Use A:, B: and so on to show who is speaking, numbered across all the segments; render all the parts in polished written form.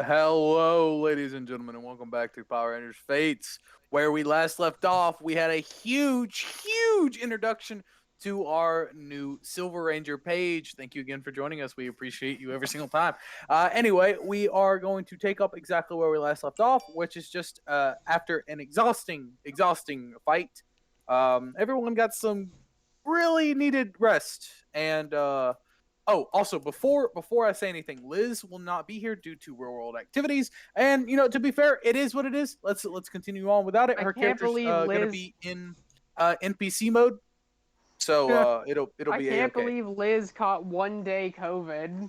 A: Hello, ladies and gentlemen, and welcome back to Power Rangers Fates. Where we last left off, we had a huge introduction to our new Silver Ranger Paige. Thank you again for joining us. We appreciate you every single time. Anyway, we are going to take up exactly where we last left off, which is just after an exhausting fight. Everyone got some really needed rest, and oh, also before I say anything, Liz will not be here due to real world activities. And to be fair, it is what it is. Let's continue on without it.
B: I
A: Her
B: can't
A: character's
B: believe
A: gonna
B: Liz.
A: be in NPC mode, so it'll
B: I
A: be
B: can't
A: a-okay.
B: believe Liz caught 1-day COVID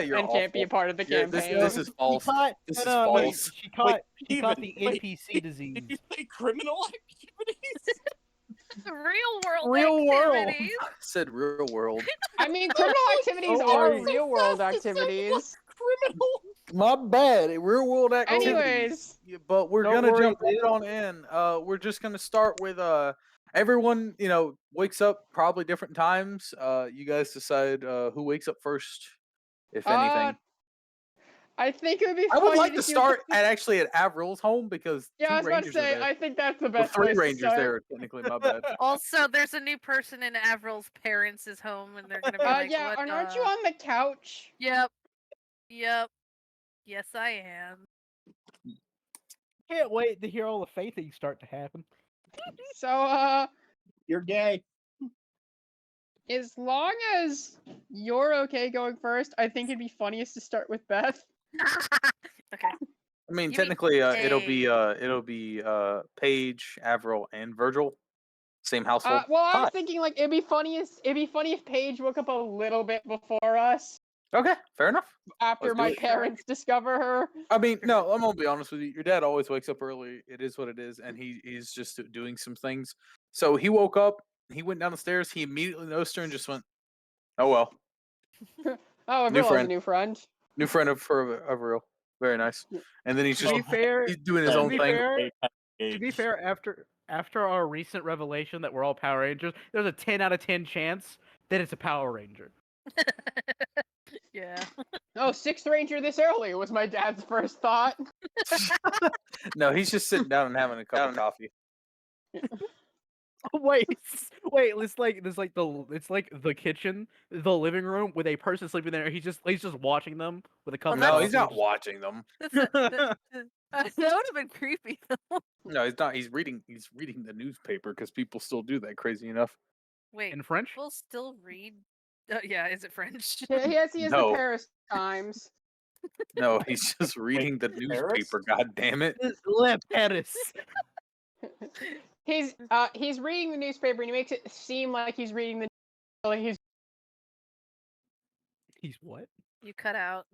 A: You're
B: and can't be a
A: awful.
B: part of the
A: Yeah,
B: campaign.
A: this is false. This is false.
C: She caught the NPC disease.
D: Did you say criminal activities?
C: Real world.
A: I
E: activities.
A: said real world.
B: I mean, criminal activities
C: Oh,
B: are
C: wait.
B: real world
D: It sounded like
B: activities.
D: criminal.
A: My bad. Real world activities.
B: Anyways,
A: Yeah, but we're
C: Don't
A: gonna
C: worry,
A: jump right
C: Liz.
A: on in. We're just gonna start with everyone, wakes up probably different times. You guys decide who wakes up first, if anything.
B: I think it would be
A: I
B: funny
A: would like to
B: do-
A: start at Avril's home because
B: Yeah,
A: two
B: I was about to
A: rangers are
B: say,
A: there.
B: I think that's the
A: Well,
B: best
A: three
B: place to
A: rangers
B: start.
A: there, technically. My bad.
E: Also, there's a new person in Avril's parents' home, and they're gonna be like,
B: Yeah,
E: "What?"
B: and aren't you on the couch?
E: Yep. Yes, I am.
C: Can't wait to hear all the faith things start to happen.
B: So,
D: You're gay.
B: as long as you're okay going first, I think it'd be funniest to start with Beth.
E: Okay.
A: I mean,
E: You
A: technically,
E: mean
A: it'll be
E: Paige.
A: Paige, Avril, and Vergil, same household.
B: Well, I was
A: Hi.
B: thinking like it'd be funny if Paige woke up a little bit before us
A: Okay, fair enough.
B: after
A: Let's do
B: my
A: it.
B: parents discover her.
A: I mean, no, I'm gonna be honest with you. Your dad always wakes up early. It is what it is, and he's just doing some things. So he woke up. He went down the stairs. He immediately noticed her and just went, "Oh well,
B: Oh,
A: New
B: Avril has a
A: friend.
B: new friend.
A: new friend of Avril. Very nice." And then he's
C: To
A: just
C: be fair,
A: he's doing his
C: to
A: own
C: be
A: thing.
C: fair, to be fair, after our recent revelation that we're all Power Rangers, there's a 10 out of 10 chance that it's a Power Ranger.
E: Yeah.
B: Oh, Sixth Ranger this early was my dad's first thought.
A: No, he's just sitting down and having a cup of coffee.
C: wait, it's like the kitchen, the living room with a person sleeping there. He's just watching them with a cup.
E: Well,
C: of
A: No,
C: coffee.
A: he's not watching them.
E: That would have been creepy.
A: No, he's not. He's reading the newspaper because people still do that. Crazy enough.
E: Wait,
C: In French.
E: people still read? Yeah, is it French?
B: He has
A: No.
B: the Paris Times.
A: No, he's just reading the newspaper. God damn it!
C: Le Paris.
B: He's reading the newspaper and he makes it seem like he's reading the.
C: He's what?
E: You cut out.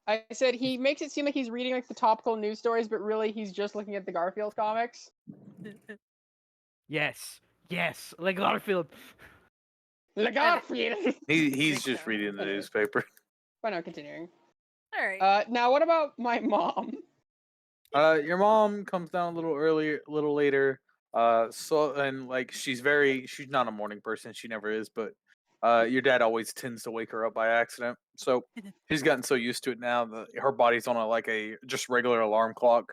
B: I said he makes it seem like he's reading like the topical news stories, but really he's just looking at the Garfield comics.
C: Yes, like Garfield.
B: The Garfield.
A: He's
E: Makes
A: just
E: sense.
A: reading the newspaper.
B: But no, continuing.
E: All right.
B: Now what about my mom?
A: Your mom comes down a little later. So and like she's not a morning person. She never is, but your dad always tends to wake her up by accident. So she's gotten so used to it now that her body's on a just regular alarm clock.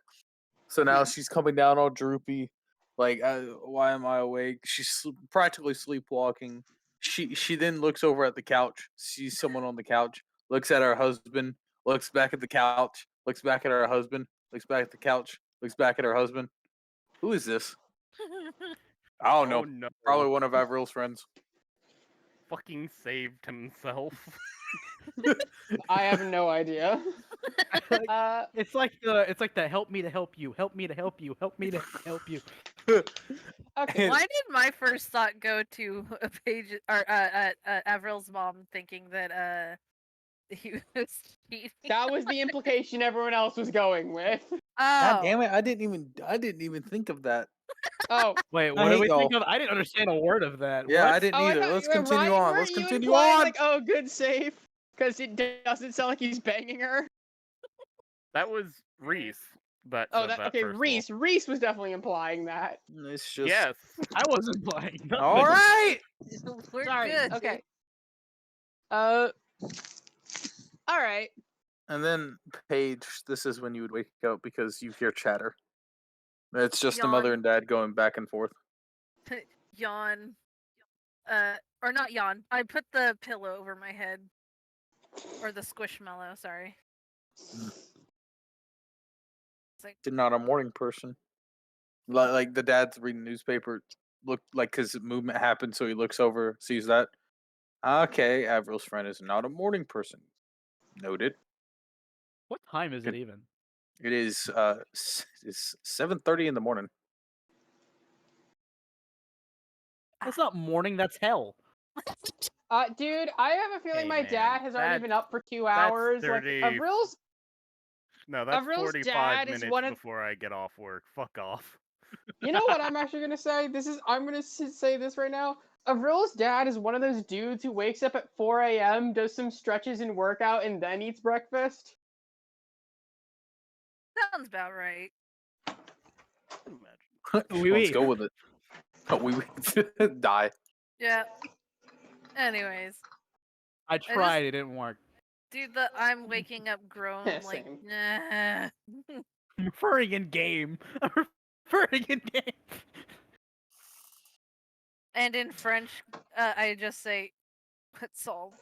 A: So now she's coming down all droopy. Like, why am I awake? She's practically sleepwalking. She then looks over at the couch, sees someone on the couch, looks at her husband, looks back at the couch, looks back at her husband, looks back at the couch, looks back at her husband. Who is this? I don't know.
C: Oh no!
A: Probably one of Avril's friends.
C: Fucking saved himself.
B: I have no idea.
C: It's like the help me to help you, help me to help you, help me to help you.
B: Okay.
E: Why did my first thought go to a Paige or Avril's mom thinking that he was cheating?
B: That was the implication everyone else was going with.
A: God
E: Oh,
A: damn it! I didn't even think of that.
B: Oh.
C: Wait,
A: I
C: what did we
A: hate
C: think
A: y'all.
C: of? I didn't understand a word of that.
A: Yeah,
C: What?
A: I didn't
B: Oh, I
A: either.
B: thought
A: Let's
B: you were
A: continue
B: Ryan,
A: on.
B: weren't
A: Let's
B: you
A: continue
B: implying,
A: on.
B: Like, oh, good save, because it doesn't sound like he's banging her.
F: That was Reese. That
B: Oh,
F: said that
B: okay.
F: first of all.
B: Rees was definitely implying that.
A: It's just
F: Yes.
C: I wasn't playing.
A: all right.
E: we're
B: Sorry.
E: good.
B: Okay. All right.
A: And then Paige, this is when you would wake up because you hear chatter. It's just the mother
E: Yawn.
A: and dad going back and forth.
E: Yawn. Or not yawn. I put the pillow over my head. Or the squishmallow, sorry. It's like,
A: They're not a morning person. Like the dad's reading newspaper, look like his movement happened, so he looks over, sees that. Okay, Avril's friend is not a morning person. Noted.
C: What time is it
A: Good.
C: even?
A: It is it's 7:30 in the morning.
C: That's not morning. That's hell.
B: Dude, I have a feeling
F: Hey,
B: my
F: man,
B: dad has already been up for 2
F: that's
B: hours. Like,
F: 30
B: Avril's
F: No, that's
B: Avril's
F: 45
B: dad is
F: minutes
B: one of-
F: before I get off work. Fuck off.
B: You know what I'm actually gonna say? I'm gonna say this right now. Avril's dad is one of those dudes who wakes up at 4 a.m., does some stretches and workout, and then eats breakfast.
E: sounds about right.
C: Oui,
A: Let's
C: oui.
A: go with it. Oh, we die.
E: Yeah. Anyways.
C: I tried. It didn't work.
E: Dude, the I'm waking up groan,
B: Yeah,
E: like,
B: same.
E: nah.
C: I'm referring in game. I'm referring in game.
E: And in French, I just say, "What's all?"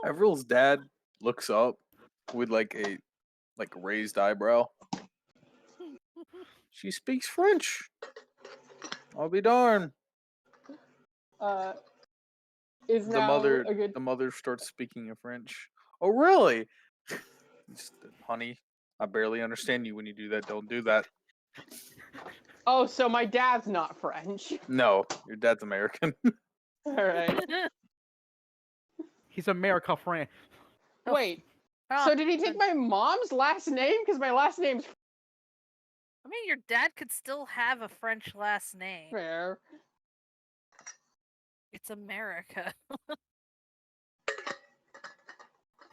A: Avril's dad looks up with like a raised eyebrow. She speaks French. I'll be darned.
B: Is
A: The
B: now
A: mother
B: a good.
A: the mother starts speaking in French. Oh really? Honey, I barely understand you when you do that. Don't do that.
B: Oh, so my dad's not French.
A: No, your dad's American.
B: All right.
C: He's America friend.
B: Wait.
E: Ah,
B: So did he take my mom's last name? Because my last name's
E: I mean, your dad could still have a French last name.
B: Fair.
E: It's America.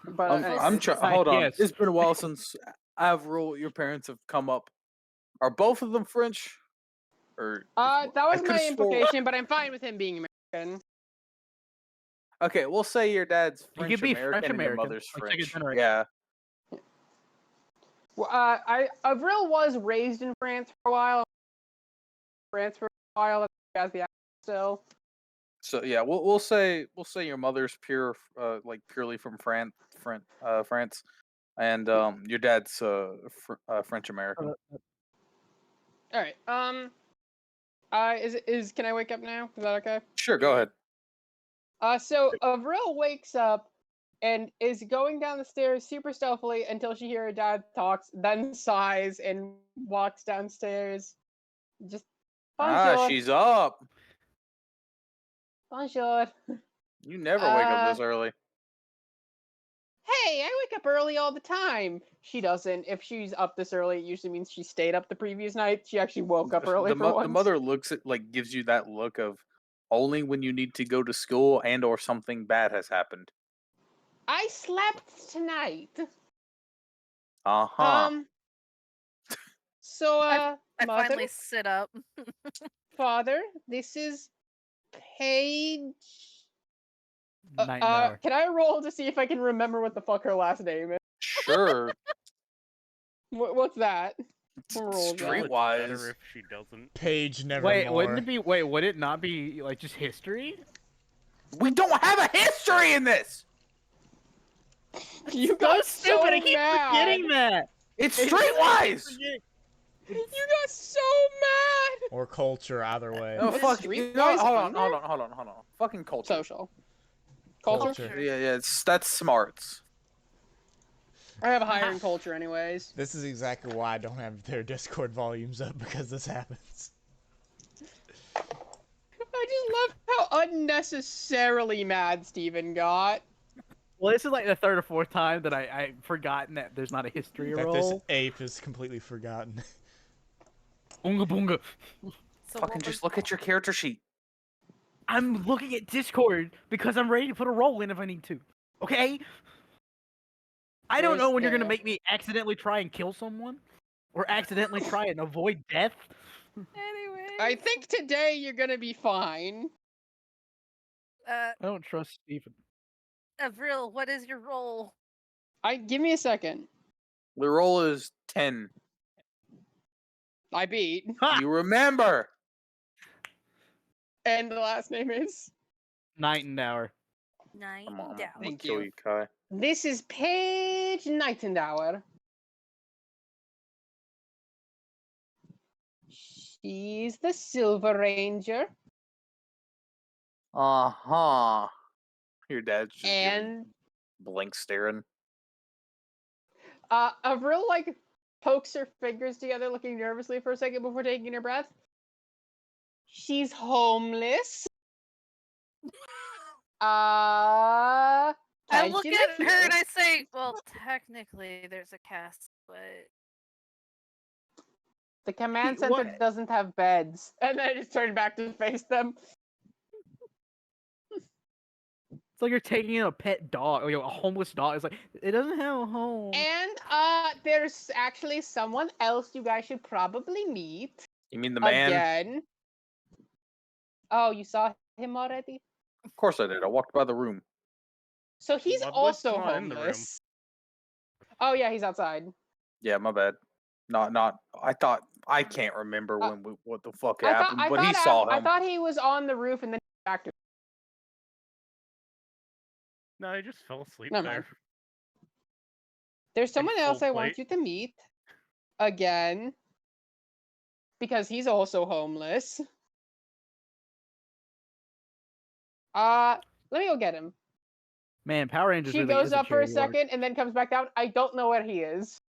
B: But
A: I'm
E: It's
C: like,
A: hold on.
C: yes.
A: It's been a while since Avril, your parents have come up. Are both of them French? Or
B: that was
A: could've
B: my
A: swore-
B: implication, but I'm fine with him being American.
A: Okay, we'll say your dad's
C: He could
A: French
C: be
A: American and your
C: French-American,
A: mother's
C: like second
A: French.
C: generation.
A: Yeah.
B: Well, Avril was raised in France for a while. France for a while. As the accent still.
A: So yeah, we'll say your mother's purely from France, and your dad's French American.
B: All right. Can I wake up now? Is that okay?
A: Sure, go ahead.
B: So Avril wakes up and is going down the stairs super stealthily until she hears her dad talks, then sighs and walks downstairs. Just bonjour.
A: She's up.
B: Bonjour.
A: You never wake up this early.
B: Hey, I wake up early all the time. She doesn't. If she's up this early, it usually means she stayed up the previous night. She actually woke up early
A: The,
B: for once.
A: the mother looks at gives you that look of only when you need to go to school and or something bad has happened.
B: I slept tonight.
A: Uh-huh.
B: So
E: I
B: mother,
E: finally sit up.
B: father, this is Paige.
C: Nightmare.
B: Can I roll to see if I can remember what the fuck her last name is?
A: Sure.
B: What's that? What roll is that?
F: Well, it's
A: Streetwise.
F: better if she doesn't.
G: Paige nevermore.
C: Wait, wouldn't it be? Wait, would it not be like just history?
A: We don't have a history in this.
B: You got so
C: I keep
B: mad.
C: forgetting that.
A: It's streetwise.
B: You got so mad.
G: Or culture, either way.
A: Oh
B: What is
A: fuck!
B: Streetwise
A: Hold
B: under?
A: on. Fucking culture.
B: Social. Culture.
G: Culture.
A: Yeah. That's smarts.
B: I have a higher in culture, anyways.
G: This is exactly why I don't have their Discord volumes up, because this happens.
B: I just love how unnecessarily mad Steven got.
C: Well, this is like the third or fourth time that I've forgotten that there's not a history
G: That this
C: roll.
G: ape is completely forgotten.
C: Boonga boonga.
E: So
A: Fucking
E: what
A: just
E: was-
A: look at your character sheet.
C: I'm looking at Discord because I'm ready to put a roll in if I need to. Okay? I don't know when you're gonna
B: Where's
C: make me accidentally try and kill someone, or accidentally try and avoid death.
E: Anyway.
B: I think today you're gonna be fine.
C: I don't trust Stephen.
E: Avril, what is your role?
B: Give me a second.
A: The roll is 10.
B: I beat.
C: Ha!
A: You remember.
B: And the last name is?
C: Night and hour.
E: Night
A: Come on, I'm
E: down.
A: gonna
B: Thank
A: kill
B: you.
A: you, Kai.
B: This is Paige Nightendower. She's the Silver Ranger.
A: Uh-huh. Your dad's just giving
B: And
A: blank staring.
B: Avril like pokes her fingers together, looking nervously for a second before taking her breath. She's homeless.
E: I look
B: Paige,
E: at
B: you
E: her
B: live
E: and
B: here.
E: I say, well, technically there's a cast, but
B: The command
C: What?
B: center doesn't have beds. And then I just turned back to face them.
C: It's like you're taking in a pet dog, or a homeless dog. It's like it doesn't have a home.
B: And there's actually someone else you guys should probably meet.
A: You mean the man?
B: Again. Oh, you saw him already?
A: Of course I did. I walked by the room.
B: So he's
F: Mud was
B: also
F: not in the room.
B: homeless. Oh yeah, he's outside.
A: Yeah, my bad. Not. I can't remember what the fuck
B: I
A: happened,
B: thought,
A: but he saw
B: I
A: him.
B: thought he was on the roof and then back to.
F: No, I just fell asleep
B: Never
F: there.
B: mind. There's someone else
F: full
B: I want
F: plate.
B: you to meet. Again. Because he's also homeless. Let me go get him.
C: Man, Power Rangers
B: She
C: really
B: goes
C: is
B: up for a
C: charity work.
B: second and then comes back down. I don't know where he is.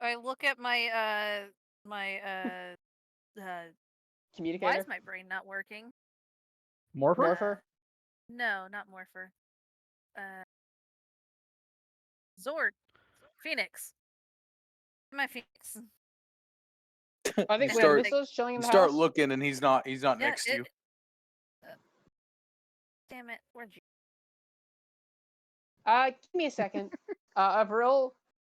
E: I look at my why
B: Communicator.
E: is my brain not working?
C: Morpher?
B: Morpher.
E: No, not Morpher. Zord. Phoenix. My Phoenix.
B: I think
A: You
B: we
A: start-
B: have missiles chilling in
A: You
B: the
A: start
B: house.
A: looking, and he's not
E: Yeah,
A: next to you.
E: Damn it, where'd you?
B: Give me a second. Avril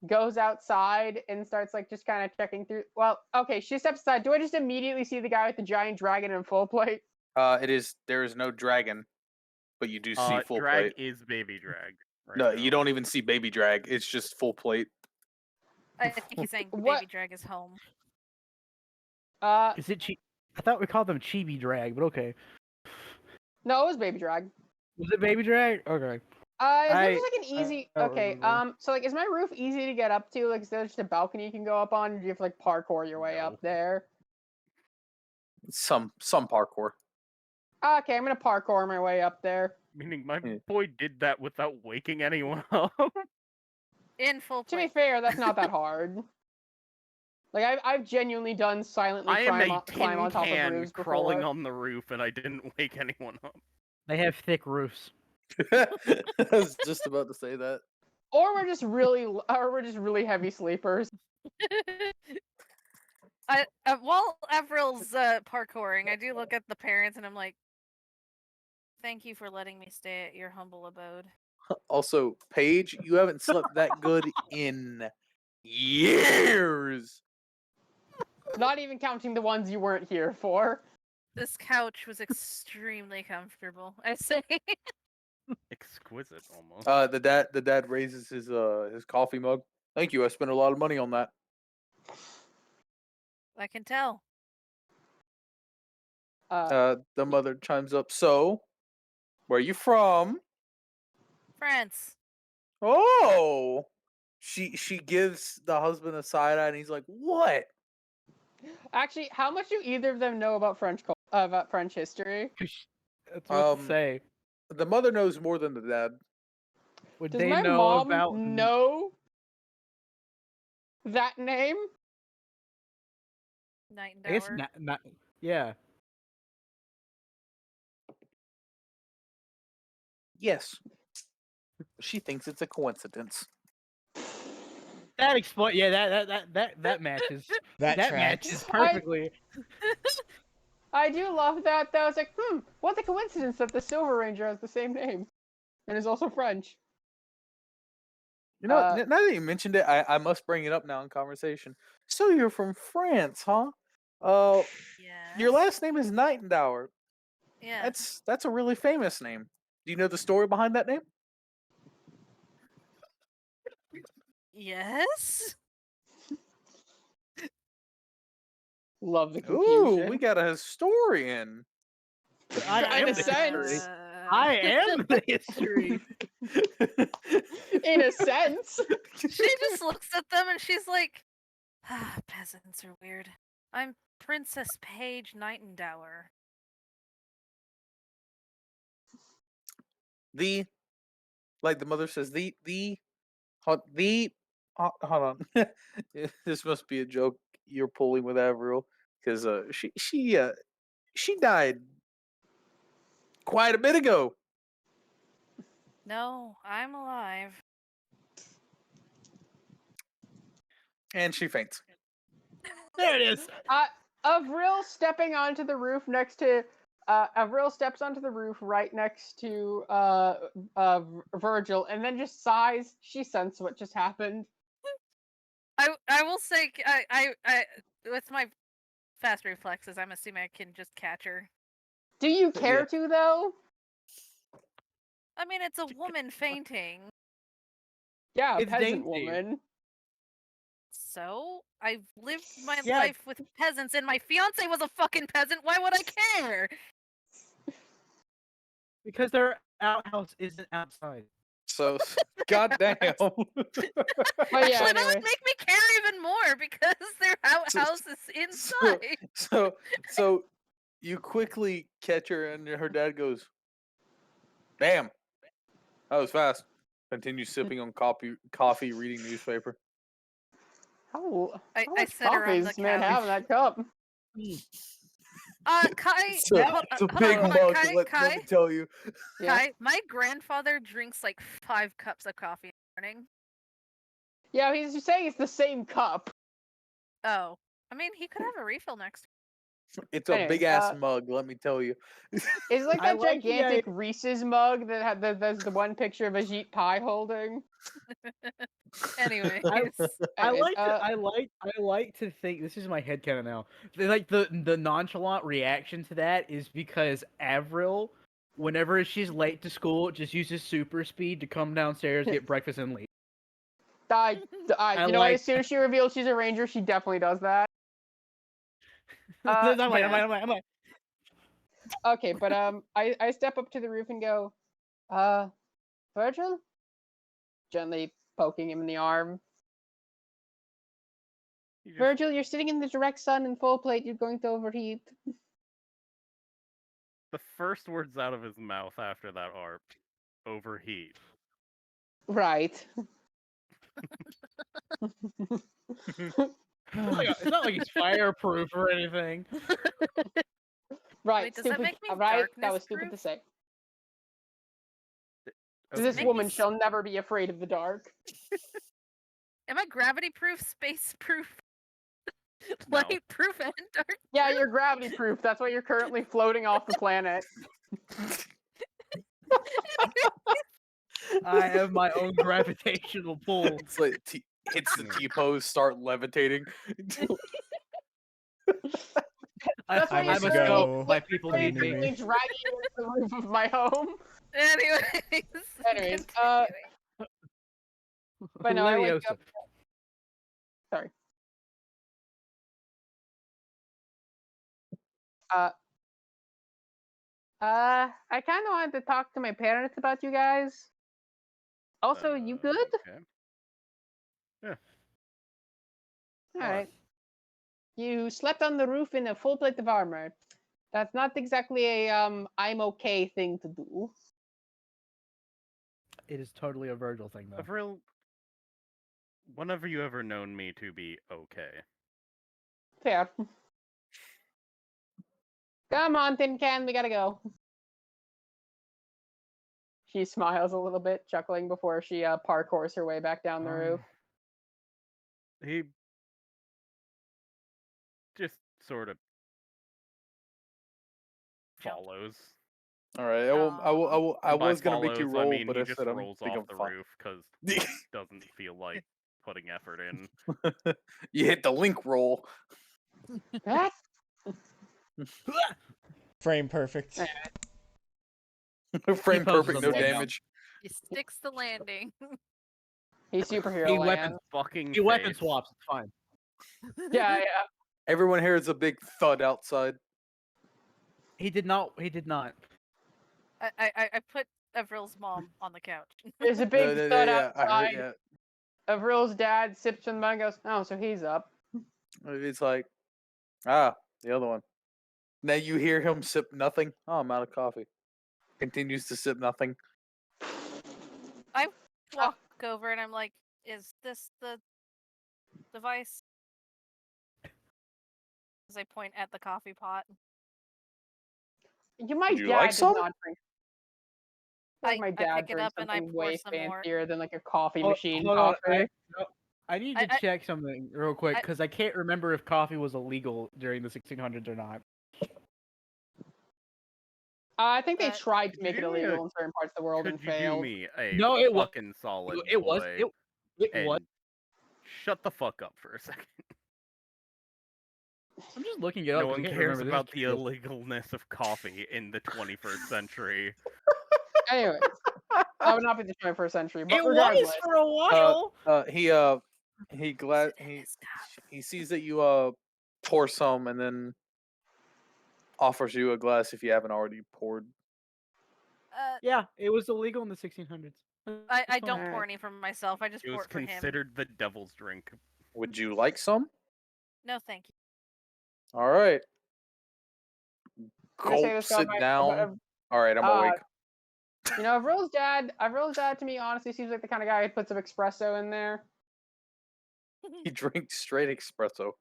B: goes outside and starts like just kind of checking through. Well, okay, she steps aside. Do I just immediately see the guy with the giant dragon in full plate?
A: There is no dragon, but you do see full
F: Drag
A: plate.
F: is baby drag. Right
A: No,
F: now.
A: you don't even see baby drag. It's just full plate.
E: I think he's saying
B: What?
E: Baby Drag is home.
C: Is it I thought we called them Chibi Drag, but okay.
B: No, it was baby drag.
C: Was it Baby Drag? Okay.
B: Is
C: I-
B: there just like an easy?
C: I don't
B: Okay.
C: remember.
B: So like, is my roof easy to get up to? Like, is there just a balcony you can go up on? Or do you have to like parkour your way
F: No.
B: up there?
A: Some parkour.
B: Okay, I'm gonna parkour my way up there.
F: Meaning my
A: Yeah.
F: boy did that without waking anyone up.
E: In full
B: To be
E: plate.
B: fair, that's not that hard. Like I've genuinely done silently
F: I am
B: climb
F: a
B: on
F: tin
B: top of
F: can
B: roofs
F: crawling
B: before.
F: on the roof, and I didn't wake anyone up.
C: They have thick roofs.
A: I was just about to say that.
B: Or we're just really heavy sleepers.
E: While Avril's parkouring, I do look at the parents and I'm like, thank you for letting me stay at your humble abode.
A: Also, Paige, you haven't slept that good in years.
B: Not even counting the ones you weren't here for.
E: This couch was extremely comfortable, I say.
F: Exquisite, almost.
A: The dad raises his coffee mug. Thank you. I spent a lot of money on that.
E: I can tell.
A: The mother chimes up. So, where you from?
E: France.
A: Oh, she gives the husband a side eye, and he's like, "What?"
B: Actually, how much do either of them know about about French history?
C: That's what to say.
A: The mother knows more than the dad.
C: Would
B: Does
C: they
B: my
C: know
B: mom
C: about
B: know that name?
E: Night and
C: I guess
E: Hour.
C: not. Yeah.
A: Yes. She thinks it's a coincidence.
C: That explains. Yeah, that matches.
G: That tracks.
C: matches perfectly.
B: I do love that. Though. It's like, what a coincidence that the Silver Ranger has the same name and is also French.
A: You know, now that you mentioned it, I must bring it up now in conversation. So you're from France, huh?
E: Yes.
A: Your last name is Nightendower.
E: Yeah.
A: That's a really famous name. Do you know the story behind that name?
E: Yes.
B: Love the
A: Ooh,
B: confusion.
A: we got a historian.
C: I
B: In
C: am
B: a
C: the
B: sense.
C: history. I am the history.
B: In a sense.
E: She just looks at them and she's like, "Ah, peasants are weird. I'm Princess Paige Nightingale."
A: The like the mother says hold on. This must be a joke you're pulling with Avril because she died quite a bit ago
E: No, I'm alive.
A: and she faints.
C: There it is.
B: Avril stepping onto the roof next to Avril steps onto the roof right next to Vergil and then just sighs. She sensed what just happened.
E: I will say I with my fast reflexes, I'm assuming I can just catch her.
B: Do you
A: Yeah.
B: care to though?
E: I mean, it's a woman fainting.
B: Yeah, a
C: It's
B: peasant
C: dainty.
B: woman.
E: So I've lived my
C: Yeah.
E: life with peasants, and my fiance was a fucking peasant. Why would I care?
C: Because their outhouse isn't outside.
A: So goddamn.
B: But yeah,
E: Actually, that
B: anyway.
E: would make me care even more because their outhouse is inside.
A: So you quickly catch her and her dad goes, "Damn, that was fast." Continue sipping on coffee, reading newspaper.
B: How
E: I
B: much
E: sit her
B: coffee
E: on
B: does
E: the
B: this man
E: couch.
B: have in that cup?
E: Kai,
A: It's a,
E: hold,
A: it's a
E: hold
A: big
E: on, hold on,
A: mug.
E: Kai,
A: Let me tell you.
B: Yeah.
E: Kai, my grandfather drinks like 5 cups of coffee in the morning.
B: Yeah, he's saying it's the same cup.
E: Oh, I mean, he could have a refill next.
A: It's a
B: Anyways,
A: big ass mug. Let me tell you.
B: It's like
C: I
B: that
C: like the
B: gigantic Reese's mug that had there's the one picture of Ajit Pai holding.
E: Anyways,
C: I
B: Anyways,
C: like to think this is my headcanon now. Like the nonchalant reaction to that is because Avril, whenever she's late to school, just uses super speed to come downstairs, get breakfast, and leave.
B: you know what?
C: like-
B: As soon as she reveals she's a ranger, she definitely does that.
C: I'm
B: but
C: like,
B: Okay, but I step up to the roof and go, Vergil, gently poking him in the arm.
F: You just-
B: Vergil, you're sitting in the direct sun in full plate. You're going to overheat.
F: the first words out of his mouth after that are overheat.
B: Right.
C: it's not like he's fireproof or anything.
B: Right.
E: Wait, does that
B: stupid.
E: make me
B: Right. That was stupid to
E: darkness-proof?
B: say.
F: Okay.
B: This
E: Make me
B: woman
E: s-
B: shall never be afraid of the dark.
E: am I gravity proof, space proof,
F: No.
E: light proof, and dark?
B: Yeah, you're gravity proof. That's why you're currently floating off the planet.
C: I have my own gravitational pull.
A: It's like hits the T pose, start levitating.
B: That's why
G: I
B: you're
G: must
B: currently,
G: go.
C: My people
B: currently
C: need me.
B: currently dragging you into the roof of my home.
E: Anyways,
B: Anyways,
E: continuing.
B: But no, I wake
C: Leviosa.
B: up. Sorry. I kind of wanted to talk to my parents about you guys. Also, you good?
F: Okay.
B: All
F: What?
B: right. You slept on the roof in a full plate of armor. That's not exactly a I'm okay thing to do.
C: It is totally a Virgil thing, though.
F: Avril, when have you ever known me to be okay?
B: Fair. Come on, Tin Can, we gotta go. She smiles a little bit, chuckling before she parkours her way back down the roof.
F: He just sort of follows.
A: All right, I
F: And by
A: was gonna make you
F: follows,
A: roll,
F: I mean
A: but
F: he
A: I
F: just
A: said
F: rolls
A: think
F: off
A: I'm
F: the
A: fine.
F: roof because doesn't feel like putting effort in.
A: You hit the link roll.
B: That
G: Frame perfect.
A: Frame
C: poses
A: perfect,
C: on
A: no
C: the way down.
A: damage.
E: He sticks the landing.
B: He's superhero
C: He
B: land.
C: weapon-
F: Fucking
C: He weapon
F: face.
C: swaps. It's fine.
B: Yeah, yeah.
A: Everyone hears a big thud outside.
C: He did not. He did not.
E: I put Avril's mom on the couch.
B: There's a big thud
A: Yeah, I heard.
B: outside.
A: Yeah,
B: Avril's dad sips from the mug and goes, "Oh, so he's up."
A: it's like, the other one. Now you hear him sip nothing. Oh, I'm out of coffee. Continues to sip nothing.
E: I walk over and I'm like, "Is this the device?" As I point at the coffee pot.
B: My
A: Would you
B: dad
A: like
B: does
A: some?
B: not drink. Like my
E: I
B: dad
E: pick it
B: drinks
E: up and I
B: something
E: pour
B: way
E: some more.
B: fancier than like a coffee
C: Oh,
B: machine
C: hold on,
B: coffee.
C: I need to
E: I-
C: check something real quick because I can't remember if coffee was illegal during the 1600s or not.
B: I think they
E: But-
B: tried to make it
F: Do me a-
B: illegal in certain parts of the world
F: Could
B: and
F: you do
B: failed.
F: me a
C: No, it wa-
F: fucking solid
C: It was.
F: boy,
C: It
F: and
C: was.
F: shut the fuck up for a second.
C: I'm just looking it up.
F: No
C: 'cause I
F: one
C: can't
F: cares
C: remember.
F: about
C: This
F: the
C: is true.
F: illegalness of coffee in the 21st century.
B: Anyways, that would not be the 21st century, but
C: It
B: regardless.
C: was for a while.
A: He sees that you pour some and then offers you a glass if you haven't already poured.
C: Yeah, it was illegal in the 1600s.
E: I
C: It's
E: don't
C: fine.
E: pour any for myself. I just
F: It
E: pour
F: was
E: it for him.
F: considered the devil's drink.
A: Would you like some?
E: No, thank you.
A: All right.
B: Can I say
A: Gulp,
B: this
A: sit
B: about
A: down. All right, I'm
B: uh,
A: awake.
B: You know, Avril's dad to me honestly seems like the kind of guy who puts some espresso in there.
A: He drinks straight espresso.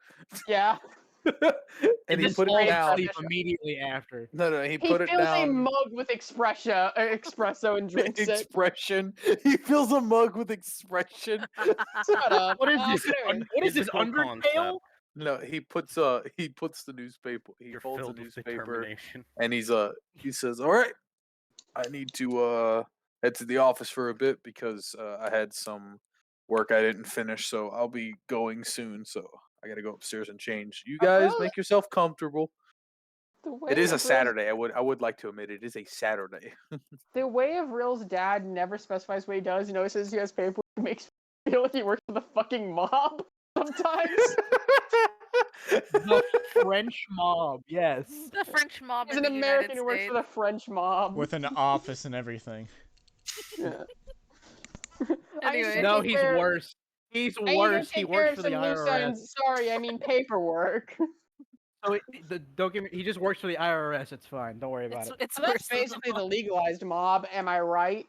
B: Yeah.
A: and he
C: then
A: put it
C: falls
A: down.
C: asleep immediately after.
A: No, he
B: He
A: put it
B: fills a
A: down.
B: mug with espresso and drinks it.
A: Expression. He fills a mug with expression.
B: Shut up.
C: What is this?
B: Anyways,
C: What is this?
F: Physical
C: Undertale?
F: concept.
A: No, he puts the newspaper. He
F: You're
A: folds the
F: filled with
A: newspaper,
F: determination.
A: and he says, "All right, I need to head to the office for a bit because I had some work I didn't finish, so I'll be going soon. So I gotta go upstairs and change. You guys
B: Avril-
A: make yourself comfortable.
B: the way
A: It is a
B: Avril's-
A: Saturday. I would like to admit it is a Saturday.
B: The way Avril's dad never specifies what he does. He always says he has paperwork. It makes me feel like he works for the fucking mob sometimes.
C: The French mob. Yes.
E: The French mob
B: He's
E: in
B: an
E: the
B: American
E: United
B: who works
E: States.
B: for the French mob.
G: With an office and everything.
B: Yeah.
E: Anyway.
C: No, he's worse. He's
B: I need to
C: worse. He
B: take care
C: works
B: of
C: for the
B: some loose
C: IRS.
B: ends. Sorry, I mean paperwork.
C: So don't get me. He just works for the IRS. It's fine. Don't worry about it.
E: It's
B: So that's
E: worse than
B: basically the
E: mob.
B: legalized mob. Am I right?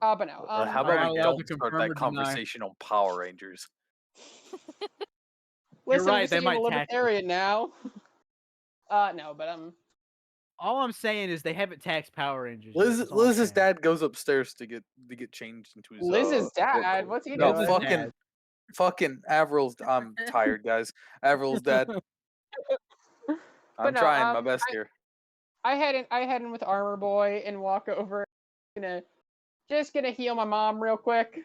B: But no.
A: How
C: I'm
A: about
C: not
A: we
C: allowed
A: don't
C: to
A: start
C: confirm
A: that
C: or deny.
A: conversation on Power Rangers?
B: Listen,
C: right,
B: I'm just
C: they
B: a
C: might tax you.
B: libertarian now. No, but
C: All I'm saying is they haven't taxed Power Rangers. yet. That's all I'm
A: Liz's
C: saying.
A: dad goes upstairs to get changed into his
B: Liz's
A: work
B: dad.
A: clothes.
B: What's he
A: No,
B: doing?
C: Liz's
A: fucking Avril's. I'm tired, guys. Avril's dad. I'm
B: no,
A: trying my best here.
B: I head in with Armor Boy and walk over. Just gonna heal my mom real quick.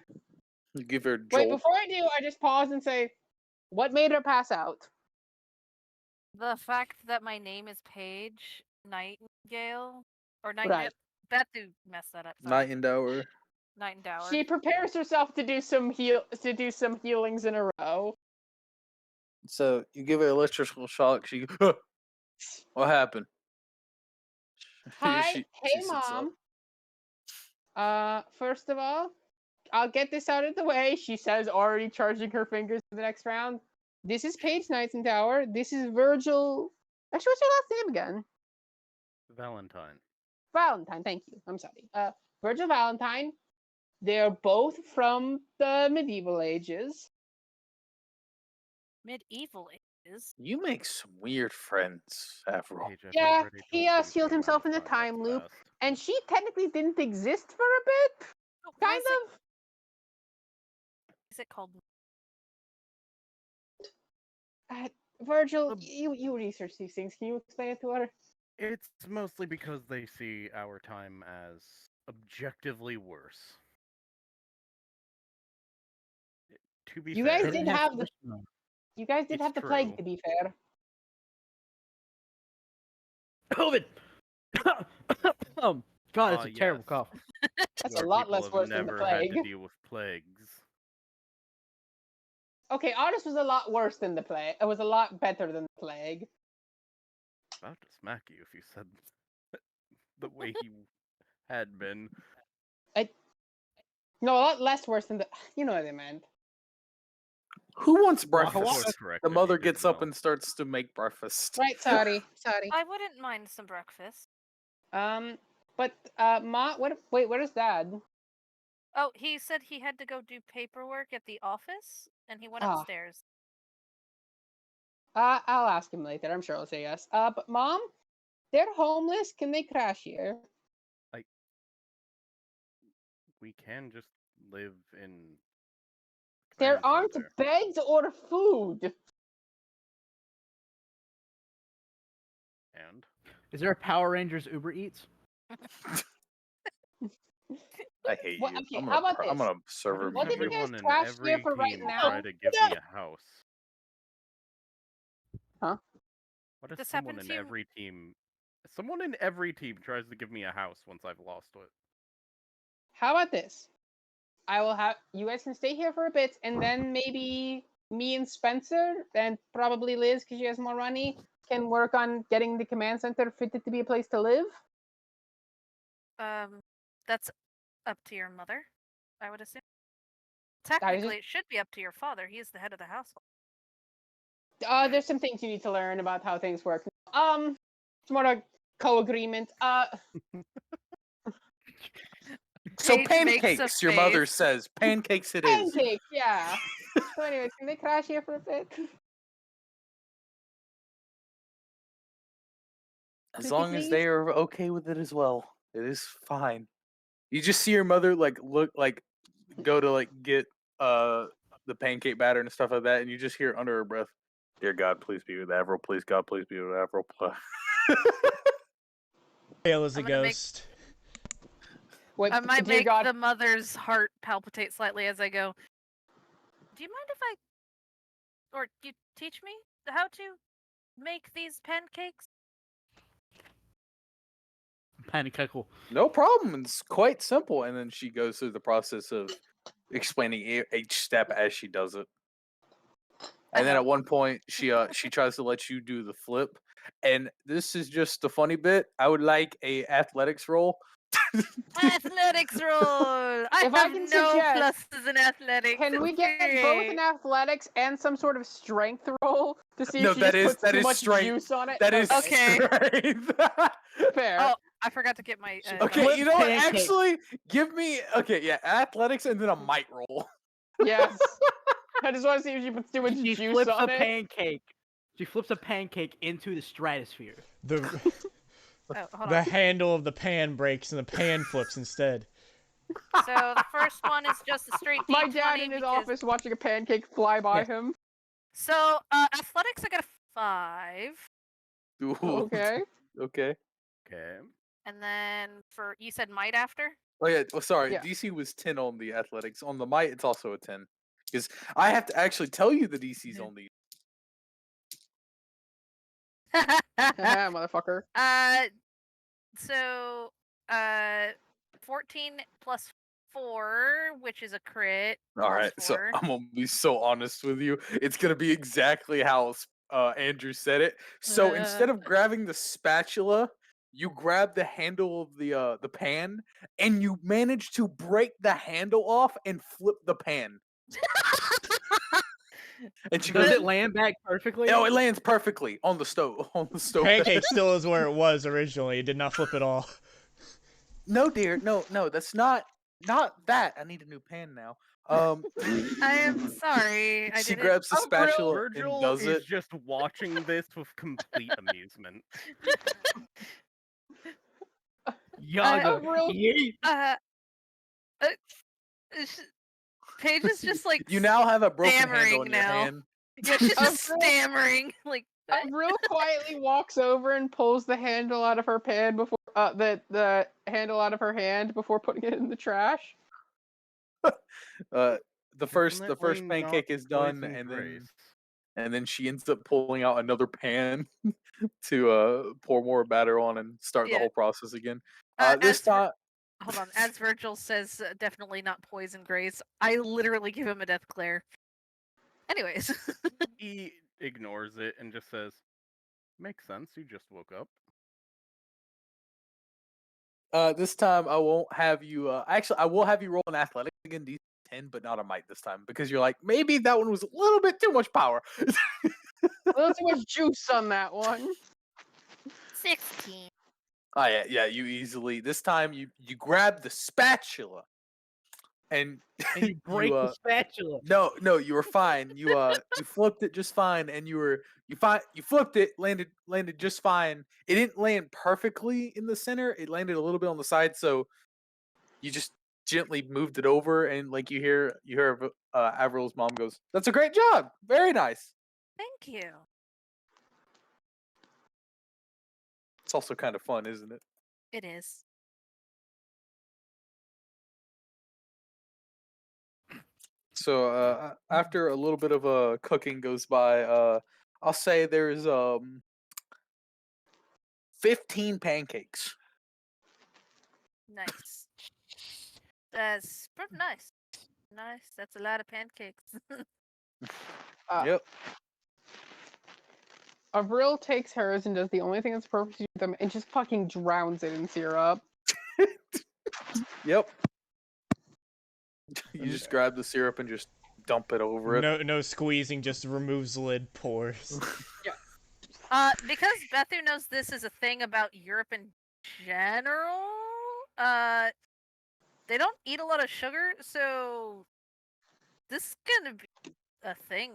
A: You give her a
B: Wait,
A: jolt.
B: before I do, I just pause and say, what made her pass out?
E: The fact that my name is Paige Nightingale or
B: Right.
E: Nightingale. That dude messed that up. Sorry.
A: Night and Dower.
E: Night and Dower.
B: She prepares herself to do some healings in a row.
A: So you give her electrical shock. She. What happened?
B: Hi,
A: She
B: hey
A: sits up.
B: mom. First of all, I'll get this out of the way. She says, already charging her fingers for the next round. This is Paige Nightingale. This is Vergil. Actually, what's your last name again?
F: Valentine.
B: Valentine. Thank you. I'm sorry. Vergil Valentine. They're both from the medieval ages.
E: Medieval ages.
A: You make some weird friends, Avril.
F: Paige, I've
B: Yeah,
F: already
B: he
F: told you
B: sealed
F: to
B: himself in the
F: find
B: time
F: what's
B: loop.
F: best.
B: And she technically didn't exist for a bit.
E: Oh,
B: Kind of.
E: Is it called?
B: Vergil, you research these things. Can you explain it to her?
F: It's mostly because they see our time as objectively worse. To be
B: You
F: fair,
B: guys
C: They
B: did
C: didn't
B: have the
C: Christmas.
B: You guys did
F: It's
B: have the plague,
F: true.
B: to be fair.
C: COVID. God, that's a terrible
F: yes.
C: cough.
B: That's
F: More
B: a lot
F: people
B: less
F: have
B: worse than the
F: never had
B: plague.
F: to deal with plagues.
B: Okay, ours was a lot worse than the plague. It was a lot better than the plague.
F: About to smack you if you said the way he had been.
B: No, a lot less worse than the. You know what I meant.
A: Who wants
C: Waka
F: Of
C: waka.
A: breakfast?
F: course, correct
A: The
F: if
A: mother
F: you did
A: gets up
F: know.
A: and starts to make breakfast.
B: Right, sorry.
E: I wouldn't mind some breakfast.
B: But Ma, what? Wait, where's Dad?
E: Oh, he said he had to go do paperwork at the office, and he went
B: Ah.
E: upstairs.
B: I'll ask him later. I'm sure he'll say yes. But Mom, they're homeless. Can they crash here?
F: We can just live in.
B: There
F: vans
B: aren't
F: there.
B: beds or food.
F: And
C: Is there a Power Rangers Uber Eats?
A: I hate
B: What-
A: you.
B: okay,
A: I'm
B: how
A: gonna,
B: about
A: I'm
B: this?
A: gonna server
B: What if
A: mute
B: you
A: you.
B: guys
F: everyone in
B: crash
F: every
B: here for right
F: team
B: now?
F: try to give me a house.
B: Huh?
F: What if
E: This
F: someone
E: happened
F: in
E: to you-
F: every team? Someone in every team tries to give me a house once I've lost it.
B: How about this? I will have you guys can stay here for a bit, and then maybe me and Spencer, and probably Liz, because she has more money, can work on getting the command center fitted to be a place to live.
E: That's up to your mother, I would assume.
B: just-
E: Technically, it should be up to your father. He is the head of the household.
B: There's some things you need to learn about how things work. It's more a co-agreement.
A: So
E: Paige makes a
A: pancakes, your mother
E: face.
A: says. Pancakes it is.
B: Pancakes, yeah. So anyways, can they crash here for a bit?
A: As
B: Pretty
A: long as
B: please?
A: they are okay with it as well. It is fine. You just see your mother go to get the pancake batter and stuff like that, and you just hear under her breath, "Dear God, please be with Avril. Please God, please be with Avril."
G: Pale as a
E: I'm gonna make-
G: ghost.
B: Wait,
E: I might
B: dear
E: make
B: God,
E: the mother's heart palpitate slightly as I go. Do you mind if or do you teach me how to make these pancakes?
C: Pancake.
A: No problem. It's quite simple. And then she goes through the process of explaining each step as she does it. And then at one point, she tries to let you do the flip. And this is just a funny bit. I would like a athletics roll.
E: Athletics roll. I
B: If I
E: have
B: can
E: no
B: suggest,
E: pluses in athletics.
B: can we get both an athletics and some sort of strength roll to see
A: No,
B: if she
A: that
B: just
A: is-
B: puts
A: that
B: too
A: is
B: much
A: strength.
B: juice on it?
A: That is
E: Okay.
A: strength.
B: fair.
E: Oh, I forgot to get my.
A: Okay,
C: Flip
A: you know what?
C: pancake.
A: Actually, give me athletics and then a might roll.
B: Yes. I just want to see if she puts too much
C: She
B: juice
C: flips
B: on
C: a
B: it.
C: pancake. She flips a pancake into the stratosphere.
G: The
E: Oh, hold
G: the
E: on.
G: handle of the pan breaks and the pan flips instead.
E: So the first one is just a straight D20.
B: My dad in his
E: because-
B: office watching a pancake fly by
C: Yeah.
B: him.
E: So athletics, I got a 5,
A: Ooh,
B: Okay.
A: okay.
F: Okay.
E: and then you said might after.
A: Oh yeah. Oh, sorry.
B: Yeah.
A: DC was 10 on the athletics. On the might, it's also a 10. Because I have to actually tell you the DC's on these.
B: Haha, motherfucker.
E: So 14 plus 4, which is a crit.
A: All
E: plus
A: right. So
E: 4.
A: I'm gonna be so honest with you. It's gonna be exactly how Andrew said it. So instead of grabbing the spatula, you grab the handle of the pan, and you manage to break the handle off and flip the pan. And she
C: Does
A: goes,
C: it land back perfectly?
A: "Oh, it lands perfectly on the stove." On the stove.
G: Pancake still is where it was originally. It did not flip at all.
A: No, dear. No. That's not that. I need a new pan now.
E: I am sorry. I
A: She
E: didn't.
A: grabs the spatula
F: Vergil
A: and does
F: is
A: it.
F: just watching this with complete amusement.
C: Yaga.
B: Avril-
C: Yeet.
E: Paige is just like
A: You now have a broken handle
E: stammering
A: in your
E: now.
A: hand.
E: Yeah, she's just
B: Avril-
E: stammering. Like
B: Avril quietly walks over and pulls the handle out of her pan before the handle out of her hand before putting it in the trash.
A: The first
F: Definitely
A: pancake
F: not
A: is done,
F: poison
A: and then
F: grace.
A: and then she ends up pulling out another pan to pour more batter on and start the
E: Yeah.
A: whole process again.
E: As
A: This
E: for-
A: time,
E: Hold on. As Vergil says, definitely not poison Grace. I literally give him a death glare. Anyways.
F: He ignores it and just says, "Makes sense. You just woke up."
A: this time I won't have you. Actually, I will have you roll an athletics again, D10, but not a might this time because you're like maybe that one was a little bit too much power.
B: A little too much juice on that one.
E: 16.
A: Oh yeah. You easily this time you grab the spatula and
C: And you break
A: you,
C: the spatula.
A: no, you were fine. You flipped it just fine, and you flipped it, landed just fine. It didn't land perfectly in the center. It landed a little bit on the side, so you just gently moved it over, and like you hear Avril's mom goes, "That's a great job, very nice."
E: Thank you.
A: It's also kind of fun, isn't it?
E: It is.
A: So after a little bit of cooking goes by, I'll say there's 15 pancakes.
E: Nice. That's pretty nice. Nice. That's a lot of pancakes.
B: Uh,
A: Yep.
B: Avril takes hers and does the only thing that's appropriate to them and just fucking drowns it in syrup.
A: Yep. You just grab the syrup and just dump it over it.
G: No squeezing, just removes lid, pours.
E: Because Bethu knows this is a thing about Europe in general, they don't eat a lot of sugar, so this is gonna be a thing.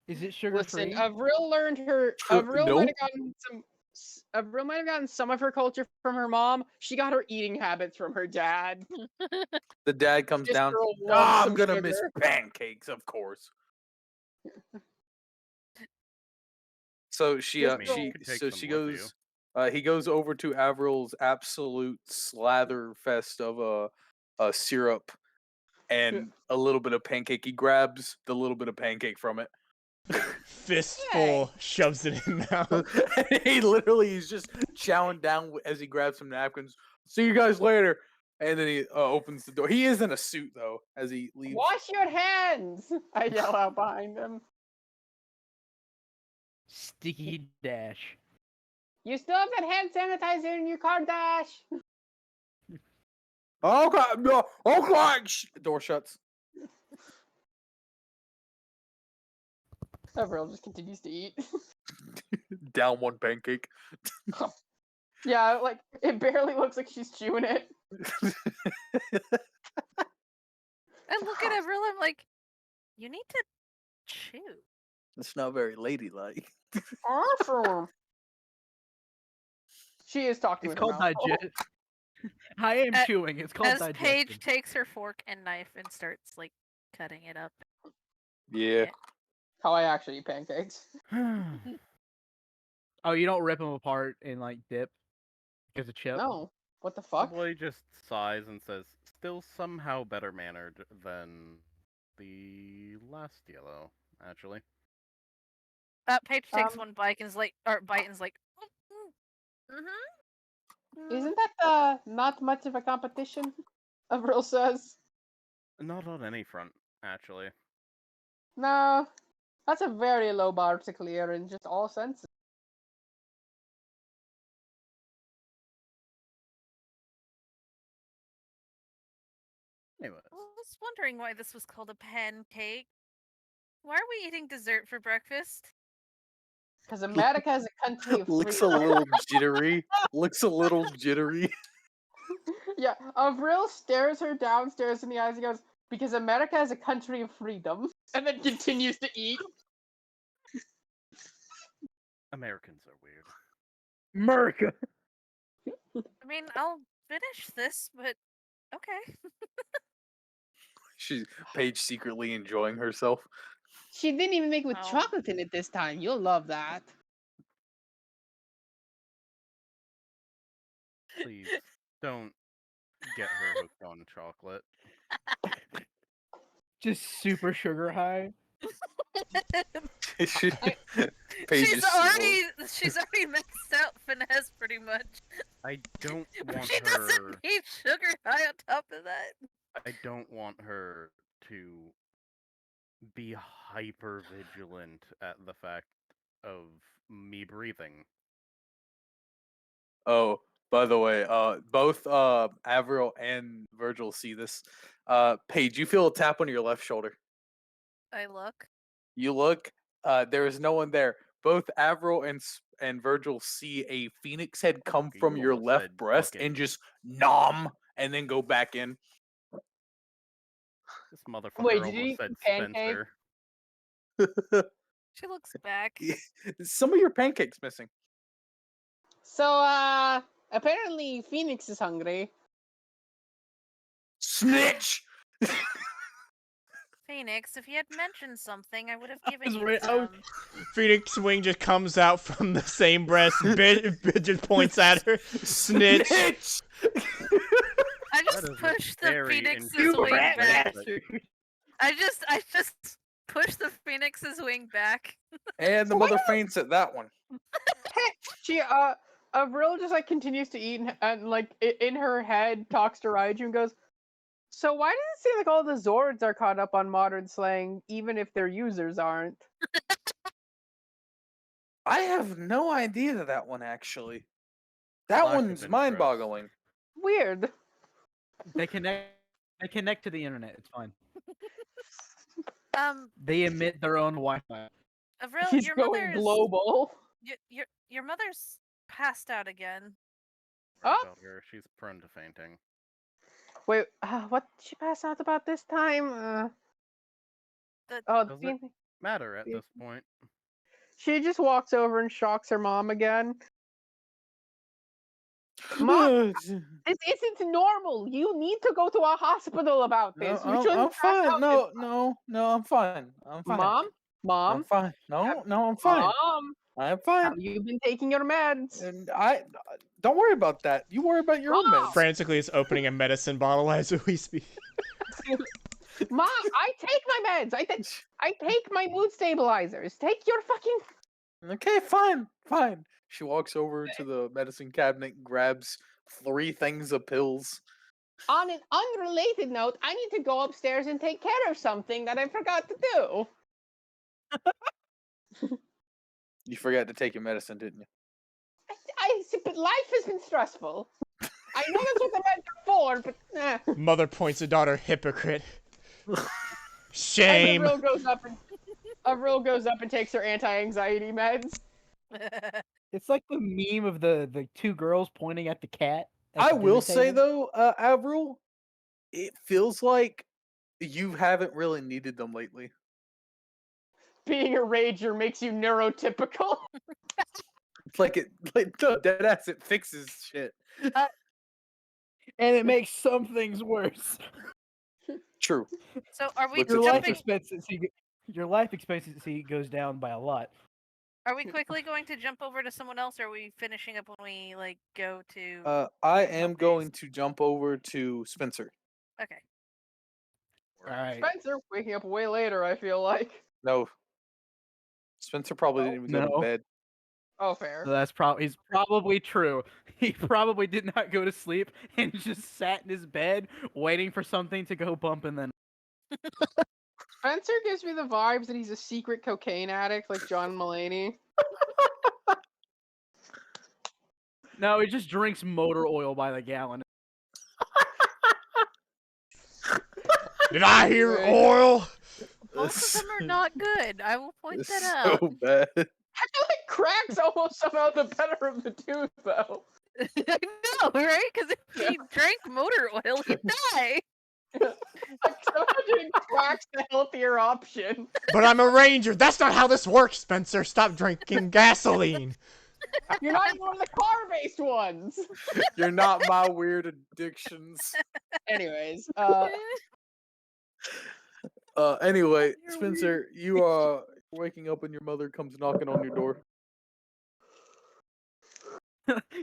C: Is it sugar
B: Listen,
C: free?
B: Avril learned her. Avril might have gotten some. Avril might have gotten some of her culture from her mom. She got her eating habits from her dad.
A: The dad comes
B: This
A: down.
B: girl
A: "Ah,
B: loves
A: I'm
B: some
A: gonna miss
B: sugar."
A: pancakes, of course. So she
B: This
F: I mean,
B: girl-
F: you
A: she
F: could take
A: so
F: some
A: she
F: with you.
A: goes. He goes over to Avril's absolute slather fest of syrup and a little bit of pancake. He grabs the little bit of pancake from it.
G: Fistful, shoves it in mouth.
A: He literally is just chowing down as he grabs some napkins. See you guys later. And then he opens the door. He is in a suit though as he leaves.
B: Wash your hands! I yell out behind him.
C: Sticky dash.
B: You still have that hand sanitizer in your car, Dash.
A: Okay, no, okay. Door shuts.
B: Avril just continues to eat.
A: Down one pancake.
B: Yeah, like it barely looks like she's chewing it.
E: I look at Avril, I'm like, you need to chew.
A: It's not very ladylike.
B: Awesome. She is talking
C: It's
B: with her
C: called
B: mouth.
C: digest. I am
E: A-
C: chewing. It's called
E: As
C: digestion.
E: Paige takes her fork and knife and starts like cutting it up.
A: Yeah.
B: How I actually eat pancakes.
C: Oh, you don't rip them apart and like dip as a chip?
B: No. What the
F: The
B: fuck?
F: boy just sighs and says, "Still somehow better mannered than the last yellow, actually."
E: Paige takes
B: Um,
E: one bite and is like, mm-hmm.
B: Isn't that not much of a competition? Avril says.
F: Not on any front, actually.
B: No. That's a very low bar to clear in just all senses.
F: Anyways,
E: I was wondering why this was called a pancake. Why are we eating dessert for breakfast?
B: Because America is a country of
A: Looks a
B: freedom.
A: little jittery. Looks a little jittery.
B: Yeah, Avril stares her downstairs in the eyes and goes, because America is a country of freedom. And then continues to eat.
F: Americans are weird.
C: America.
E: I mean, I'll finish this, but okay.
A: She's Paige secretly enjoying herself.
B: She didn't even make it with
E: Oh.
B: chocolate in it this time. You'll love that.
F: Please don't get her hooked on chocolate.
C: Just super sugar high.
A: She-
B: I-
A: Paige
E: she's
A: is slow.
E: already maxed out finesse pretty much.
F: I don't want
E: She
F: her.
E: doesn't need sugar high on top of that.
F: I don't want her to be hyper vigilant at the fact of me breathing.
A: Oh, by the way, both Avril and Vergil see this. Paige, you feel a tap on your left shoulder.
E: I look.
A: You look. There is no one there. Both Avril and Vergil see a phoenix head come
F: You
A: from your
F: almost
A: left
F: said
A: breast
F: bucket.
A: and just nom, and then go back in.
F: This motherfucker
B: Wait, did you
F: almost
B: eat
F: said
B: pancake?
F: Spencer.
E: She looks back.
A: Some of your pancakes missing.
B: So, apparently Phoenix is hungry.
A: Snitch.
E: Phoenix, if you had mentioned something, I would have
C: I
E: given
C: was
E: you
C: wait- I was-
E: some.
G: Phoenix wing just comes out from the same breast. Just points at her. Snitch.
A: Snitch!
E: I
F: That
E: just
F: is a
E: pushed the
F: very
E: phoenix's
F: interesting
E: wing
F: rat
E: back.
F: bastard.
E: I just pushed the phoenix's wing back.
A: And the
B: So why
A: mother faints at that one.
B: She Avril just like continues to eat and like in her head talks to Raiju and goes, "So why does it seem like all the Zords are caught up on modern slang, even if their users aren't?"
A: I have no idea to that one actually. That
F: Lack of
A: one's
F: interest.
A: mind-boggling.
B: Weird.
C: They connect. They connect to the internet. It's fine.
E: Um,
C: They emit their own Wi-Fi.
E: Avril,
B: He's
E: your
B: going
E: mother's
B: global.
E: your mother's passed out again.
B: Oh.
F: About her. She's prone to fainting.
B: Wait, what did she pass out about this time?
E: The-
B: Oh,
F: Does it
B: being-
F: matter at
B: Yeah.
F: this point?
B: she just walks over and shocks her mom again. Mom, this isn't normal. You need to go to a hospital about
A: No,
B: this. You shouldn't
A: I'm
B: pass
A: fine.
B: out
A: No,
B: this-
A: no, I'm fine. I'm fine.
B: Mom,
A: I'm
B: mom,
A: fine. No, I'm fine.
B: mom.
A: I'm
B: Have
A: fine.
B: you been taking your meds?
A: And I don't worry about that. You worry about your own
B: Mom!
A: meds.
G: Frantically is opening a medicine bottle as we speak.
B: Mom, I take my meds. I take my mood stabilizers. Take your fucking.
A: Okay, fine. She walks over to the medicine cabinet and grabs 3 things of pills.
B: On an unrelated note, I need to go upstairs and take care of something that I forgot to do.
A: You forgot to take your medicine, didn't you?
B: But life has been stressful. I know that's what the meds are for, but
G: Mother points to daughter, hypocrite.
B: And
G: Shame.
B: Avril goes up and takes her anti-anxiety meds.
C: It's like the meme of the two girls pointing at the cat. at
A: I
C: the
A: will
C: dinner
A: say
C: table.
A: though, Avril, it feels like you haven't really needed them lately.
B: Being a rager makes you neurotypical.
A: It's like no, deadass, it fixes shit.
C: and it makes some things worse.
A: True.
E: So are we
A: Looks
C: Your
A: at
C: life
E: jumping?
C: expectancy, your life expectancy goes down by a lot.
E: Are we quickly going to jump over to someone else, or are we finishing up when we like go to?
A: I am
E: Home
A: going
E: base.
A: to jump over to Spencer.
E: Okay.
C: All right.
B: Spencer waking up way later, I feel like.
A: No. Spencer probably didn't even go to
C: No.
A: bed.
B: Oh, fair.
C: So that's he's probably true. He probably did not go to sleep and just sat in his bed waiting for something to go bump and then.
B: Spencer gives me the vibes that he's a secret cocaine addict like John Mulaney.
C: No, he just drinks motor oil by the gallon.
G: Did I hear
B: Right.
G: oil?
E: Both of them are not good. I will point
A: It's
E: that out.
A: so bad.
B: I feel like crack's almost somehow the better of the two, though.
E: I know, right? Because if he drank motor oil, he'd die.
B: Like, somehow doing crack's the healthier option.
G: But I'm a ranger. That's not how this works, Spencer. Stop drinking gasoline.
B: You're not even one of the car-based ones.
A: You're not my weird addictions.
B: Anyways,
A: Anyway,
E: You're
A: Spencer, you are waking up and your mother comes knocking on your door.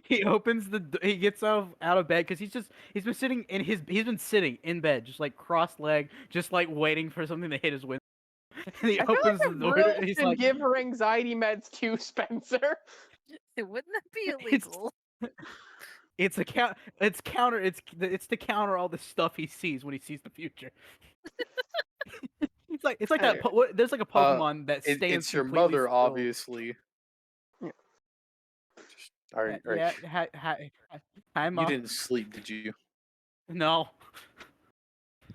C: He opens he gets out of bed because he's been sitting he's been sitting in bed just like cross-legged, just like waiting for something to hit his window. And he
B: I feel like
C: opens the door.
B: Avril
C: And he's
B: should
C: like,
B: give her anxiety meds to Spencer.
E: Wouldn't that be
C: It's-
E: illegal?
C: it's to counter all the stuff he sees when he sees the future. It's like that. There's like a Pokemon that stands
A: It's your
C: completely
A: mother,
C: still.
A: obviously.
B: Yeah.
C: Yeah. Hi,
A: You
C: Mom.
A: didn't sleep, did you?
C: No.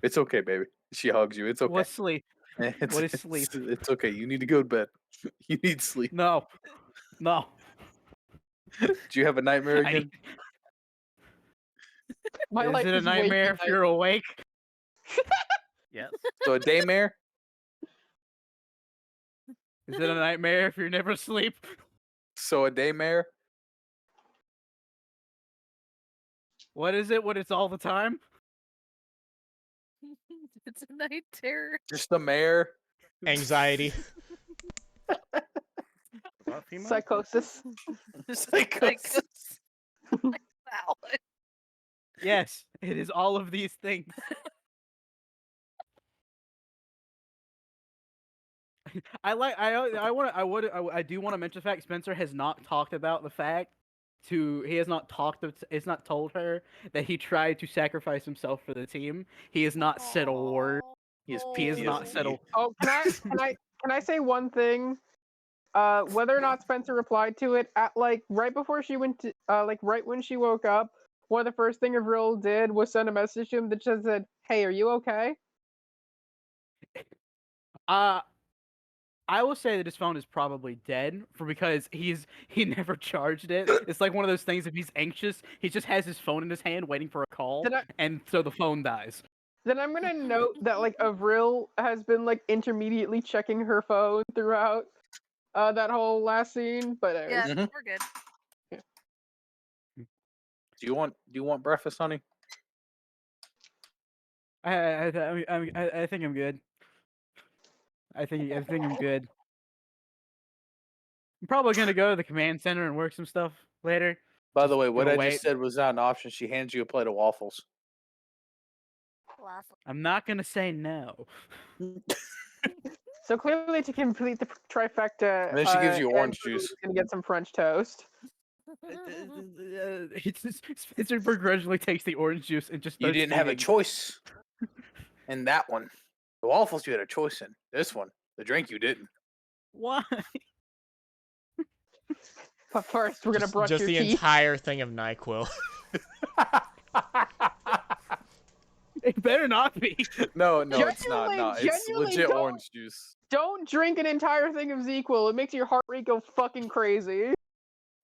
A: It's okay, baby. She hugs you. It's okay.
C: What's sleep?
A: It's,
C: What is sleep?
A: It's okay. You need to go to bed. You need sleep.
C: No. No.
A: Do you have a nightmare
C: I
A: again?
B: My
C: Is
B: life
C: it a
B: is
C: nightmare if
B: waking
C: you're awake?
F: Yes.
A: So a daymare?
C: Is it a nightmare if you're never asleep?
A: So a daymare?
C: What is it when it's all the time?
E: It's a night terror.
A: Just a mare?
G: Anxiety.
F: About female?
B: psychosis.
A: Psychosis.
E: Valid.
C: Yes, it is all of these things. I do want to mention the fact Spencer has not talked about the fact he has not told her that he tried to sacrifice himself for the team. He has not said a word.
A: He has
C: He has not
A: PTSD.
C: said a
B: Oh, can I say one thing? Whether or not Spencer replied to it at like right before she went to like right when she woke up, one of the first thing Avril did was send a message to him that just said, "Hey, are you okay?"
C: I will say that his phone is probably dead because he never charged it. It's like one of those things if he's anxious, he just has his phone in his hand waiting for a call,
B: Did I-
C: and so the phone dies.
B: Then I'm gonna note that like Avril has been like intermediately checking her phone throughout that whole last scene. But
E: Yeah,
A: Mhm.
E: we're good.
A: Do you want breakfast, honey?
C: I think I'm good. I think I'm good. I'm probably gonna go to the command center and work some stuff later.
A: By
C: Just
A: the way, what
C: gonna
A: I
C: wait.
A: just said was not an option. She hands you a plate of waffles.
C: I'm not gonna say no.
B: so clearly, to complete the trifecta,
A: And then she gives you orange
B: Andrew
A: juice.
B: is gonna get some French toast.
C: Spencer begrudgingly takes the orange juice and just
A: You
C: starts
A: didn't have a
C: eating.
A: choice in that one. The waffles you had a choice in. This one, the drink you didn't.
C: Why?
B: But first, we're gonna brush
G: Just
B: your
G: the
B: teeth.
G: entire thing of NyQuil.
C: It better not be.
A: No, it's not.
B: Genuinely-
A: No, it's
B: genuinely
A: legit
B: don't-
A: orange juice.
B: Don't drink an entire thing of ZQL. It makes your heart rate go fucking crazy.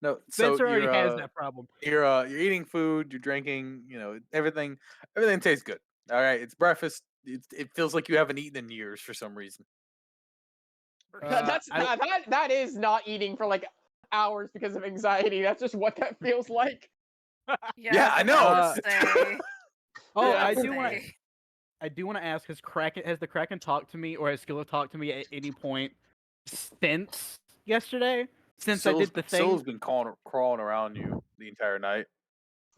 A: No,
C: Spencer
A: so
C: already
A: you're
C: has that problem.
A: you're eating food, you're drinking, everything tastes good. All right, it's breakfast. It feels like you haven't eaten in years for some reason.
B: That is not eating for like hours because of anxiety. That's just what that feels like.
A: Yeah, I
E: was
A: know.
E: about to say.
C: Oh,
B: Yeah,
C: I
B: that's
C: do want to ask: has the Kraken talked to me, or has Skilla talked to me at any point since yesterday? Since I did the thing,
A: Sill's been crawling around you the entire night.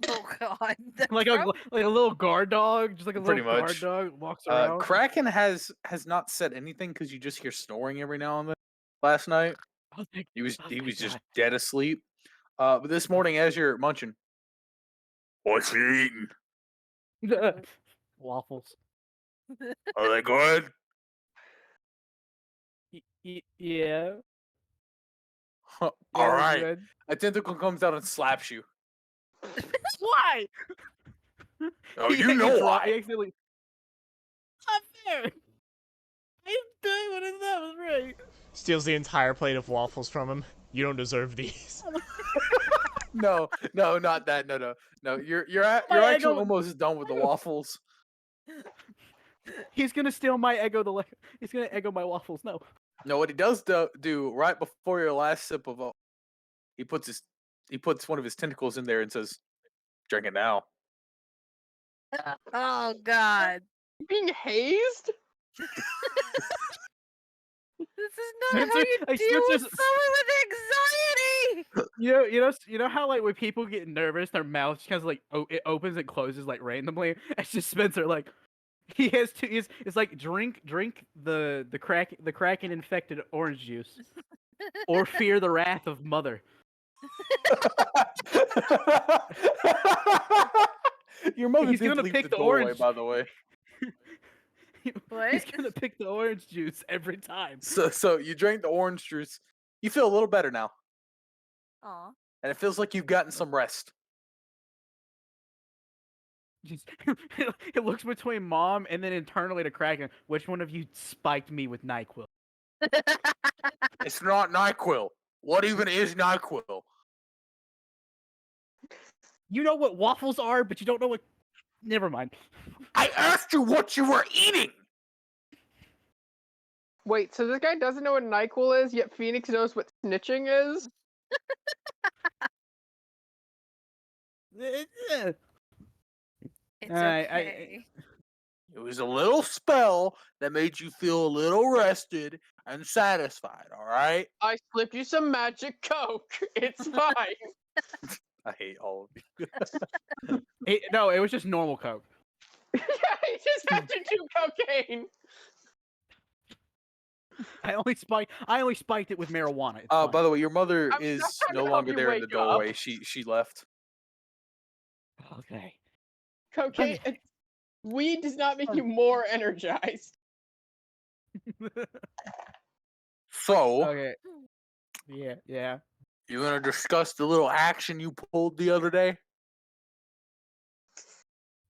E: Oh god. That's
C: like a little guard dog, just like a
A: Pretty
C: little guard
A: much.
C: dog walks around.
A: Kraken has not said anything because you just hear snoring every now and then. Last night
C: Oh, thank-
A: he was
C: oh, thank
A: just
C: God.
A: dead asleep. But this morning, as you're munching, what's you eating?
C: Waffles.
A: Are they good?
C: Yeah.
A: All
C: they're
A: right.
C: good.
A: A tentacle comes out and slaps you.
C: Why?
A: Oh,
C: He
A: you know
C: accidentally-
A: why?
C: He accidentally. Not fair. I'm doing what I thought was right.
G: Steals the entire plate of waffles from him. You don't deserve these.
A: No, not that. No. You're
C: My
A: actually
C: ego-
A: almost done with the waffles.
C: He's gonna steal my Eggo. He's gonna Eggo my waffles. No.
A: No, what he does do right before your last sip of he puts one of his tentacles in there and says, "Drink it now."
E: Oh god.
B: Being hazed?
E: This is not how
C: Spencer-
E: you
C: like,
E: deal with
C: Spencer's-
E: someone with anxiety.
C: You know how like when people get nervous, their mouth just kind of like it opens and closes like randomly. It's just Spencer like, He has to. It's like drink the Kraken infected orange juice, or fear the wrath of mother.
A: Your mother
C: He's
A: did
C: gonna
A: leave
C: pick
A: the
C: the
A: doorway,
C: orange.
A: by the way.
E: What?
C: He's gonna pick the orange juice every time.
A: So you drank the orange juice. You feel a little better now,
E: Aw.
A: and it feels like you've gotten some rest.
C: Just, it looks between mom and then internally to Kraken. Which one of you spiked me with NyQuil?
A: It's not NyQuil. What even is NyQuil?
C: You know what waffles are, but you don't know what. Never mind.
A: I asked you what you were eating.
B: Wait, so this guy doesn't know what NyQuil is, yet Phoenix knows what snitching is?
C: Eh,
E: It's
C: I-
E: okay.
A: It was a little spell that made you feel a little rested and satisfied. All right.
B: I slipped you some magic coke. It's fine.
A: I hate all of you.
C: no, it was just normal Coke.
B: Yeah, he just had to do cocaine.
C: I only spiked it with marijuana. It's
A: By
C: fine.
A: the way, your mother
B: I'm
A: is
B: just trying
A: no
B: to help
A: longer
B: you
A: there in the
B: wake up.
A: doorway. She left.
C: Okay.
B: Cocaine. Weed does not make you more energized.
A: So
C: Okay. Yeah.
A: you're gonna discuss the little action you pulled the other day?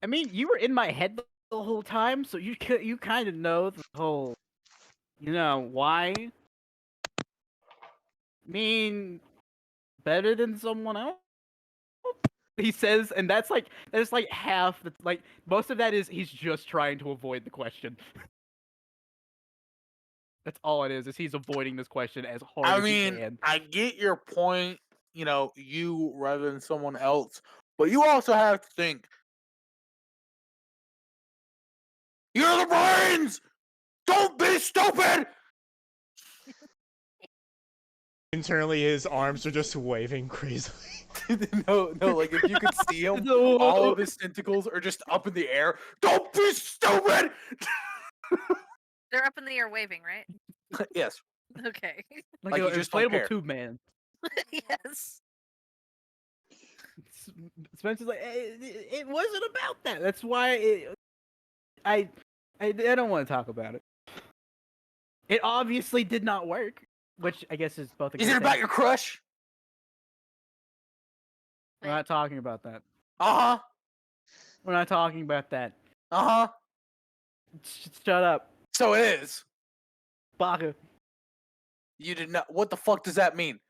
C: I mean, you were in my head the whole time, so you kind of know the whole, why. I mean, better than someone else. He says, and that's like half. Like most of that is he's just trying to avoid the question. That's all it is. Is he's avoiding this question as hard
A: I
C: as he
A: mean,
C: can.
A: I get your point. You rather than someone else, but you also have to think. You're the brains. Don't be stupid.
G: Internally, his arms are just waving crazily.
A: no, like if you could see him, all of his tentacles are just up in the air. Don't be stupid.
E: They're up in the air waving, right?
A: Yes.
E: Okay.
A: Like
C: an
A: you just don't
C: inflatable
A: care.
C: tube man.
E: Yes.
C: Spencer's like, it wasn't about that. That's why I don't want to talk about it. It obviously did not work, which I guess is both.
A: Is it about your crush?
C: We're not talking about that.
A: Uh huh.
C: We're not talking about that.
A: Uh huh.
C: Shut up,
A: So it is.
C: Baka.
A: You did not. What the fuck does that mean?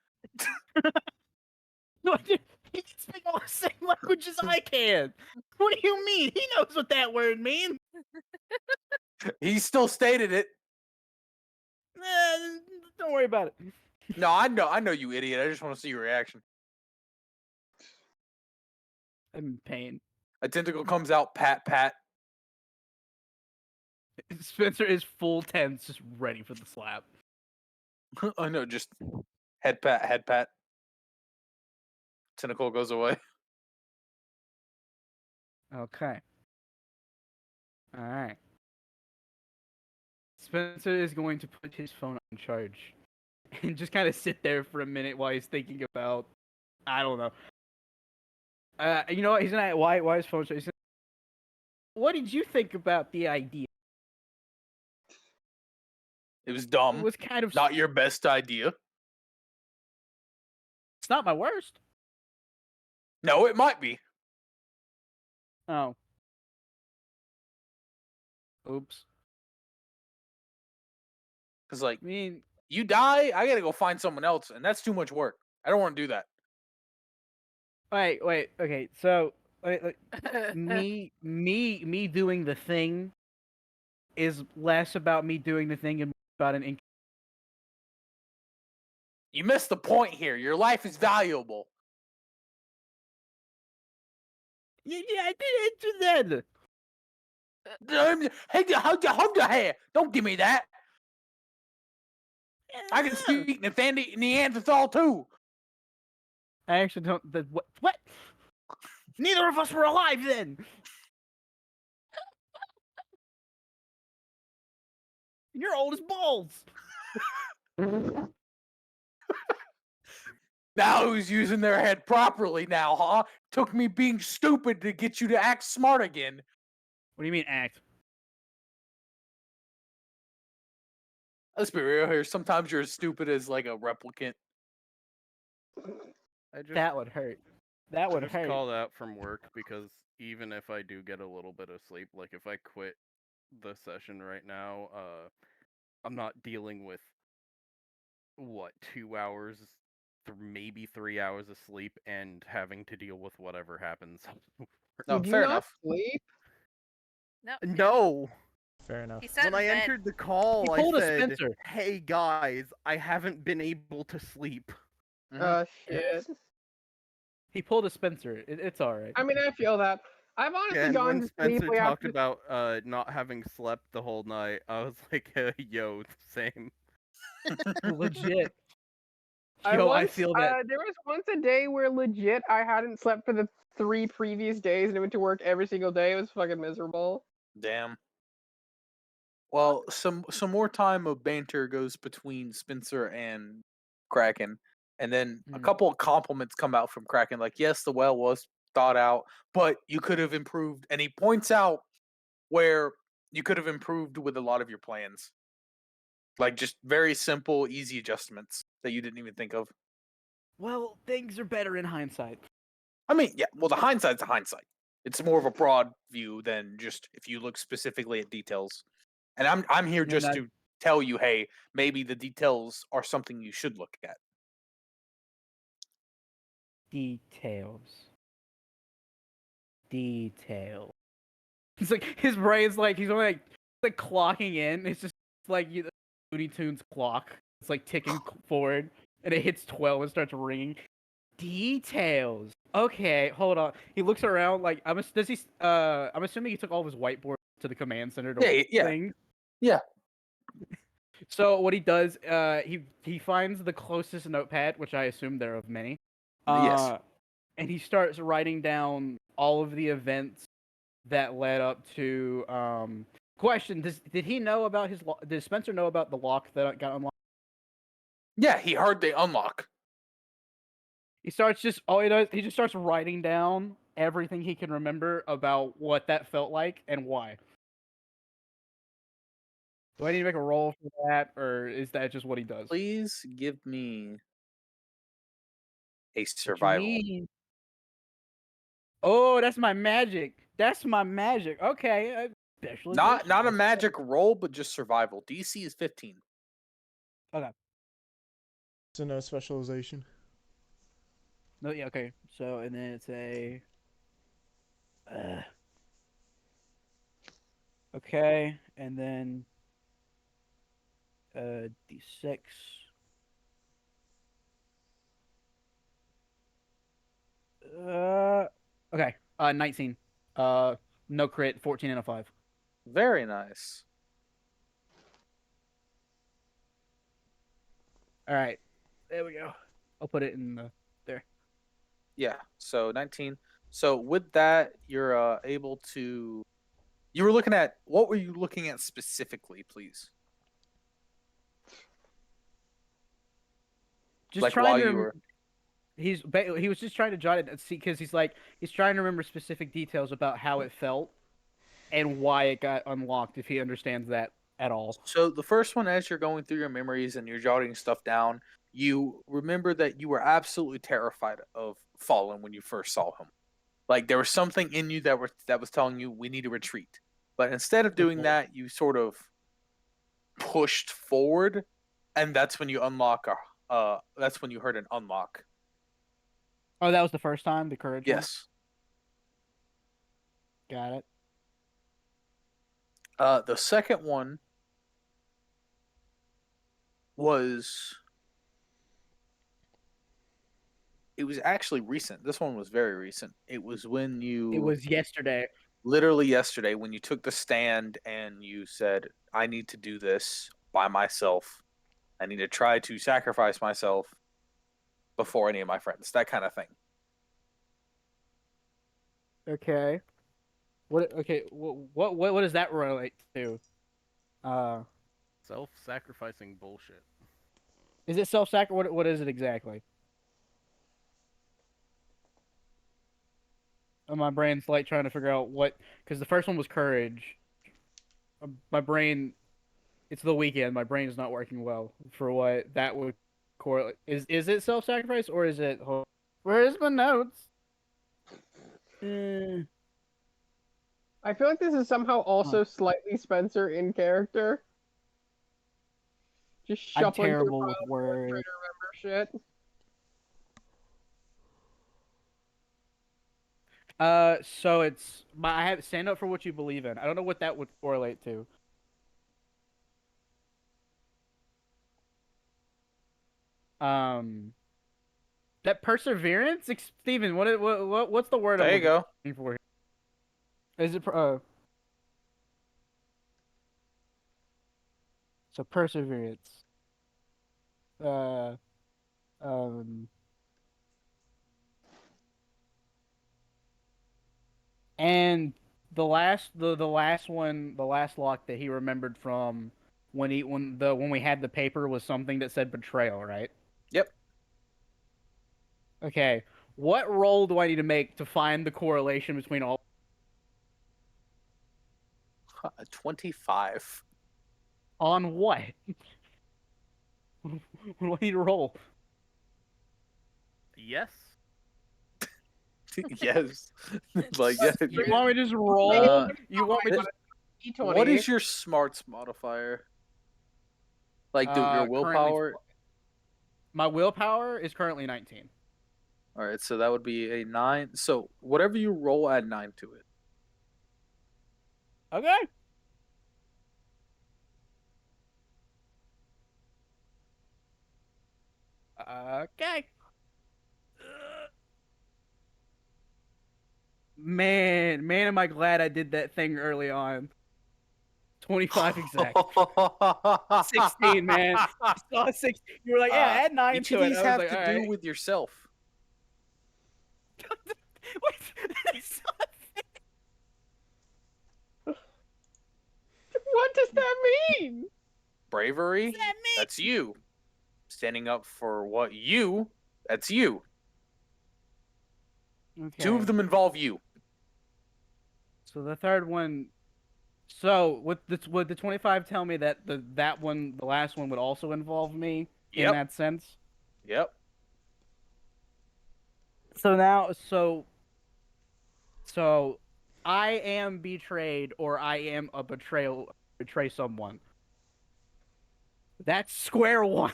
C: No, he can speak all the same language as I can. What do you mean? He knows what that word means.
A: He still stated it.
C: Don't worry about it.
A: No, I know, you idiot. I just want to see your reaction.
C: I'm in pain.
A: A tentacle comes out, pat.
C: Spencer is full tense, just ready for the slap.
A: I know, just head pat. Tentacle goes away.
C: Okay. All right. Spencer is going to put his phone on charge and just kind of sit there for a minute while he's thinking about, I don't know. You know what? He's gonna why his phone charged. What did you think about the idea?
A: It was dumb.
C: It was kind of
A: Not your best idea.
C: It's not my worst.
A: No, it might be.
C: Oh. Oops.
A: Because, like,
C: I mean,
A: you die, I gotta go find someone else, and that's too much work. I don't want to do that.
C: wait. Okay, so me doing the thing is less about me doing the thing and more about an.
A: You missed the point here. Your life is valuable.
C: Yeah, I did do that.
A: Hey, hold your hair. Don't give me that. I can speak Neanderthal too.
C: I actually don't. What? Neither of us were alive then. You're old as balls.
A: Now who's using their head properly now, huh? Took me being stupid to get you to act smart again.
C: What do you mean act?
A: Let's be real here. Sometimes you're as stupid as like a replicant.
F: I just
C: That would hurt. That would
F: just
C: hurt.
F: called out from work because even if I do get a little bit of sleep, like if I quit the session right now, I'm not dealing with what 2 hours, maybe 3 hours of sleep, and having to deal with whatever happens.
A: No,
B: Did you
A: fair
B: not
A: enough.
B: sleep?
E: No.
F: No.
G: Fair enough.
E: He sat
F: When I
E: in bed.
F: entered the call,
C: He
F: I
C: pulled a
F: said,
C: Spencer.
F: "Hey guys, I haven't been able to sleep."
A: Mhm.
B: Shit.
C: He pulled a Spencer. It's all right.
B: I mean, I feel that. I've honestly
F: And
B: gone
F: when
B: to sleep
F: Spencer
B: way
F: talked
B: after.
F: about not having slept the whole night, I was like, "Yo, same."
C: Legit.
B: I
C: Yo, I
B: once,
C: feel that.
B: there was once a day where legit I hadn't slept for the 3 previous days and I went to work every single day. It was fucking miserable.
A: Damn. Well, some more time of banter goes between Spencer and Kraken, and then a
C: Mhm.
A: couple of compliments come out from Kraken, like, yes, the well was thought out, but you could have improved. And he points out where you could have improved with a lot of your plans, like just very simple, easy adjustments that you didn't even think of.
C: Well, things are better in hindsight.
A: I mean, yeah, well, the hindsight's a hindsight. It's more of a broad view than just if you look specifically at details. And I'm here
C: And
A: just
C: that
A: to tell you, hey, maybe the details are something you should look at.
C: details. Detail. It's like his brain's like he's only like clocking in. It's just like the Looney Tunes clock. It's like ticking forward, and it hits 12 and starts ringing. Details. Okay, hold on. He looks around like does he? I'm assuming he took all of his whiteboard to the command center to
A: Yeah.
C: thing.
A: Yeah.
C: So what he does, he finds the closest notepad, which I assume there are of many.
A: Yes.
C: And he starts writing down all of the events that led up to question, did he know about did Spencer know about the lock that got unlocked?
A: Yeah, he heard they unlock.
C: He starts just all he does, he just starts writing down everything he can remember about what that felt like and why. Do I need to make a roll for that, or is that just what he does?
A: Please give me a
C: What you
A: survival.
C: need? Oh, that's my magic. That's my magic. Okay, specialization.
A: Not a
C: Let's-
A: magic roll, but just survival. DC is 15.
C: Okay.
G: So no specialization.
C: No, yeah, okay. So and then it's a. Okay, and then D6. Okay. 19. No crit, 14 and a 5.
A: Very nice.
C: All right. There we go. I'll put it in there.
A: Yeah. So 19. So with that, you're able to. You were looking at what were you looking at specifically, please?
C: Just
A: Like
C: trying
A: while
C: to
A: you were.
C: he was just trying to jot it see because he's trying to remember specific details about how it felt and why it got unlocked if he understands that at all.
A: So the first one, as you're going through your memories and you're jotting stuff down, you remember that you were absolutely terrified of Fallen when you first saw him. Like there was something in you that was telling you we need to retreat. But instead of doing
C: Okay.
A: that, you sort of pushed forward, and that's when you unlock that's when you heard an unlock.
C: Oh, that was the first time, the courage one?
A: Yes.
C: Got it.
A: The second one was it was actually recent. This one was very recent. It was when
C: It was yesterday.
A: literally yesterday when you took the stand and you said, I need to do this by myself. I need to try to sacrifice myself before any of my friends. That kind of thing.
C: Okay. What? Okay. What does that relate to?
F: Self-sacrificing bullshit.
C: Is it self-sacrifice? What is it exactly? My brain's like trying to figure out what, because the first one was courage. My brain, it's the weekend. My brain is not working well for what that would correlate. Is it self-sacrifice or is it? Where's my notes?
B: I feel like this is somehow also slightly Spencer in character. Just
C: I'm
B: shuffling through
C: terrible with
B: files
C: words.
B: trying to remember shit.
C: So it's I have stand up for what you believe in. I don't know what that would correlate to. That perseverance, Steven. What's the word I'm
A: There you go.
C: looking for? Is it so perseverance? Uh, um, and the last one, the last lock that he remembered from when we had the paper was something that said betrayal, right?
A: Yep.
C: Okay. What roll do I need to make to find the correlation between all?
A: 25.
C: On what? What do I need to roll?
F: Yes.
A: Yes. Like, yeah.
C: You want me to just roll? You want me to?
B: D20.
A: What is your smarts modifier? Like, your
C: Currently,
A: willpower?
C: my willpower is currently 19.
A: All right, so that would be a 9. So whatever you roll, add 9 to it.
C: Okay. Okay. Man, am I glad I did that thing early on. 25 exact. 16, man. I saw 16. You were like, yeah, add 9
A: Each of
C: to it.
A: these
C: I was
A: have
C: like,
A: to
C: all
A: do
C: right.
A: with yourself.
B: What does that mean?
A: Bravery, that's you. Standing up for what you, that's you.
C: Okay.
A: 2 of them involve you.
C: So the third one. So would the 25 tell me that that one, the last one, would also involve me in
A: Yep.
C: that sense?
A: Yep.
C: So now, so I am betrayed, or I am a betray someone. That's square one.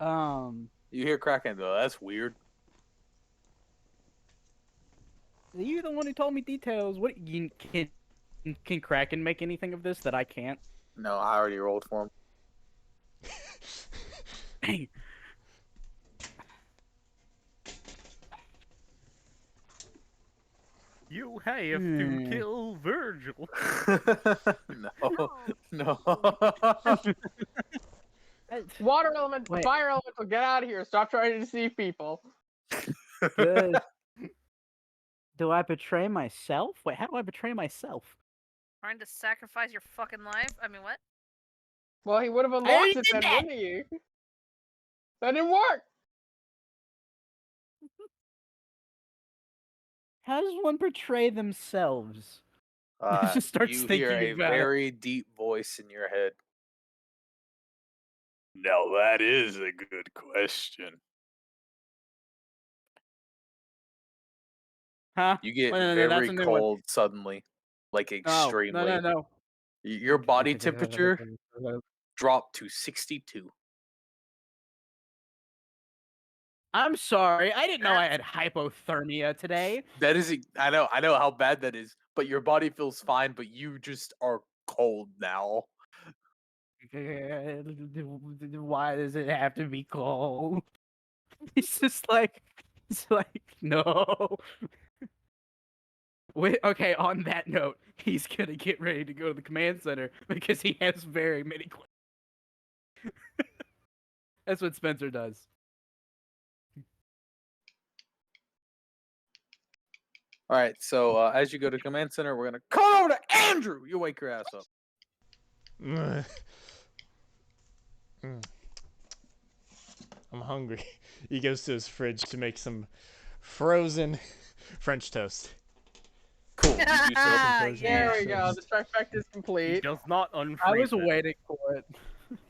A: You hear Kraken though. That's weird.
C: You're the one who told me details. What can Kraken make anything of this that I can't?
A: No, I already rolled for him.
C: Dang.
F: You have to kill Vergil.
A: No.
B: Water element,
C: Wait.
B: fire elemental, get out of here. Stop trying to deceive people.
C: Do I betray myself? Wait, how do I betray myself?
E: Trying to sacrifice your fucking life? I mean, what?
B: Well, he would have
C: already
B: unlocked it
C: did
B: then,
C: that!
B: wouldn't he? That didn't work.
C: How does one betray themselves? Just starts
A: You
C: thinking
A: hear a
C: about it.
A: very deep voice in your head. Now that is a good question.
C: Huh?
A: You get
C: No,
A: very
C: that's a new one.
A: cold suddenly, like extremely.
C: No.
A: Your body temperature dropped to 62.
C: I'm sorry. I didn't know I had hypothermia today.
A: That is, I know how bad that is, but your body feels fine, but you just are cold now.
C: Why does it have to be cold? It's like no. Wait, okay, on that note, he's gonna get ready to go to the command center because he has very many questions. That's what Spencer does.
A: All right. So as you go to command center, we're gonna call over to Andrew. You wake your ass up.
G: Mm. I'm hungry. He goes to his fridge to make some frozen French toast.
A: Cool. You do so.
G: Frozen
B: There
G: French
B: we go.
G: toast.
B: The trifecta is
F: He
B: complete.
F: does not unfreeze
C: I was
F: it.
C: waiting for it.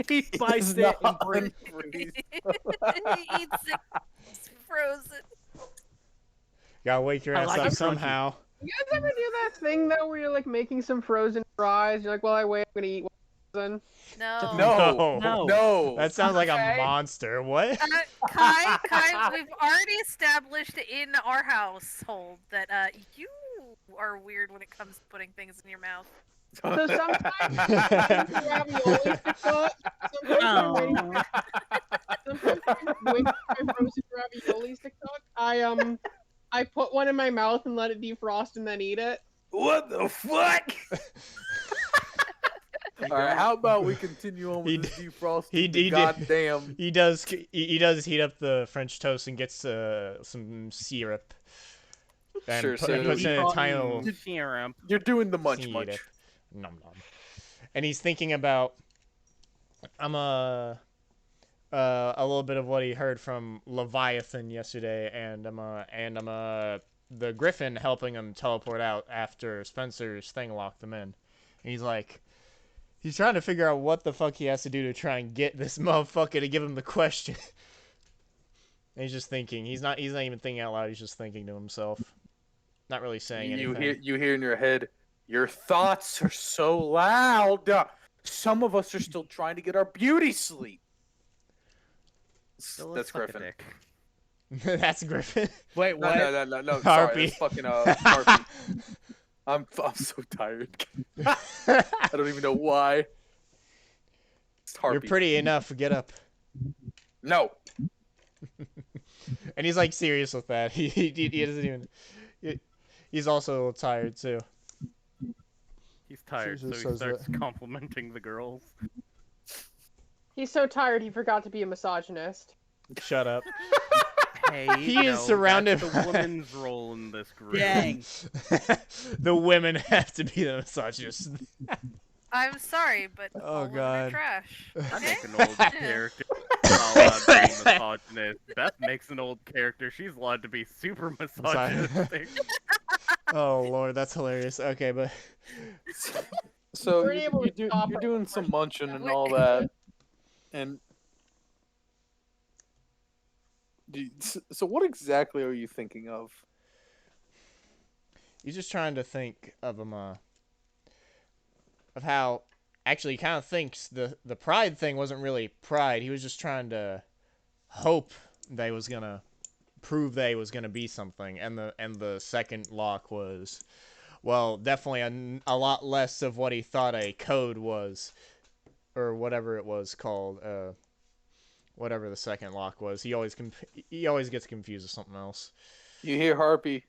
C: He
A: It's
C: bites it and
A: not
C: brings
A: unfreeze.
E: he eats it frozen.
G: Gotta wake your
C: I
G: ass
C: like
G: up
C: it crunchy.
G: somehow.
B: You guys ever do that thing though, where you're like making some frozen fries? You're like, well, I wait, I'm gonna eat one frozen.
E: No.
A: No.
C: No.
A: No.
G: That sounds like a
B: Okay.
G: monster. What?
E: Kai, we've already established in our household that you are weird when it comes to putting things in your mouth.
B: So sometimes I'm waiting for raviolis to cook. Sometimes I'm waiting for my frozen raviolis to cook. I put one in my mouth and let it defrost and then eat it.
A: What the fuck? All right, how about we continue on
G: He
A: with this
G: d-
A: defrosting?
G: he
A: the
G: d-
A: goddamn.
G: He does heat up the French toast and gets some syrup. And
A: Sure, so
G: puts it in a tiny little
F: Syrup.
A: You're doing the munch
G: syrup.
A: munch.
G: Nom nom. And he's thinking about a little bit of what he heard from Leviathan yesterday, and the Griffin helping him teleport out after Spencer's thing locked them in. And he's like, he's trying to figure out what the fuck he has to do to try and get this motherfucker to give him the question. And he's just thinking. He's not even thinking out loud. He's just thinking to himself, not really saying anything.
A: You hear in your head, your thoughts are so loud. Some of us are still trying to get our beauty sleep.
F: So
A: That's
F: let's suck a
A: Griffin.
F: dick.
G: That's Griffin.
C: Wait, what?
A: No. Sorry,
G: Harpy.
A: that's fucking Harpy. I'm so tired. I don't even know why. It's Harpy.
G: You're pretty enough. Get up.
A: No.
G: And he's like serious with that. He doesn't even. He's also a little tired too.
F: He's tired, so
G: Jesus
F: he
G: says
F: starts
G: that.
F: complimenting the girls.
B: He's so tired he forgot to be a misogynist.
G: Shut up.
F: Hey,
G: He is surrounded
F: that's
G: by-
F: the woman's role in this group.
C: Dang.
G: The women have to be the misogynists.
E: I'm sorry, but
G: Oh,
E: all women
G: God.
E: are trash.
F: I
E: Okay?
F: make an old character. Not allowed to be misogynist. Beth makes an old character. She's allowed to be super misogynistic.
G: Oh lord, that's hilarious. Okay, but
A: So
B: We're able to stop
A: you're
B: her
A: doing
B: from
A: some
B: pushing
A: munching
B: that.
A: and all that, and so what exactly are you thinking of?
G: he's just trying to think of how actually he kind of thinks the pride thing wasn't really pride. He was just trying to hope they was gonna prove they was gonna be something, and the second lock was, well, definitely a lot less of what he thought a code was, or whatever it was called. Whatever the second lock was. He always gets confused with something else.
A: You hear Harpy?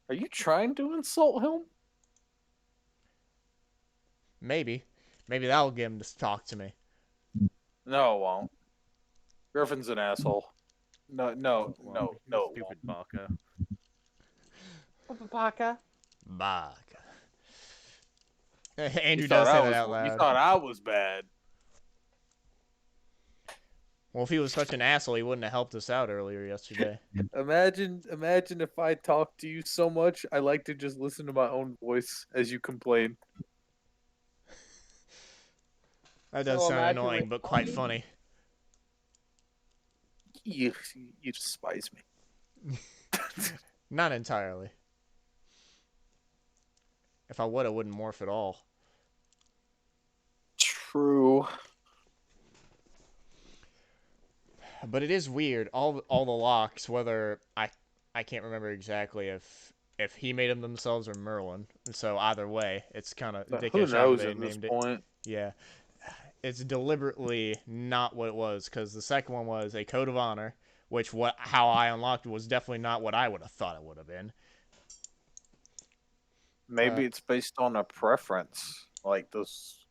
A: Are you trying to insult him?
G: Maybe that'll get him to talk to me.
A: No, it won't. Griffin's an asshole. No,
F: Well,
A: no,
F: he's
A: it
F: a
A: won't.
F: stupid baka.
B: Papaka.
G: Baka. Andrew
A: You
G: does
A: thought
G: say
A: I
G: that
A: was-
G: out loud.
A: You thought I was bad.
G: Well, if he was such an asshole, he wouldn't have helped us out earlier yesterday.
A: Imagine if I talk to you so much, I like to just listen to my own voice as you complain.
G: That does
B: So
G: sound
B: imagine,
G: annoying,
B: like,
G: but quite funny.
A: You despise me.
G: Not entirely. If I would, I wouldn't morph at all.
A: True.
G: But it is weird. All the locks, whether I can't remember exactly if he made them themselves or Merlin. So either way, it's kind of
A: But
G: dickish
A: who
G: how
A: knows
G: they
A: at this
G: named it.
A: point?
G: Yeah. It's deliberately not what it was, because the second one was a code of honor, which how I unlocked it was definitely not what I would have thought it would have been.
A: Maybe it's based on a preference. Like those,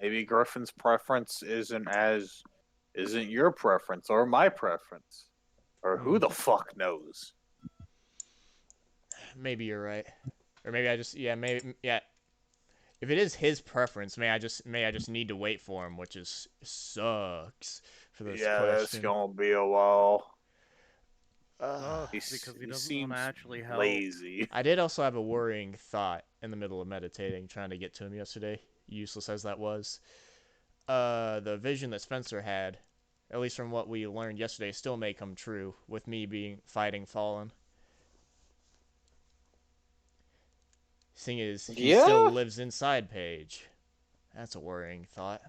A: maybe Griffin's preference isn't your preference or my preference, or who the fuck knows?
G: maybe you're right, or maybe I just maybe. If it is his preference, may I just need to wait for him, which is sucks for this
A: Yeah, that's
G: question.
A: gonna be a while.
F: Because he doesn't want to
A: seems
F: actually help.
A: lazy.
G: I did also have a worrying thought in the middle of meditating, trying to get to him yesterday. Useless as that was. The vision that Spencer had, at least from what we learned yesterday, still may come true with me fighting Fallen. Thing is, he still
A: Yeah.
G: lives inside Paige. That's a worrying thought.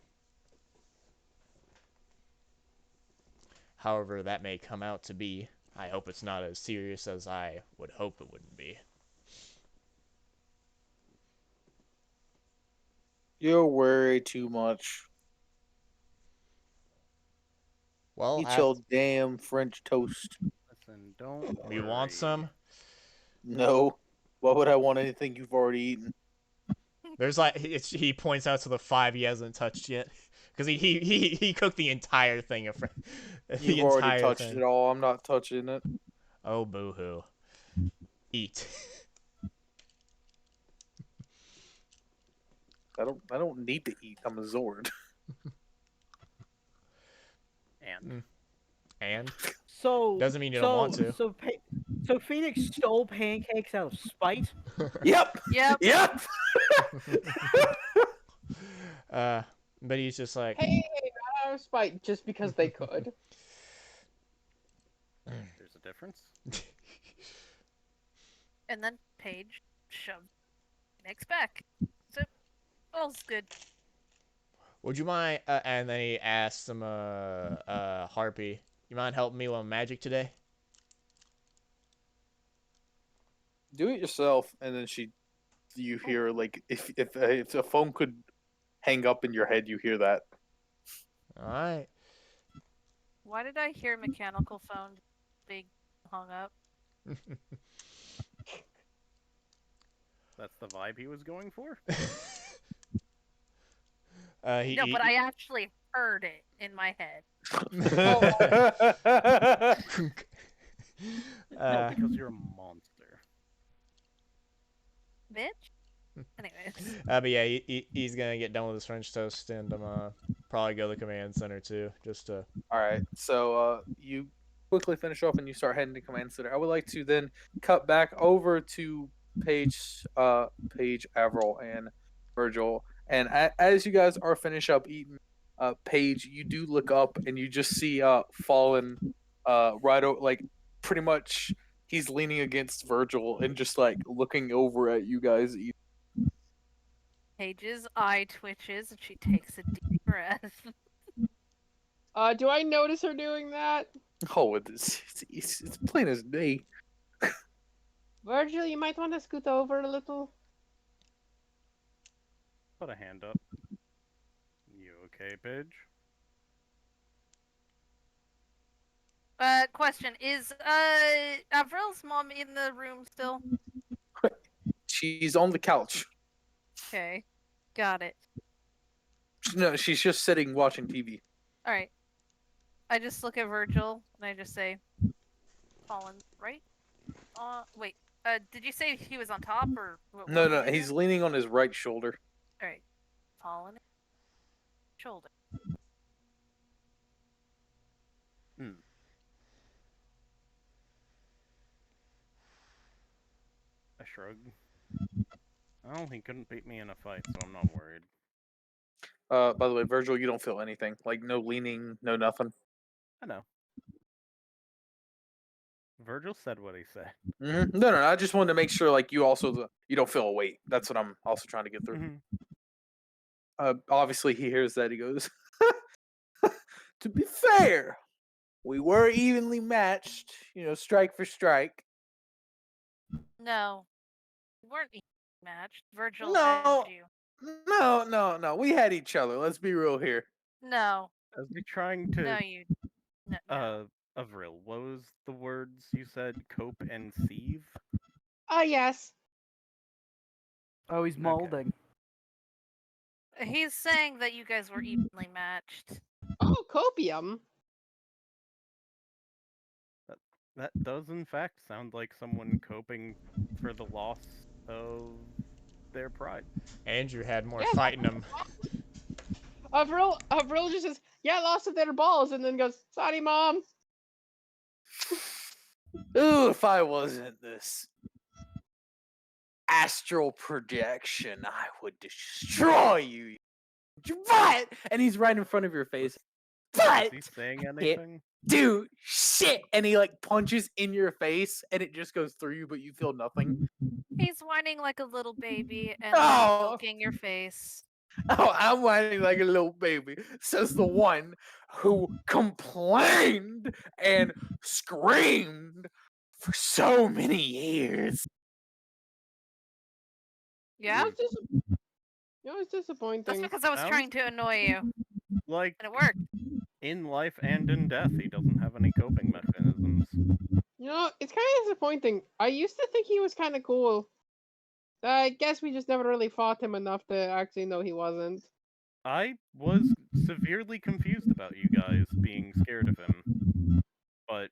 G: However, that may come out to be. I hope it's not as serious as I would hope it wouldn't be.
A: You worry too much.
G: Well,
A: Eat your damn French toast.
F: Listen, don't worry.
G: you want some?
A: No. Why would I want anything you've already eaten?
G: There's like he points out to the 5 he hasn't touched yet, because he cooked the entire thing of the
A: You've
G: entire
A: already touched
G: thing.
A: it all. I'm not touching it.
G: Oh boo-hoo. Eat.
A: I don't need to eat. I'm a Zord.
F: And
C: So
G: Doesn't mean you don't want to.
C: So Phoenix stole pancakes out of spite.
A: Yep.
E: Yep.
A: Yep.
G: But he's just like,
B: Hey, not out of spite, just because they could.
F: there's a difference.
E: And then Paige shoved Nick's back. So all's good.
G: would you mind? And then he asks him, Harpy, you mind helping me with magic today?
A: Do it yourself, and then you hear like if the phone could hang up in your head, you hear that.
G: All right.
E: Why did I hear mechanical phone being hung up?
F: That's the vibe he was going for.
E: No, but I actually heard it in my head.
F: Because you're a monster.
E: Bitch? Anyways.
G: But yeah, he's gonna get done with his French toast, and probably go to the command center too, just to.
A: All right, so you quickly finish off and you start heading to command center. I would like to then cut back over to Paige, Avril, and Vergil, and as you guys are finish up eating, Paige, you do look up and you just see Fallen, like pretty much he's leaning against Vergil and just like looking over at you guys eating.
E: Paige's eye twitches and she takes a deep breath.
B: Do I notice her doing that?
A: Oh, it's plain as day.
B: Vergil, you might want to scoot over a little.
F: Put a hand up. You okay, Paige?
E: Question, is Avril's mom in the room still?
A: She's on the couch.
E: Okay. Got it.
A: No, she's just sitting watching TV.
E: Alright. I just look at Vergil and I just say, Fallen, right? Wait. Did you say he was on top or what?
A: No, he's leaning on his right shoulder.
E: Alright. Fallen. Shoulder.
F: I shrug. Well, he couldn't beat me in a fight, so I'm not worried.
A: By the way, Vergil, you don't feel anything. Like no leaning, no nothing.
F: I know. Vergil said what he said.
A: Mm-hmm. No. I just wanted to make sure, like, you don't feel a weight. That's what I'm also trying to get through.
F: Mm-hmm.
A: Obviously, he hears that. He goes, "To be fair, we were evenly matched. Strike for strike."
E: No. We weren't matched. Vergil
A: No.
E: had you.
A: No. We had each other. Let's be real here.
E: No.
F: I was trying to.
E: No, you. No.
F: Avril, what was the words you said? Cope and sieve?
B: Yes.
C: Oh, he's molding.
E: He's saying that you guys were evenly matched.
B: Oh, copium.
F: That does, in fact, sound like someone coping for the loss of their pride.
G: Andrew had more
B: Yeah,
G: fight in him.
B: Avril just says, "Yeah, lost of their balls," and then goes, "Sorry, mom."
A: Ooh, if I wasn't this astral projection, I would destroy you. But and he's right in front of your face. But
F: Is he saying
A: can't
F: anything?
A: do shit, and he like punches in your face, and it just goes through you, but you feel nothing.
E: He's whining like a little baby and
A: Oh.
E: poking your face.
A: Oh, I'm whining like a little baby, says the one who complained and screamed for so many years.
E: Yeah?
B: It's disappointing.
E: That's because I was trying to annoy you.
F: Like,
E: And it worked.
F: in life and in death, he doesn't have any coping mechanisms.
B: It's kind of disappointing. I used to think he was kind of cool. I guess we just never really fought him enough to actually know he wasn't.
F: I was severely confused about you guys being scared of him. But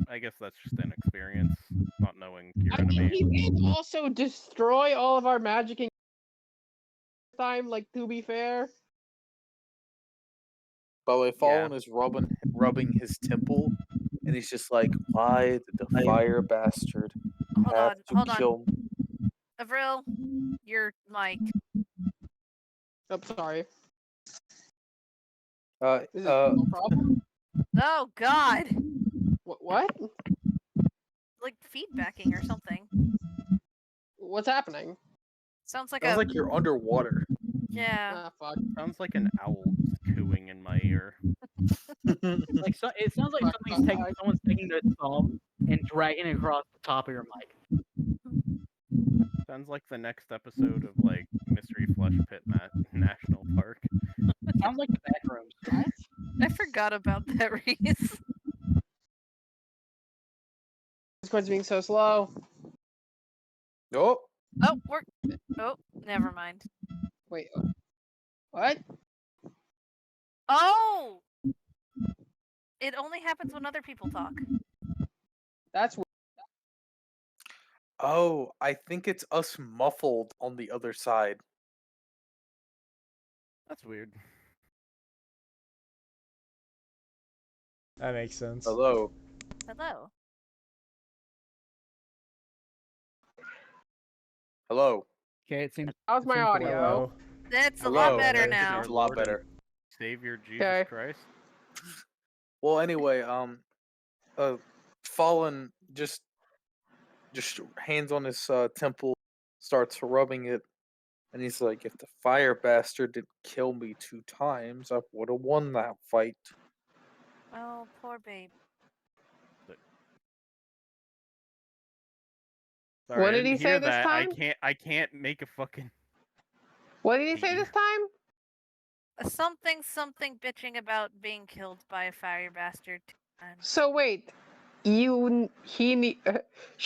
F: I guess that's just inexperience, not knowing your
B: I mean,
F: enemy.
B: he did also destroy all of our magic in time, like, to be fair.
A: By the way,
F: Yeah.
A: Fallen is rubbing his temple, and he's just like, "Why did the fire bastard have to kill me?"
E: Avril, your mic.
B: Oh, sorry.
A: Uh,
B: Is it no problem?
E: Oh god!
B: What?
E: Like feedbacking or something.
B: What's happening?
E: Sounds like
A: sounds
E: a
A: like you're underwater.
E: yeah.
B: Ah, fuck.
F: Sounds like an owl cooing in my ear.
C: Like it sounds like someone's taking their thumb and dragging it across the top of your mic.
F: Sounds like the next episode of, like, Mystery Flush Pit National Park.
C: Sounds like the back rooms.
B: What?
E: I forgot about that, Rees.
B: Discord's being so slow.
A: Oh,
E: Oh, never mind.
B: Wait. What?
E: Oh! It only happens when other people talk.
B: That's weird.
A: oh, I think it's us muffled on the other side.
F: That's weird.
G: That makes sense.
A: Hello.
E: Hello.
A: Hello.
C: Okay, it seems.
B: How's my
C: seems to work.
B: audio?
G: Hello.
E: That's a
A: Hello.
E: lot better
A: It's
E: now.
A: a lot better.
F: Savior Jesus
B: Okay.
F: Christ.
A: Well, anyway, Fallen just hands on his temple, starts rubbing it, and he's like, "If the fire bastard didn't kill me 2 times, I would have won that fight."
E: Oh, poor babe.
F: Sorry,
B: What
F: I
B: did
F: didn't
B: he say
F: hear
B: this
F: that.
B: time?
F: I can't make a fucking.
B: What did he say this time?
E: Something bitching about being killed by a fire bastard 2 times.
B: So wait, she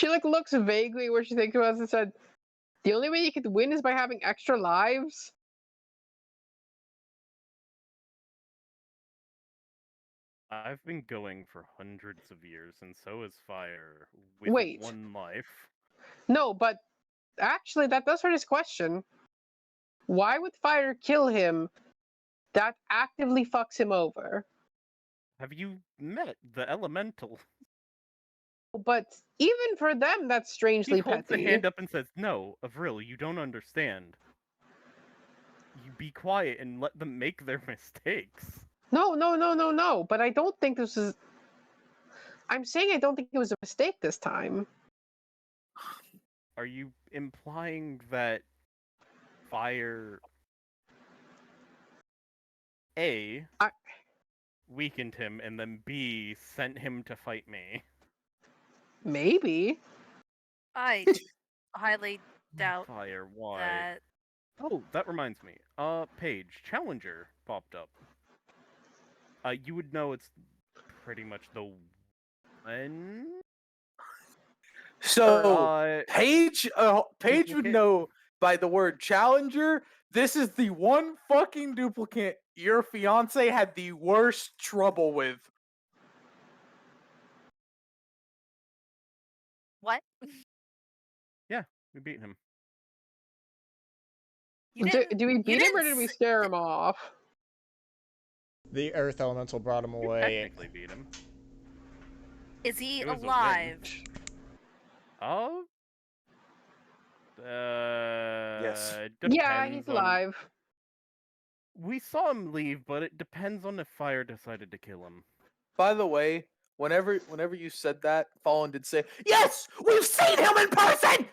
B: like looks vaguely where she thinks about it and said, "The only way you could win is by having extra lives."
F: I've been going for hundreds of years, and so is fire with
B: Wait.
F: 1 life.
B: No, but actually, that does hurt his question. Why would fire kill him? That actively fucks him over.
F: Have you met the elemental?
B: But even for them, that's
F: He
B: strangely
F: holds a
B: petty.
F: hand up and says, "No, Avril, you don't understand. You be quiet and let them make their mistakes."
B: No. But I don't think this is. I'm saying I don't think it was a mistake this time.
F: Are you implying that fire A weakened him and then B sent him to fight me?
B: Maybe.
E: I highly doubt
F: Fire, why?
E: that.
F: Oh, that reminds me. Paige, Challenger popped up. You would know it's pretty much the one.
A: So Paige would
F: duplicate?
A: know by the word challenger. This is the one fucking duplicate your fiance had the worst trouble with.
E: What?
F: We beat him.
E: You didn't.
B: Do we
E: you
B: beat him or
E: didn't
B: did we
E: s-
B: scare him off?
G: The Earth Elemental brought him
F: We
G: away.
F: technically beat him.
E: Is he
F: It was a win.
E: alive?
F: Oh.
A: Yes.
F: Depends
B: Yeah, he's
F: on...
B: alive.
F: We saw him leave, but it depends on if fire decided to kill him.
A: By the way, whenever you said that, Fallen did say, "Yes, we've seen him in person."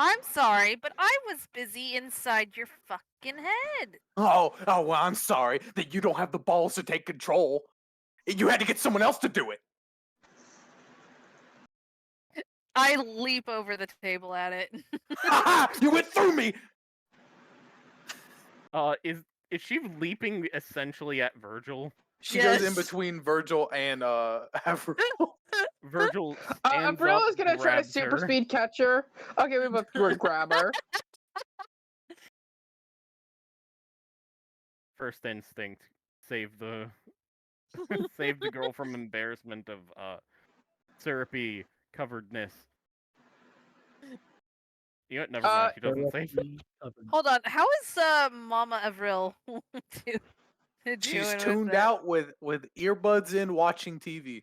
E: I'm sorry, but I was busy inside your fucking head.
A: Oh, well, I'm sorry that you don't have the balls to take control. You had to get someone else to do it.
E: I leap over the table at it.
A: Ha! You went through me.
F: Is she leaping essentially at Vergil?
A: She goes in
E: Yes.
A: between Vergil and Avril.
F: Virgil stands
B: Avril
F: up,
B: is gonna try to
F: grabs
B: super
F: her.
B: speed catch her. Okay, we both grab her.
F: First instinct, save the save the girl from embarrassment of syrupy coveredness. You know what? Never mind. She doesn't save it.
E: Hold on. How is Mama Avril doing
A: She's
E: with
A: tuned
E: that?
A: out with earbuds in, watching TV.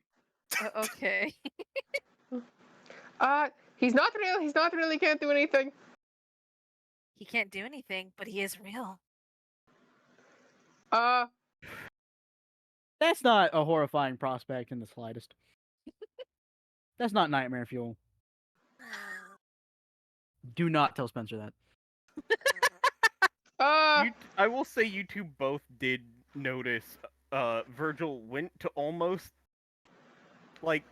E: Okay.
B: He's not real. He's not real. He can't do anything.
E: He can't do anything, but he is real.
C: That's not a horrifying prospect in the slightest. That's not nightmare fuel. Do not tell Spencer that.
F: I will say you two both did notice Virgil went to almost, like,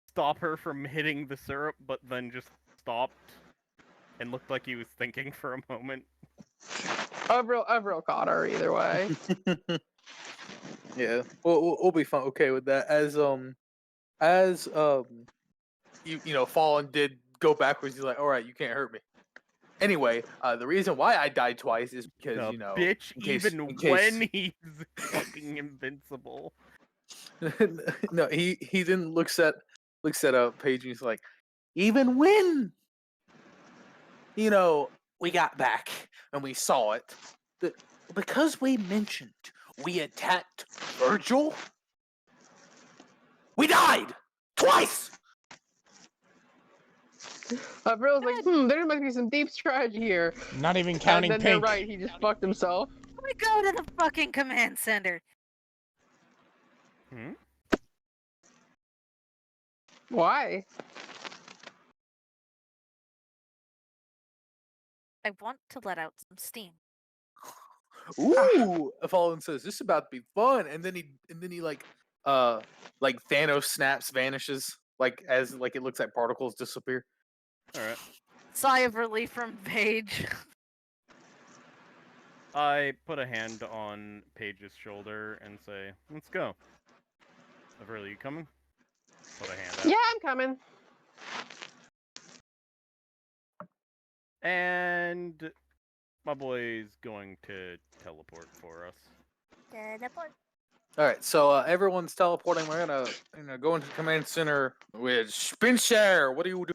F: stop her from hitting the syrup, but then just stopped and looked like he was thinking for a moment.
B: Avril caught her either way.
A: Yeah, we'll be fine. Okay with that. As Fallen did go backwards. He's like, "All right, you can't hurt me." Anyway, the reason why I died twice is because
F: The bitch, when he's fucking invincible.
A: No, he then looks at Paige and he's like, even when we got back and we saw it, because we mentioned we attacked Vergil, we died twice.
B: Avril's like, there must be some deep strategy here.
G: Not even counting
B: and then
G: Pink.
B: they're right, he just fucked himself.
E: We go to the fucking command center.
B: Why?
E: I want to let out some steam.
A: Ooh, Fallen says this is about to be fun, and then he like Thanos snaps, vanishes, as it looks like particles disappear.
F: All right.
E: Sigh of relief from Paige.
F: I put a hand on Paige's shoulder and say, "Let's go." Avril, you coming? Put a hand out.
B: Yeah, I'm coming.
F: And my boy's going to teleport for us.
E: Teleport.
A: All right, so everyone's teleporting. We're gonna go into the command center with Spinshare. What do you do?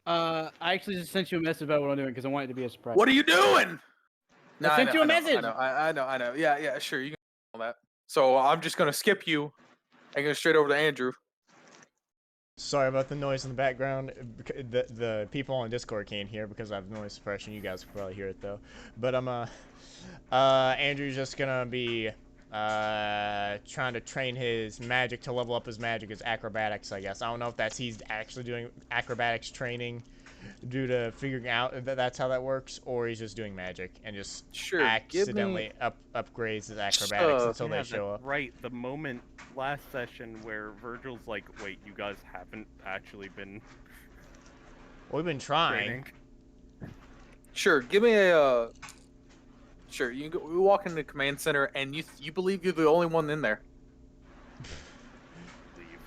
C: I actually just sent you a message about what I'm doing because I want it to be a surprise.
A: What are you doing?
C: I sent you a message.
A: I know. Yeah, sure. You can all that. So I'm just gonna skip you and go straight over to Andrew.
G: Sorry about the noise in the background. The people on Discord can't hear because I have noise suppression. You guys can probably hear it though. But Andrew's just gonna be trying to train his magic to level up his magic as acrobatics, I guess. I don't know if he's actually doing acrobatics training due to figuring out that that's how that works, or he's just doing magic and just accidentally upgrades his acrobatics until they show up.
F: Right, the moment last session where Virgil's like, wait, you guys haven't actually been
G: We've been trying.
F: training.
A: Sure, give me a Sure, you go, we walk into the command center, and you believe you're the only one in there.
F: Leave.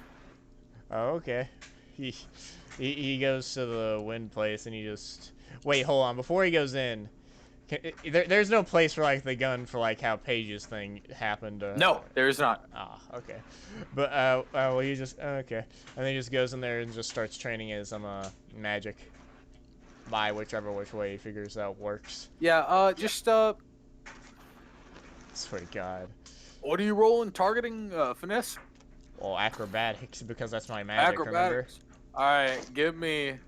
G: Oh, okay. He goes to the wind place and he just... Wait, hold on. Before he goes in, There's no place for like the gun for like how Paige's thing happened.
A: No, there is not.
G: Ah, okay. But well, he just okay, and then he just goes in there and just starts training his magic by which way he figures out works.
A: Yeah. Just
G: Swear to God.
A: what are you rolling? Targeting finesse?
G: Well, acrobatics because that's my magic. Remember?
A: Acrobatics. All right, give me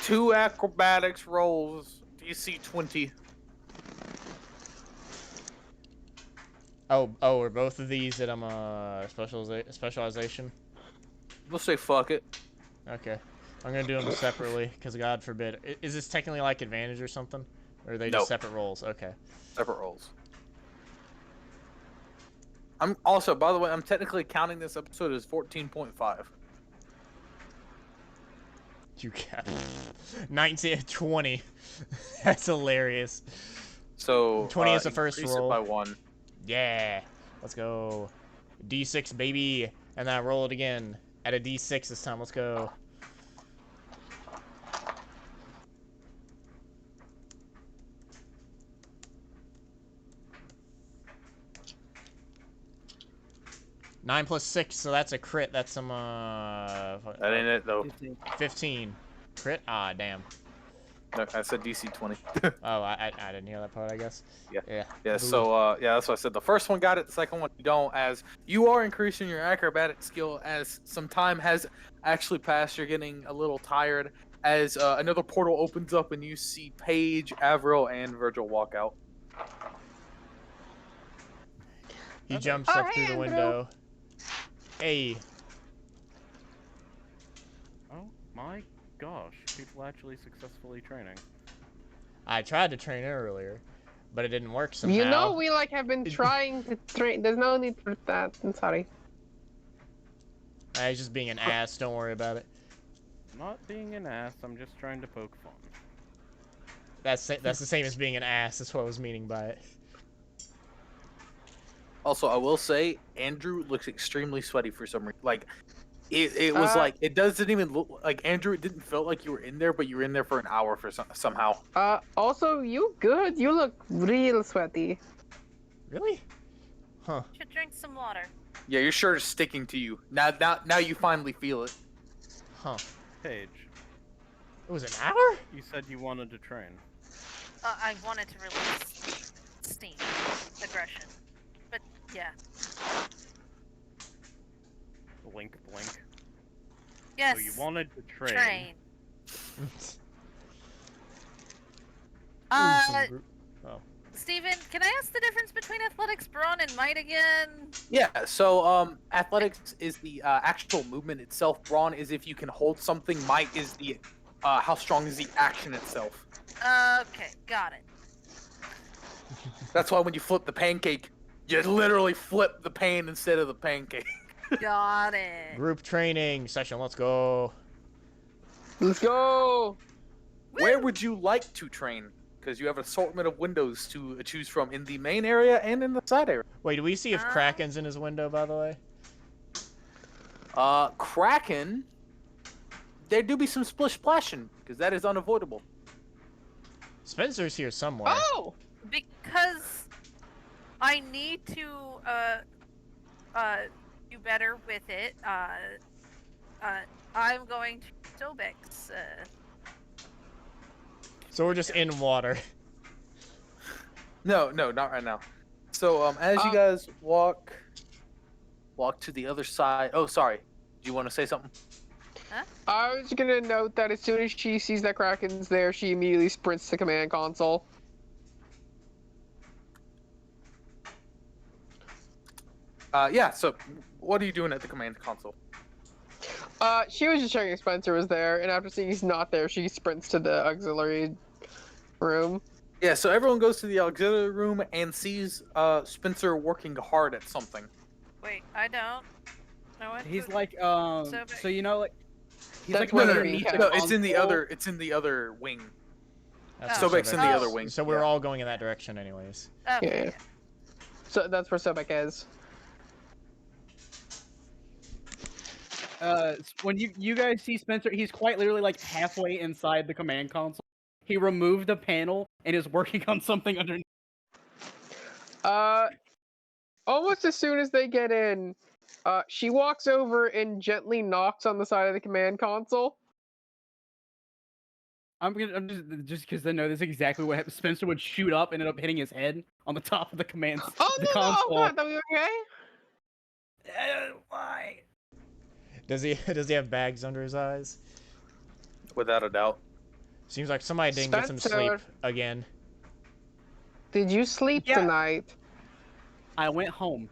A: 2 acrobatics rolls. DC 20.
G: Oh, are both of these at specialization?
A: We'll say fuck it.
G: Okay, I'm gonna do them separately because God forbid. Is this technically like advantage or something, or are they
A: No.
G: just separate rolls? Okay.
A: Separate rolls. I'm also, by the way, I'm technically counting this episode as 14.5.
G: You got 19, 20. That's hilarious.
A: So
G: 20 is the first
A: increase
G: roll.
A: it by 1.
G: Yeah, let's go. D6 baby, and then I roll it again at a D6 this time. Let's go. Nine plus 6, so that's a crit. That's some
A: That ain't it though.
G: 15. Crit? Ah, damn.
A: No, I said DC 20.
G: Oh, I didn't hear that part, I guess.
A: Yeah.
G: Yeah.
A: Yeah,
G: Boo.
A: so yeah, that's what I said. The first one got it, the second one you don't, as you are increasing your acrobatic skill as some time has actually passed. You're getting a little tired as another portal opens up and you see Paige, Avril, and Vergil walk out.
G: He jumps
B: Oh,
G: up
B: hey,
G: through the
B: Andrew.
G: window. Hey.
F: Oh my gosh, people actually successfully training.
G: I tried to train earlier, but it didn't work somehow.
B: You know we like have been trying to train. There's no need for that. I'm sorry.
G: He's just being an ass. Don't worry about it.
F: Not being an ass, I'm just trying to poke fun.
G: That's the same as being an ass. That's what I was meaning by it.
A: Also, I will say Andrew looks extremely sweaty for some reason. Like it was like it doesn't even look like Andrew. It didn't feel like you were in there, but you were in there for an hour for somehow.
B: Also, you good? You look real sweaty.
G: Really? Huh.
E: Should drink some water.
A: Yeah, your shirt is sticking to you. Now you finally feel it.
G: Huh.
F: Paige,
G: It was an hour?
F: you said you wanted to train.
E: I wanted to release steam, aggression, but yeah.
F: Blink, blink.
E: Yes.
F: So you wanted to train.
E: train.
G: Oh.
E: Steven, can I ask the difference between athletics, brawn, and might again?
A: Yeah, so athletics is the actual movement itself. Brawn is if you can hold something. Might is the how strong is the action itself.
E: Okay, got it.
A: That's why when you flip the pancake, you literally flip the pane instead of the pancake.
E: Got it.
G: Group training session. Let's go.
B: Let's go.
A: Where would you like to train? Because you have an assortment of windows to choose from in the main area and in the side area.
G: Wait, do we see if Kraken's in his window, by the way?
A: Kraken, there do be some splish splashing because that is unavoidable.
G: Spencer's here somewhere.
B: Oh.
E: Because I need to do better with it. I'm going to Sobek's.
G: So we're just in water.
A: No, not right now. So as you guys walk to the other side. Oh, sorry. Do you want to say something?
B: I was gonna note that as soon as she sees that Kraken's there, she immediately sprints to command console.
A: Yeah. So, what are you doing at the command console?
B: She was just checking if Spencer was there, and after seeing he's not there, she sprints to the auxiliary room.
A: Yeah. So everyone goes to the auxiliary room and sees Spencer working hard at something.
E: Wait, I don't. No, I
C: He's
E: don't.
C: like, so you know, like, he's
B: That's
C: like
B: where
C: underneath the
A: No, it's in the
C: console.
A: other. It's in the other wing.
G: That's
E: Oh.
G: where
A: Sobek's in the
G: Sobek
A: other
G: is.
A: wing.
G: So we're
A: Yeah.
G: all going in that direction anyways.
E: Okay.
B: Yeah. So that's where Sobek is.
C: When you guys see Spencer, he's quite literally like halfway inside the command console, He removed the panel and is working on something underneath.
B: Almost as soon as they get in, she walks over and gently knocks on the side of the command console.
C: I'm just because I know this is exactly what happened. Spencer would shoot up and end up hitting his head on the top of the
B: Oh
C: the
B: no!
C: console.
B: Oh god, that was okay.
C: Why?
G: Does he have bags under his eyes?
A: Without a doubt.
G: Seems like somebody didn't get some sleep
B: Spencer.
G: again.
B: Did you sleep
C: Yeah.
B: tonight?
C: I went home.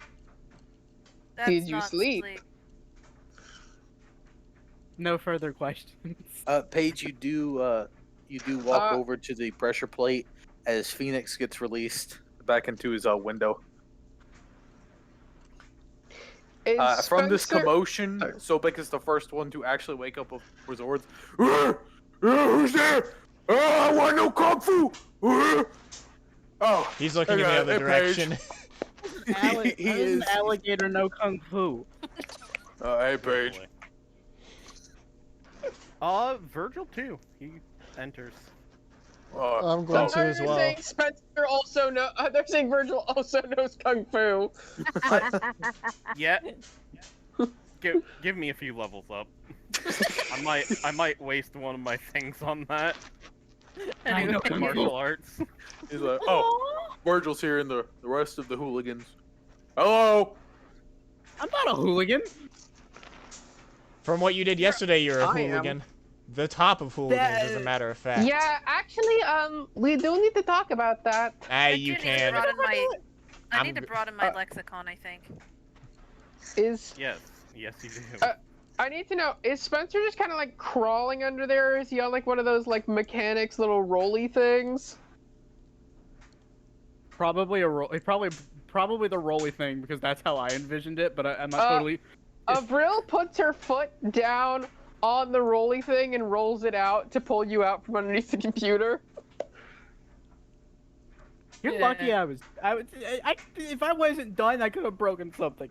E: That's
B: Did you
E: not
B: sleep?
C: No further questions.
A: Paige, you do walk
B: Uh,
A: over to the pressure plate as Phoenix gets released back into his window.
B: Is
A: From this
B: Spencer-
A: commotion,
B: Sorry.
A: Sobek is the first one to actually wake up with resorts. Who's there? I want no kung fu. Oh,
G: He's looking in
A: okay,
G: the other
A: hey, Paige.
G: direction.
A: He is.
C: An alligator, no kung fu.
A: Hey, Paige.
F: Vergil too. He enters.
G: I'm going to as
B: They're
G: well.
B: saying Spencer also know. They're saying Vergil also knows kung fu.
F: Yeah. Give me a few levels up. I might waste one of my things on that.
C: I know kung fu.
F: Martial arts.
A: He's like, oh, Virgil's here and the rest of the hooligans. Hello.
C: I'm not a hooligan.
G: From what you did yesterday, you're a
B: I am.
G: hooligan. The top of hooligans, as a matter of fact.
B: Yeah, actually, we do need to talk about that.
E: I
G: You
E: do need to
G: can.
E: broaden my. I
G: I'm
E: need to
G: g-
E: broaden my lexicon. I think.
B: Is
F: Yes you do.
B: I need to know, is Spencer just kind of like crawling under there, or is he on like one of those like mechanics little rolly things?
C: Probably probably the rolly thing because that's how I envisioned it. But I'm not totally.
B: Avril puts her foot down on the rolly thing and rolls it out to pull you out from underneath the computer.
C: You're lucky I was. If I wasn't done, I could have broken something.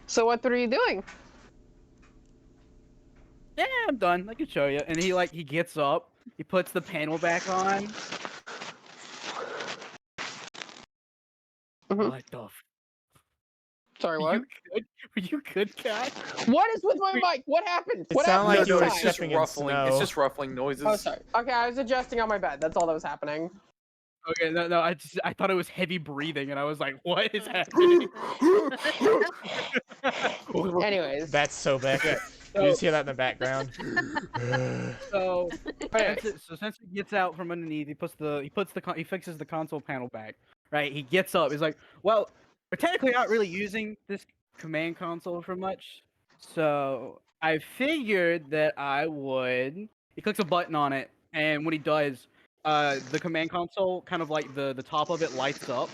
B: So what are you doing?
C: Yeah, I'm done. I can show you. And he gets up. He puts the panel back on.
B: Mhm.
C: What the?
B: Sorry,
C: Are
B: what?
C: you good? Are you good, guy?
B: What is with my mic? What happened?
G: It
B: What
G: sounded
B: happened
G: like you were
B: this
A: it's
B: time?
A: just
G: stepping in
A: ruffling.
G: snow.
A: It's just ruffling noises.
B: Oh, sorry. Okay, I was adjusting on my bed. That's all that was happening.
C: Okay, no, I thought it was heavy breathing, and I was like, what is happening?
B: Anyways.
G: That's so bad.
C: Okay,
G: You just hear that in the background.
C: So
B: Anyways.
C: since he gets out from underneath, he fixes the console panel back. Right, he gets up. He's like, well, we're technically not really using this command console for much, so I figured that I would. He clicks a button on it, and when he does, the command console kind of like the top of it lights up,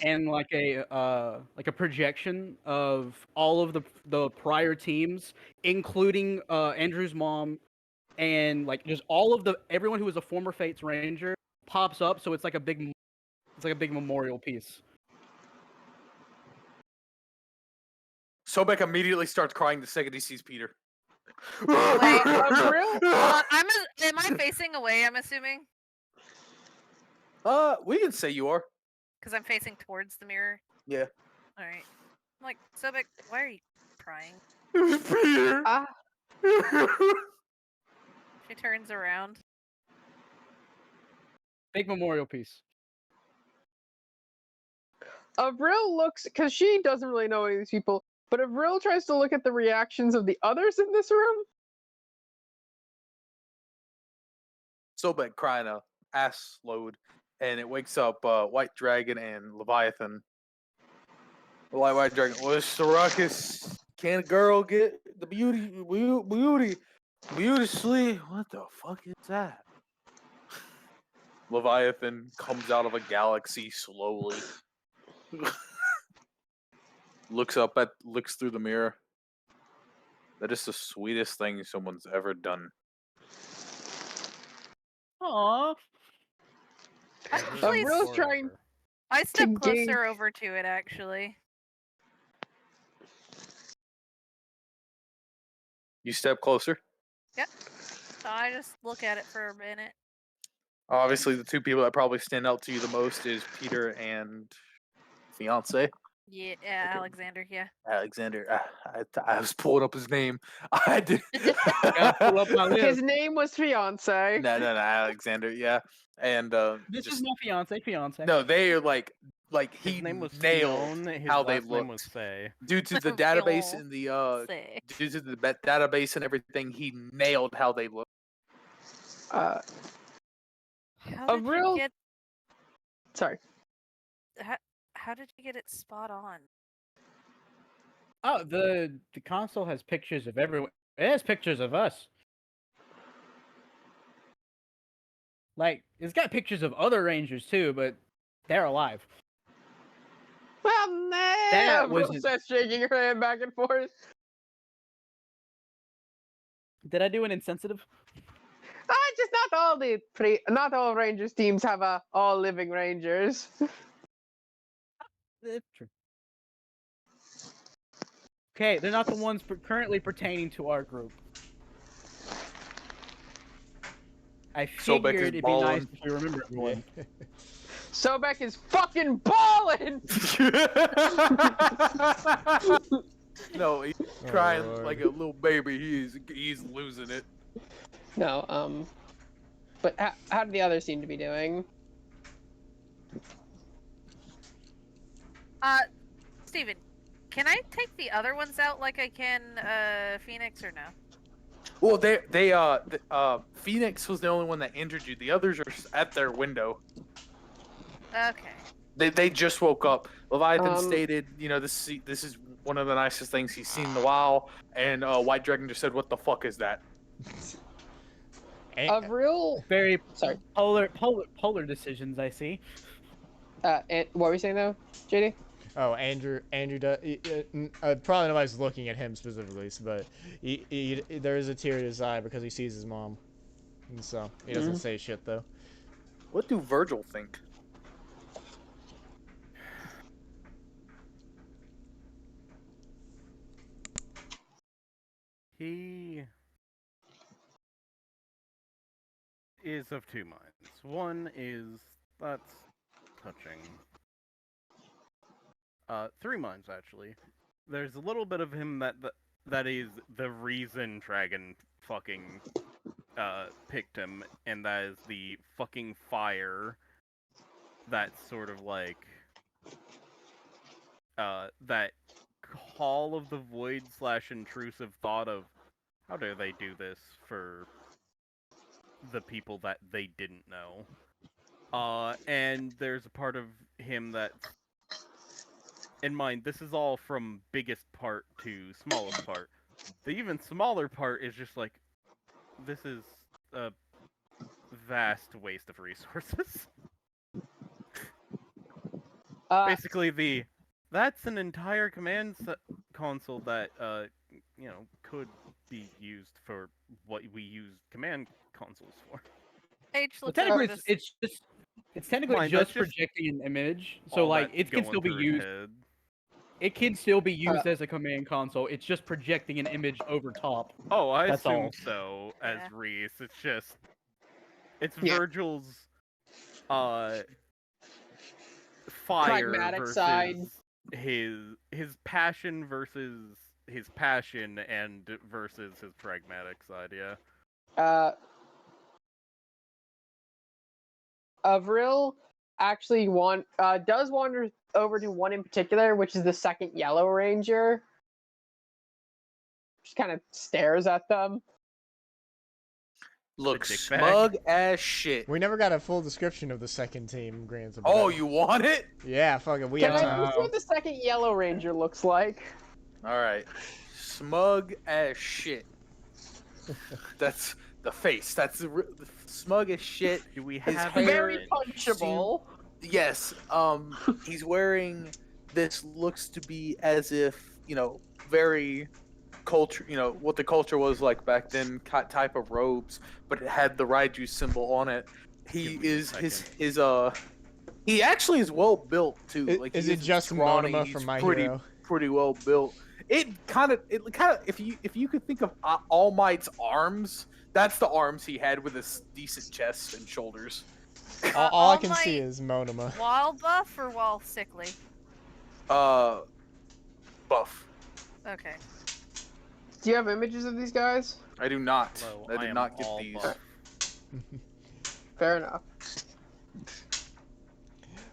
C: and like a projection of all of the prior teams, including Andrew's mom, and like just all of everyone who was a former Fates Ranger pops up. So it's like a big memorial piece.
A: Sobek immediately starts crying the second he sees Peter.
E: Wait,
B: Avril?
E: am I facing away? I'm assuming
A: We can say you are.
E: because I'm facing towards the mirror.
A: Yeah.
E: All right. I'm like, Sobek, why are you crying?
A: Peter.
B: Ah.
E: She turns around.
C: Big memorial piece.
B: Avril looks, because she doesn't really know any of these people, but Avril tries to look at the reactions of the others in this room.
A: Sobek crying a ass load, and it wakes up White Dragon and Leviathan. White Dragon, what's the ruckus? Can a girl get the beauty sleep? What the fuck is that? Leviathan comes out of a galaxy slowly. looks through the mirror. That is the sweetest thing someone's ever done.
C: Aww.
E: Actually,
B: Avril's trying.
E: I step
B: to
E: closer
B: gauge-
E: over to it. Actually,
A: You step closer.
E: so I just look at it for a minute.
A: Obviously, the two people that probably stand out to you the most is Peter and fiance
E: Yeah, Alexander. Yeah.
A: Alexander. I was pulling up his name. I did.
C: Gotta pull up my list.
B: His name was fiance.
A: No, Alexander. Yeah, and
C: This
A: just
C: is my fiance.
A: no, they are like
F: His
A: he
F: name was
A: nailed
F: Fion, his
A: how they
F: last name was
A: looked
F: Say.
A: due to the database
E: Fion.
A: and the
E: Say.
A: due to the database and everything. He nailed how they looked.
B: Uh,
E: How
B: A
E: did
B: real-
E: you get?
B: sorry.
E: How did you get it spot on?
C: Oh, the console has pictures of everyone. It has pictures of us. Like, it's got pictures of other Rangers too, but they're alive.
B: Well,
C: That
B: Avril
C: wasn't-
B: says, shaking her hand back and forth.
C: Did I do an insensitive?
B: Just not all Rangers teams have all living Rangers.
C: True. Okay, they're not the ones currently pertaining to our group. I
A: Sobek is
C: figured it'd be nice
A: ballin'.
C: if we remember everyone.
B: Sobek is fucking balling.
A: No, he's crying
G: Lord.
A: like a little baby. He's losing it.
B: No, but how do the others seem to be doing?
E: Steven, can I take the other ones out like I can Phoenix or no?
A: Well, Phoenix was the only one that injured you. The others are at their window.
E: Okay.
A: They just woke up. Leviathan
B: Um,
A: stated, this is one of the nicest things he's seen in a while. And White Dragon just said, "What the fuck is that?"
B: Avril.
C: Very
B: Sorry.
C: polar decisions, I see.
B: And what were you saying though, JD?
G: Oh, Andrew probably nobody's looking at him specifically, but there is a tear in his eye because he sees his mom, and so he doesn't say shit though.
A: What do Vergil think?
F: He is of two minds. One is that's touching. 3 minds actually. There's a little bit of him that is the reason Dragon fucking picked him, and that is the fucking fire. That's sort of like that call of the void / intrusive thought of how dare they do this for the people that they didn't know. And there's a part of him that's in mind, this is all from biggest part to smallest part. The even smaller part is just like, this is a vast waste of resources. Basically, that's an entire command console that could be used for what we use command consoles for.
E: Paige
C: Well,
E: looks
C: technically,
E: over this.
C: it's technically
F: Fine,
C: just
F: that's just
C: projecting an image, so
F: All
C: like
F: that's
C: it can
F: going
C: still be
F: through his
C: used.
F: head.
C: It can still be used as a command console. It's just projecting an image over top.
F: Oh, I
C: That's
F: assume
C: all.
F: so, as
E: Yeah.
F: Rees. It's
B: Yeah.
F: Vergil's fire
B: Pragmatic
F: versus
B: side.
F: his passion versus his passion and versus his pragmatic side, yeah.
B: Avril actually does wander over to one in particular, which is the second Yellow Ranger. Just kind of stares at them.
A: Looks
F: dick bag.
A: smug as shit.
G: We never got a full description of the second team, Grants.
A: Oh, you want it?
G: Yeah, fuck it. We
B: Can
G: have
B: I
G: time.
B: see what the second Yellow Ranger looks like?
A: All right. Smug as shit. That's the face. That's the smug as shit.
F: Do we
A: His
F: have
A: hair-
B: Very punchable.
A: Yes. He's wearing this looks to be as if, very culture, what the culture was like back then, type of robes, but it had the Raiju symbol on it. He
F: Give me a
A: is his
F: second.
A: he actually is well built too. Like,
G: Is
A: he
G: it
A: isn't
G: just
A: scrawny,
G: Monoma
A: he's
G: from My
A: pretty,
G: Hero?
A: pretty well built. It kind of if you could think of All Might's arms, that's the arms he had with a decent chest and shoulders.
G: All I
E: all
G: can see
E: my-
G: is Monoma.
E: While buff or while sickly?
A: Buff.
E: Okay.
B: Do you have images of these guys?
A: I do not.
F: Hello,
A: I did
F: am
A: not get
F: all
A: these.
F: buff.
B: Fair enough.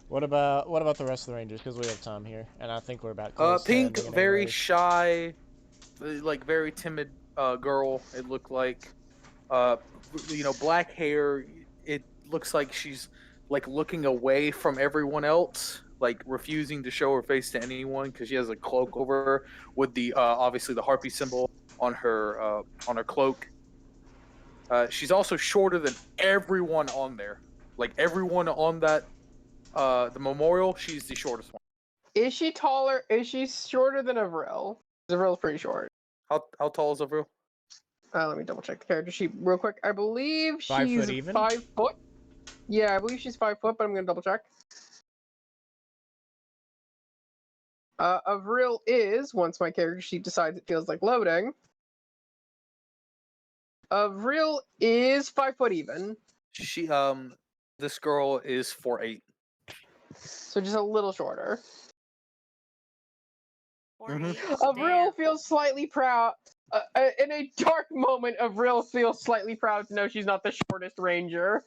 G: What about the rest of the Rangers? Because we have time here, and I think we're about close to
A: Pink,
G: ending it
A: very
G: anyways.
A: shy, like very timid girl. It looked like, black hair. It looks like she's like looking away from everyone else, like refusing to show her face to anyone because she has a cloak over her with the obviously the harpy symbol on her cloak. She's also shorter than everyone on there. Like everyone on that the memorial, she's the shortest one.
B: Is she taller? Is she shorter than Avril? Avril's pretty short.
A: How tall is Avril?
B: Let me double check the character sheet real quick. I believe
G: 5
B: she's
G: foot even?
B: 5 foot. Yeah, I believe she's 5 foot, but I'm gonna double check. Avril is, once my character sheet decides it feels like loading. Avril is 5 foot even.
A: She this girl is 4'8".
B: So just a little shorter.
E: 48.
B: Avril feels slightly proud. In a dark moment, Avril feels slightly proud to know she's not the shortest ranger.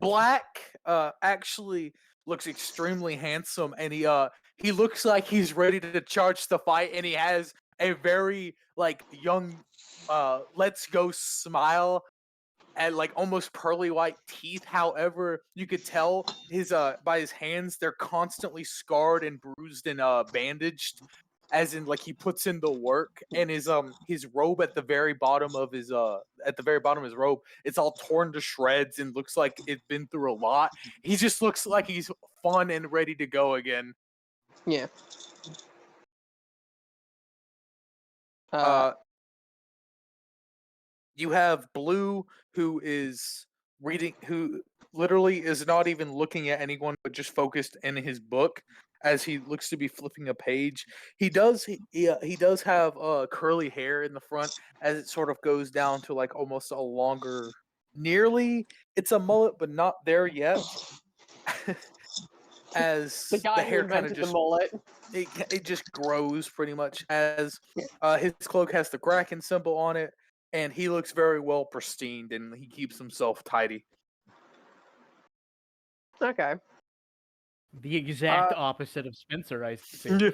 A: Black actually looks extremely handsome, and he looks like he's ready to charge the fight, and he has a very like young let's go smile and like almost pearly white teeth. However, you could tell his by his hands they're constantly scarred and bruised and bandaged, as in like he puts in the work. And his robe at the very bottom of his robe, it's all torn to shreds and looks like it's been through a lot. He just looks like he's fun and ready to go again.
B: Yeah.
A: You have Blue, who literally is not even looking at anyone, but just focused in his book as he looks to be flipping a page. He does have curly hair in the front as it sort of goes down to like almost a longer, nearly it's a mullet, but not there yet. As
B: the guy who
A: hair kind of
B: invented
A: just
B: the mullet.
A: it just grows pretty much as his cloak has the Kraken symbol on it, and he looks very well pristined and he keeps himself tidy.
B: Okay.
C: The exact opposite of Spencer, I see.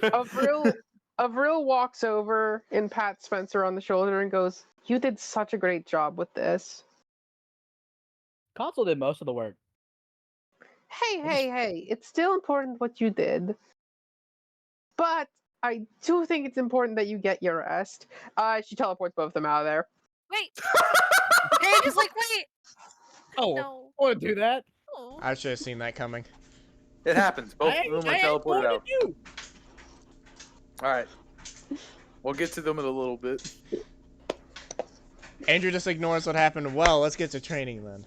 B: Avril walks over and pats Spencer on the shoulder and goes, "You did such a great job with this."
C: Console did most of the work.
B: Hey, it's still important what you did. But I do think it's important that you get your rest. She teleports both of them out of there.
E: Wait. Paige is like, wait.
C: Oh,
E: No.
C: I want to do that.
E: Oh.
G: I should have seen that coming.
A: It happens. Both of them are teleported out. All right. We'll get to them in a little bit.
G: Andrew just ignores what happened. Well, let's get to training then.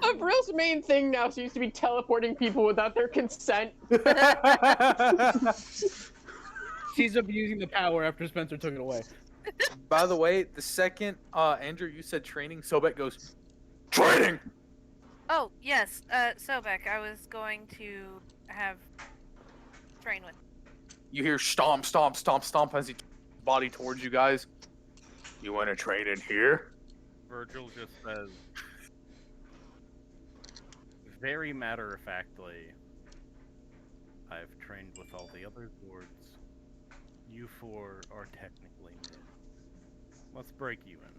B: Avril's main thing now seems to be teleporting people without their consent.
C: She's abusing the power after Spencer took it away.
A: By the way, the second Andrew, you said training, Sobek goes, training!
E: Oh, yes. Sobek, I was going to have train with.
A: You hear stomp, stomp, stomp, stomp as he body towards you guys. You want to train in here?
F: Vergil just says, very matter-of-factly, I've trained with all the other Zords. You four are technically mid. Let's break you in.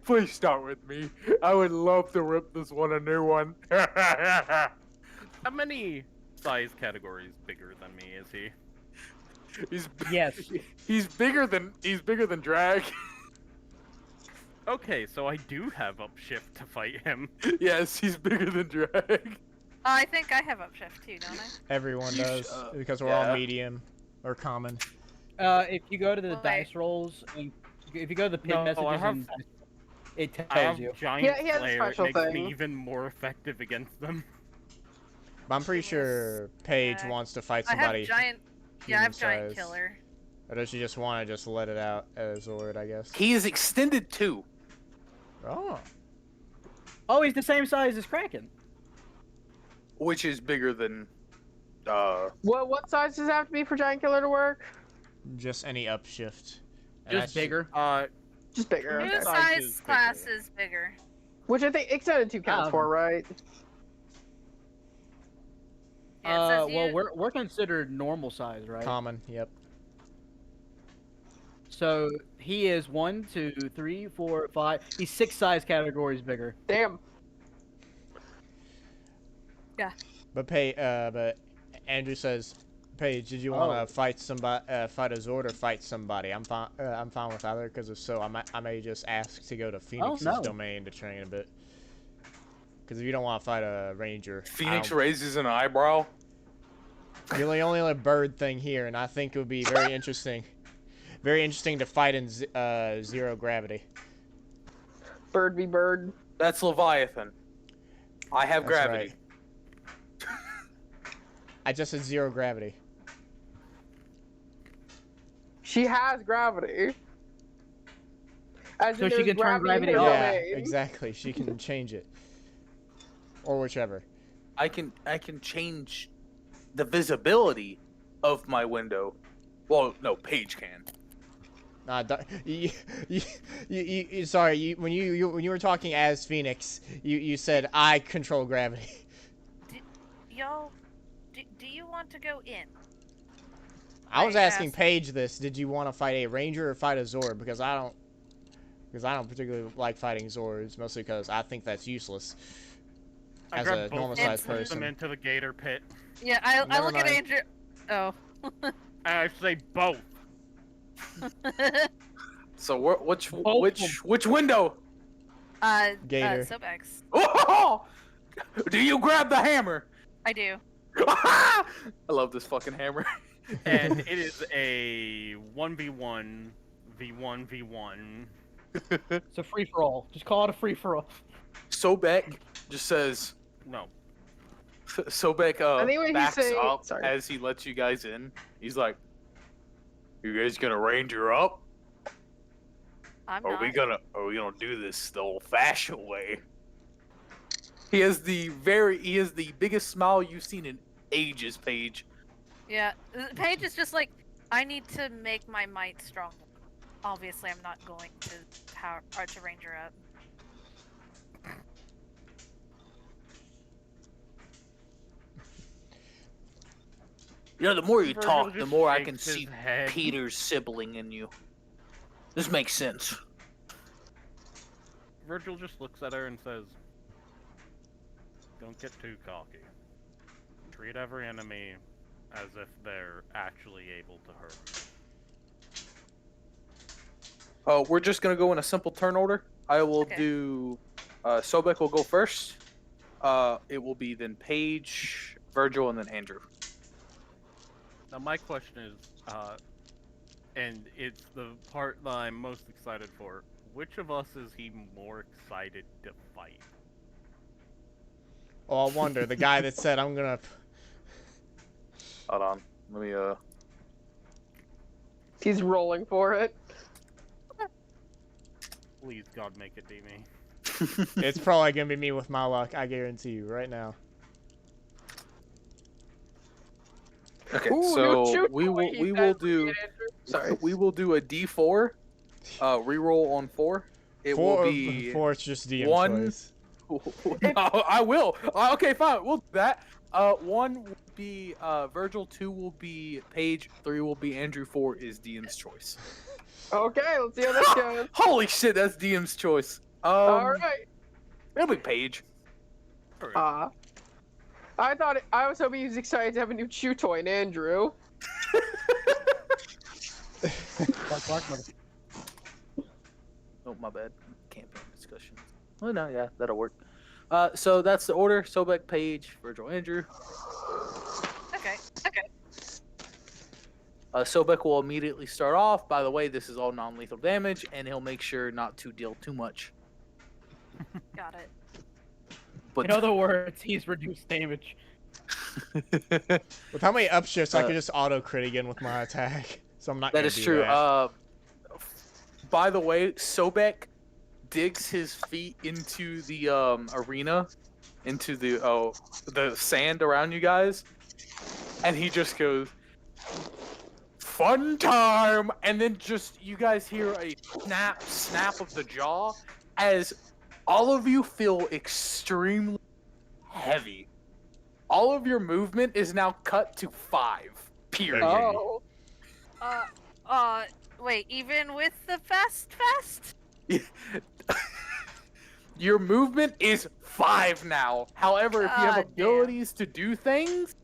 A: Please start with me. I would love to rip this one a new one.
F: How many size categories bigger than me is he?
C: Yes.
A: He's bigger than Drag.
F: Okay, so I do have upshift to fight him.
A: Yes, he's bigger than Drag.
E: I think I have upshift too, don't I?
G: Everyone does, because we're all medium or common.
C: If you go to the
E: Well,
C: dice rolls, and if you go to the pin messages, and it
F: I have
C: tells you.
F: giant
B: Yeah, he has a
F: slayer. It
B: special
F: makes
B: thing.
F: me even more effective against them.
G: But I'm pretty sure Paige wants to fight
E: I
G: somebody.
E: have giant. Yeah, I have giant
G: human-sized.
E: killer.
G: Or does she just want to just let it out as Zord, I guess?
A: He is extended 2.
G: Oh.
C: Oh, he's the same size as Kraken.
A: Which is bigger than
B: What size does it have to be for Giant Killer to work?
G: Just any upshift. And
C: Just
G: that's
C: bigger.
B: Just bigger.
F: Whose
B: Okay.
E: Whose
F: size
E: size
F: is
E: class
F: bigger?
E: is bigger?
B: Which I think extended 2 counts for, right?
E: Yeah, it says
C: Well,
E: you-
C: we're considered normal size, right?
G: common, yep.
C: So he is 1, 2, 3, 4, 5. He's 6 size categories bigger.
B: Damn.
G: But but Andrew says, Paige, did you want to fight somebody, fight a Zord or fight somebody? I'm fine with either, because if so, I may just ask to go to Phoenix's
C: no.
G: domain to train a bit. Because if you don't want to fight a ranger,
A: Phoenix raises an eyebrow.
G: you're the only other bird thing here, and I think it would be very interesting. Very interesting to fight in zero gravity.
B: Bird be bird.
A: That's Leviathan. I have
G: That's
A: gravity.
G: right. I just said zero gravity.
B: She has gravity. As
C: So
B: in
C: she
B: there's
C: can turn
B: gravity in
C: gravity
B: her
C: off.
G: Yeah,
B: domain.
G: exactly. She can change it, or whichever.
A: I can change the visibility of my window. Well, no, Paige can.
G: Nah, sorry. When you were talking as Phoenix, you said I control gravity.
E: Y'all, do you want to go in?
G: I was
E: I
G: asking
E: asked-
G: Paige this. Did you want to fight a ranger or fight a Zord? Because I don't particularly like fighting Zords, mostly because I think that's useless.
F: I
G: As
F: grabbed
G: a
F: both
G: normal
F: of them,
G: sized
F: put
G: person.
F: them into the gator pit.
E: Yeah, I
G: Never
E: look at
G: mind.
E: Andrew. Oh.
F: I say both.
A: So which
C: Both
A: window?
G: Gator.
E: Sobex.
A: Oh! Do you grab the hammer?
E: I do.
A: I love this fucking hammer.
F: And it is a 1v1, v1v1.
C: It's a free for all. Just call it a free for all.
A: Sobek just says.
F: No.
A: Sobek
B: I think what he's
A: backs
B: saying-
A: up
B: sorry.
A: as he lets you guys in. He's like, "You guys gonna ranger up?
E: I'm
A: Or
E: not.
A: are we gonna do this the old-fashioned way?" He has the biggest smile you've seen in ages, Paige.
E: Yeah, Paige is just like, I need to make my might stronger. Obviously, I'm not going to power or to ranger up.
A: You know, the more you
F: Vergil
A: talk, the
F: just
A: more I
F: shakes
A: can
F: his
A: see
F: head.
A: Peter's sibling in you. This makes sense.
F: Vergil just looks at her and says, "Don't get too cocky. Treat every enemy as if they're actually able to hurt you."
A: We're just gonna go in a simple turn order. I will
E: Okay.
A: do. Sobek will go first. It will be then Paige, Vergil, and then Andrew.
F: Now my question is, and it's the part that I'm most excited for, which of us is he more excited to fight?
G: Oh, I wonder. The guy that said I'm gonna.
A: Hold on. Let me.
B: He's rolling for it.
F: Please, God, make it be me.
G: It's probably gonna be me with my luck. I guarantee you right now.
A: Okay,
B: Ooh,
A: so
B: no shoot
A: we will
B: toy, he
A: we will
B: said.
A: do.
B: Sorry.
A: We will do a D4. Reroll on 4. It will be.
G: Four. It's just DM
A: one-
G: choice.
A: No, I will. Okay, fine. We'll do that. 1 will be Vergil. 2 will be Paige. 3 will be Andrew. 4 is DM's choice.
B: Okay, let's see how this goes.
A: Holy shit, that's DM's choice.
B: Alright.
A: It'll be Paige.
B: I was hoping he was excited to have a new chew toy in Andrew.
A: Oh, my bad. Campaign discussion. Oh no, yeah, that'll work. So that's the order: Sobek, Paige, Vergil, Andrew.
E: Okay.
A: Sobek will immediately start off. By the way, this is all non-lethal damage, and he'll make sure not to deal too much.
E: Got it.
A: But
C: In other words, he's reduced damage.
G: With how many upshifts, I could just auto crit again with my attack. So I'm not
A: That
G: gonna
A: is
G: do
A: true.
G: that.
A: By the way, Sobek digs his feet into the arena, into the sand around you guys, and he just goes, "Fun time!" And then just you guys hear a snap of the jaw as all of you feel extremely heavy. All of your movement is now cut to 5. Period.
B: Oh.
E: Wait, even with the fast?
A: Your movement is 5 now. However, if you have
E: God damn.
A: abilities to do things,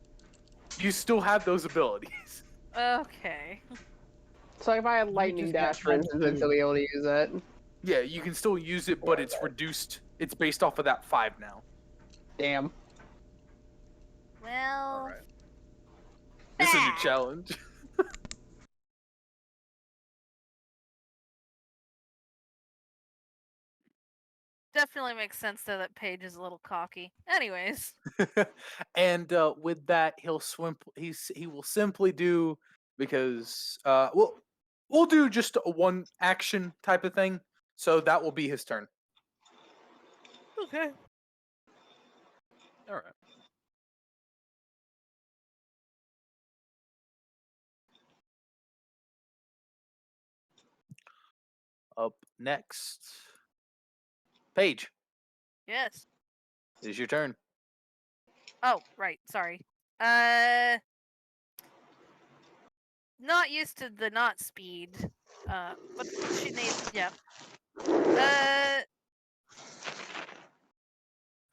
A: you still have those abilities.
E: Okay.
B: So if I had
C: You
B: lightning
C: just got
B: dash, for instance, I'd still be able to use it.
A: Yeah, you can still use it, but it's reduced. It's based off of that 5 now.
B: Damn.
E: Well,
A: Alright. This is a
E: bah.
A: challenge.
E: Definitely makes sense though that Paige is a little cocky. Anyways.
A: And with that, he will simply do, because we'll do just a one action type of thing. So that will be his turn.
E: Okay.
A: All right. Up next, Paige,
E: Yes.
A: it is your turn.
E: Oh, right. Sorry. Not used to the not speed. But she needs. Yep.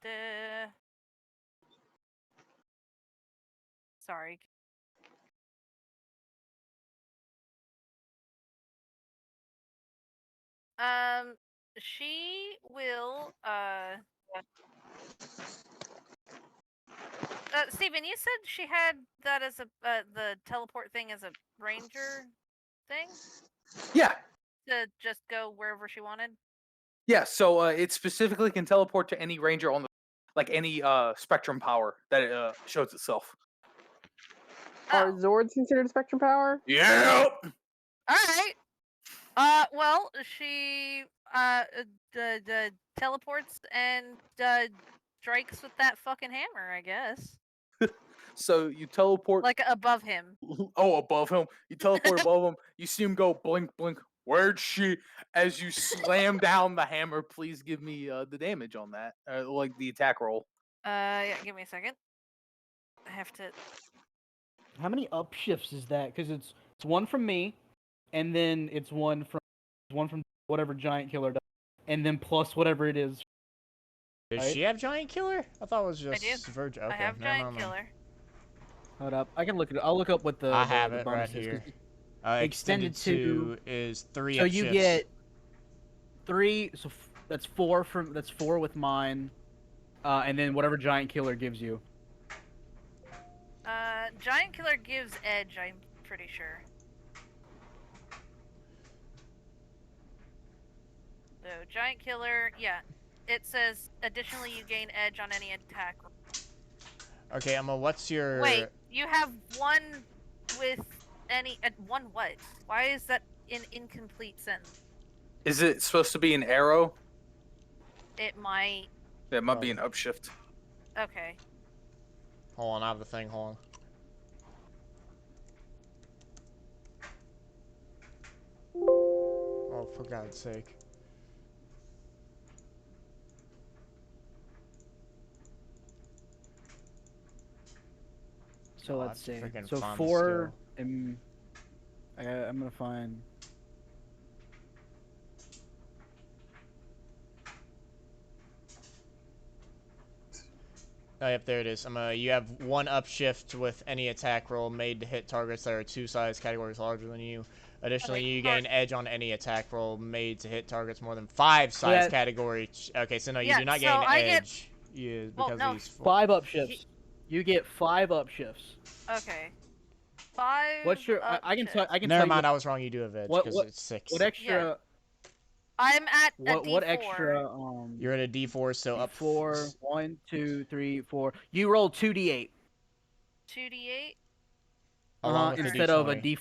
E: The. Sorry. She will. Steven, you said she had that as a the teleport thing as a ranger thing
A: Yeah,
E: to just go wherever she wanted.
A: yeah. So it specifically can teleport to any ranger on the, like any spectrum power that it shows itself.
B: Are
E: Oh,
B: Zords considered spectrum power?
A: Yep.
E: all right. Well, she the teleports and strikes with that fucking hammer, I guess.
A: So you teleport.
E: Like above him.
A: Oh, above him. You teleport above him. You see him go blink, blink. Where'd she? As you slam down the hammer, please give me the damage on that, like the attack roll.
E: Yeah, give me a second. I have to.
C: How many upshifts is that? Because it's one from me, and then it's one from whatever giant killer does, and then plus whatever it is.
G: Does
C: right?
G: she have giant killer? I thought it was
E: I do.
G: just Vergil. Okay,
E: I have
G: never
E: giant
G: mind then.
E: killer.
C: Hold up, I can look it. I'll look up what the
G: I have
C: the
G: it
C: bonus
G: right
C: is, 'cause
G: here.
C: it's
G: Extended to is 3
C: so
G: up
C: you
G: shifts.
C: get 3. So that's 4 with mine, and then whatever giant killer gives you.
E: Giant killer gives edge. I'm pretty sure. So giant killer, yeah. It says additionally you gain edge on any attack.
G: Okay, Emma, what's your...
E: Wait, you have one with any one what? Why is that an incomplete sentence?
A: Is it supposed to be an arrow?
E: It might.
A: It might be an upshift.
E: Okay.
G: Hold on, I have the thing, hold on. Oh, for God's sake.
C: So
G: Oh,
C: let's
G: I have
C: see.
G: to freaking
C: So
G: find the
C: 4.
G: skill.
C: I'm gonna find.
G: Oh, yep, there it is. You have 1 upshift with any attack roll made to hit targets that are 2 size categories larger than you. Additionally, you gain edge on any attack roll made to hit targets more than 5 size category. Okay, so no, you
E: Yeah,
G: do not
E: so
G: gain
E: I get-
G: edge. You,
E: Well,
G: because
E: no,
G: he's
C: 5 upshifts. You get 5 upshifts.
E: Okay. 5.
C: What's your? I can tell. I can tell
G: Never
C: you
G: mind, I was wrong. You do have edge
C: what-
G: because
C: what-
G: it's 6.
C: what extra.
E: I'm at a D4.
C: What extra?
G: You're at a D4, so up
C: 4. 1, 2, 3, 4. You roll 2d8.
E: 2d8.
G: along with the
C: Instead
G: D20.
C: of a D.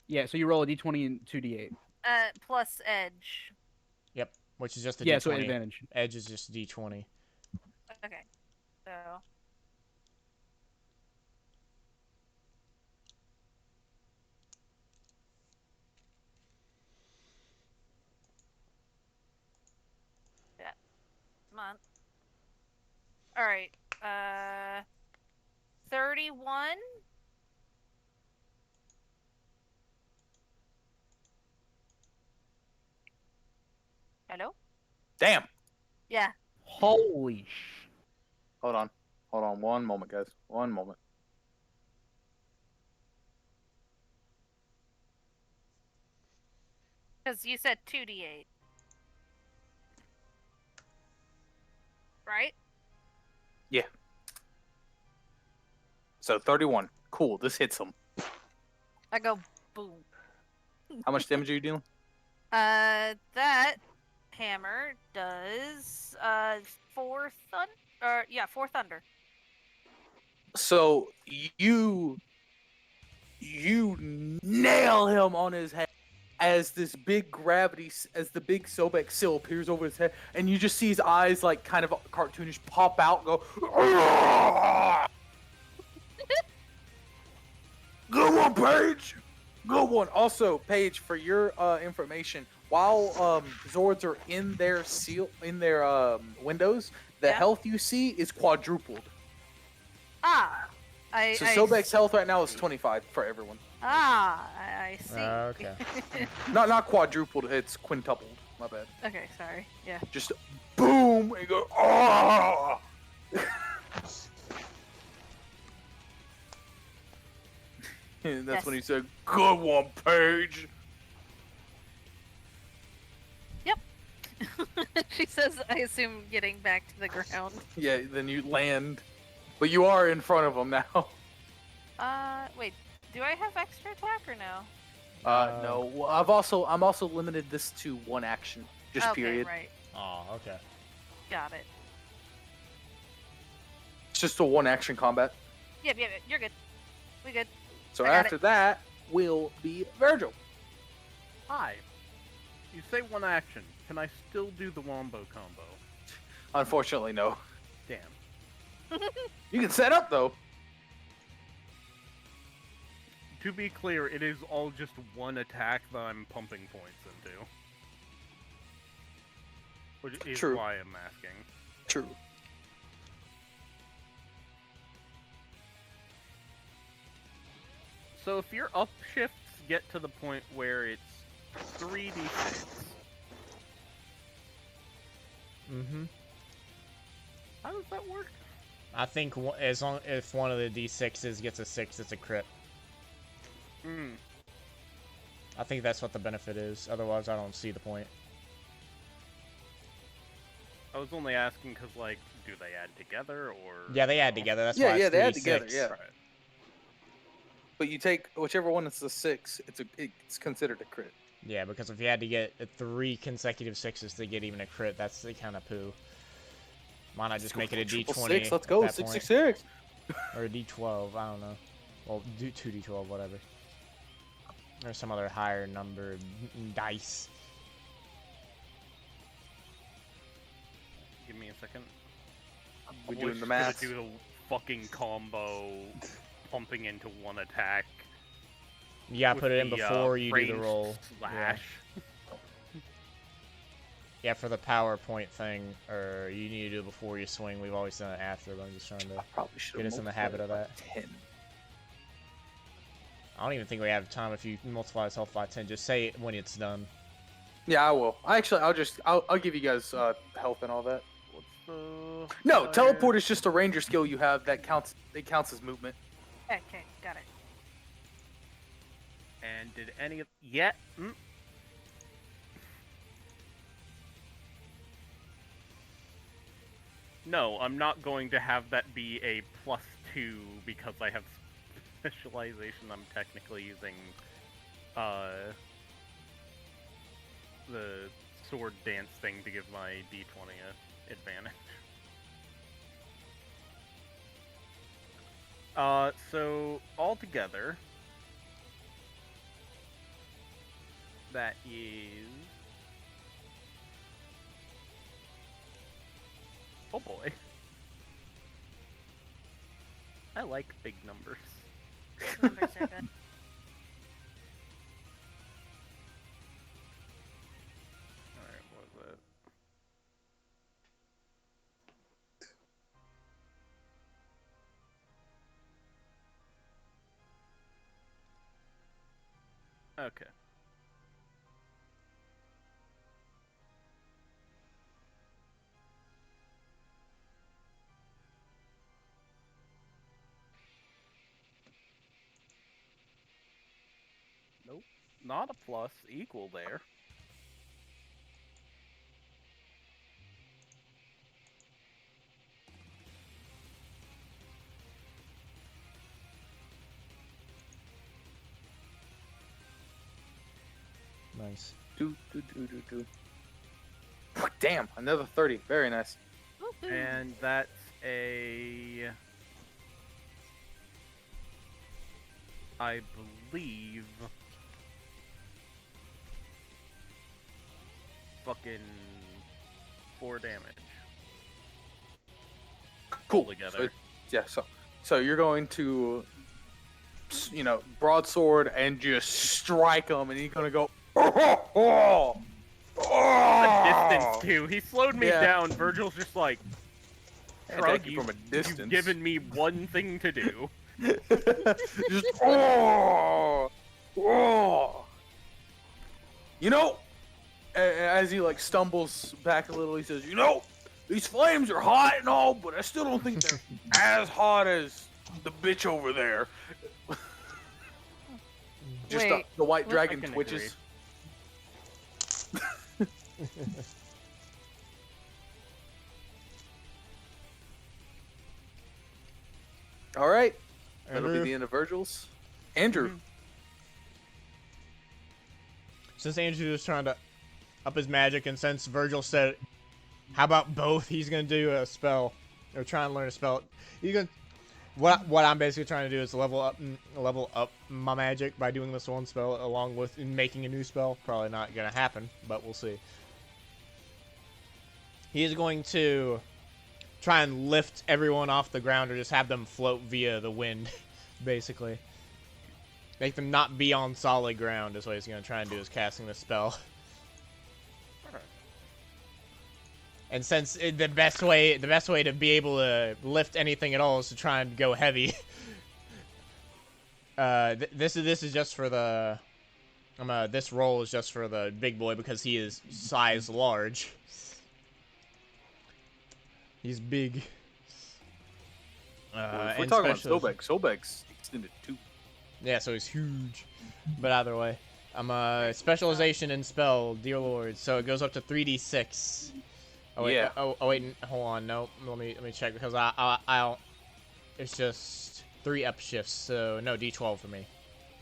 C: Yeah, so you roll a d20 and 2d8.
E: Plus edge.
G: Yep, which is just a
C: Yeah,
G: d20.
C: so advantage.
G: Edge is just d20.
E: Okay. So. Yeah. Come on. All right. 31. Hello?
A: Damn.
E: Yeah.
C: Holy sh!
A: Hold on. One moment, guys. One moment.
E: Because you said 2d8. Right?
A: Yeah. So 31. Cool. This hits him.
E: I go boom.
A: How much damage are you dealing?
E: That hammer does 4 thunder.
A: So you nail him on his head as this big gravity, as the big Sobek seal appears over his head, and you just see his eyes like kind of cartoonish pop out, and go. Good one, Paige. Good one. Also, Paige, for your information, while Zords are in their windows, the
E: Yeah.
A: health you see is quadrupled.
E: Ah.
A: So Sobek's health right now is 25 for everyone.
E: I see.
G: Okay.
A: Not quadrupled, it's quintupled. My bad.
E: Okay, sorry. Yeah.
A: Just boom and go. Oh! And that's when he said, "Good one, Paige."
E: Yep. She says, I assume getting back to the ground.
A: Yeah, then you land, but you are in front of him now.
E: Wait. Do I have extra attack or no?
A: No. Well, I'm also limited this to one action, just
E: Okay,
A: period.
E: right.
G: Oh, okay.
E: Got it.
A: It's just a one action combat.
E: Yep, you're good. We good.
A: So
E: I got
A: after that will be Vergil.
F: Hi. You say one action. Can I still do the wombo combo?
A: Unfortunately, no.
F: Damn.
A: You can set up though.
F: To be clear, it is all just one attack that I'm pumping points into. Which is
A: True.
F: why I'm asking.
A: True.
F: So if your up shifts get to the point where it's 3d6,
G: Mm-hmm.
F: how does that work?
G: I think as long if one of the d6s gets a 6, it's a crit.
F: Hmm.
G: I think that's what the benefit is. Otherwise, I don't see the point.
F: I was only asking because, like, do they add together or?
G: Yeah, they add together. That's
A: Yeah,
G: why
A: yeah,
G: it's
A: they add
G: 3d6.
A: together, yeah.
F: Right.
A: But you take whichever one is the 6. It's considered a crit.
G: Yeah, because if you had to get 3 consecutive 6s to get even a crit, that's the kind of poo. Why not just make it a
A: Triple
G: d20?
A: six, let's
G: at
A: go.
G: that
A: 666.
G: point? Or a d12, I don't know. Well, do 2d12, whatever. Or some other higher number dice.
F: Give me a second.
A: We're
F: I
A: doing
F: was
A: the
F: just gonna
A: math.
F: do the fucking combo, pumping into one attack.
G: You gotta
F: with
G: put it in
F: the,
G: before you do the
F: ranged
G: roll.
F: Slash.
G: Yeah, for the PowerPoint thing, or you need to do it before you swing. We've always done it after, but I'm just trying to
A: Probably should
G: get us in the habit of that.
A: 10.
G: I don't even think we have time if you multiply his health by 10. Just say it when it's done.
A: Yeah, I will. I'll give you guys health and all that.
F: What's the?
A: No,
F: fire?
A: teleport is just a ranger skill you have that counts. It counts as movement.
E: Okay, got it.
F: And did any of yet? No, I'm not going to have that be a +2 because I have specialization. I'm technically using the sword dance thing to give my d20 a advantage. So altogether, That is... Oh boy. I like big numbers.
E: Numbers are good.
F: Alright, what was it? Okay. Nope. Not a plus. Equal there.
G: Nice.
A: Do. Damn, another 30. Very nice.
E: Woohoo.
F: And that's a... I believe... Fucking... 4 damage.
A: Cool.
F: Together.
A: So you're going to, broadsword and just strike him, and he's gonna go. Oh,
F: A distance too. He slowed me
A: Yeah.
F: down. Virgil's just like,
A: Attack
F: shrug,
A: you from a distance.
F: you've given me one thing to do.
A: Just oh. As he like stumbles back a little, he says, these flames are hot and all, but I still don't think they're as hot as the bitch over there. Just
E: Wait,
A: the white
F: I
A: dragon
F: can
A: twitches. All right, that'll be
G: Andrew?
A: the end of Vergil's. Andrew.
G: Since Andrew was trying to up his magic, and since Vergil said, how about both? He's gonna do a spell, or try and learn a spell. He's gonna. What I'm basically trying to do is level up my magic by doing this one spell, along with making a new spell. Probably not gonna happen, but we'll see. He is going to try and lift everyone off the ground, or just have them float via the wind, basically. Make them not be on solid ground is what he's gonna try and do, is casting the spell. And since the best way to be able to lift anything at all is to try and go heavy. This is just for the this roll is just for the big boy because he is size large. He's big.
A: If we're
G: and
A: talking about
G: special-
A: Sobek's extended too.
G: Yeah, so he's huge. But either way, specialization in spell, dear lord. So it goes up to 3d6. Oh wait,
A: Yeah.
G: oh wait, hold on. No, let me check because I'll. It's just 3 upshifts, so no d12 for me.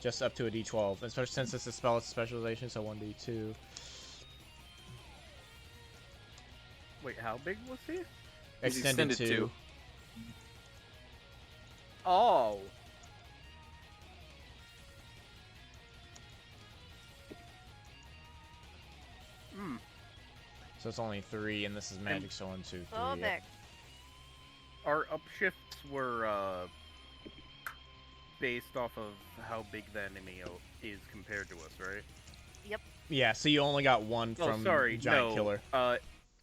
G: Just up to a d12. Especially since it's a spell, it's a specialization, so 1d2.
F: Wait, how big was he?
A: He's
G: Extended
A: extended
G: 2.
A: two.
F: Oh. Hmm.
G: So it's only 3, and this is magic, so 1, 2, 3.
E: So
G: yeah.
E: big.
F: Our upshifts were based off of how big the enemy is compared to us, right?
G: Yeah, so you only got 1
F: Oh,
G: from
F: sorry,
G: Giant
F: no.
G: Killer.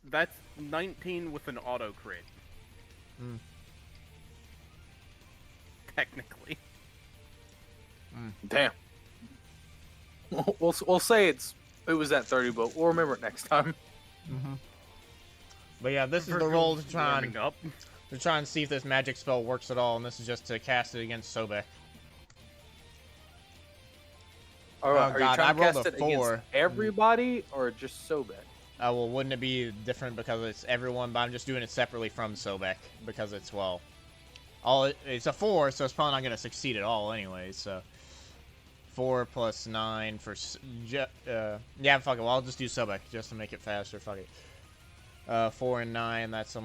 F: That's 19 with an auto crit.
G: Hmm.
F: Technically.
A: Damn. We'll say it was at 30, but we'll remember it next time.
G: But yeah, this is the roll to try
F: Warming up.
G: and see if this magic spell works at all, and this is just to cast it against Sobek.
A: All right,
G: Oh,
A: are
G: God,
A: you trying
G: I
A: to
G: rolled
A: cast
G: a
A: it
G: 4.
A: against everybody or just Sobek?
G: Well, wouldn't it be different because it's everyone, but I'm just doing it separately from Sobek because it's, well, it's a 4, so it's probably not going to succeed at all anyways, so 4 plus 9 for, yeah, fuck it, well, I'll just do Sobek just to make it faster, fuck it. 4 and 9, that's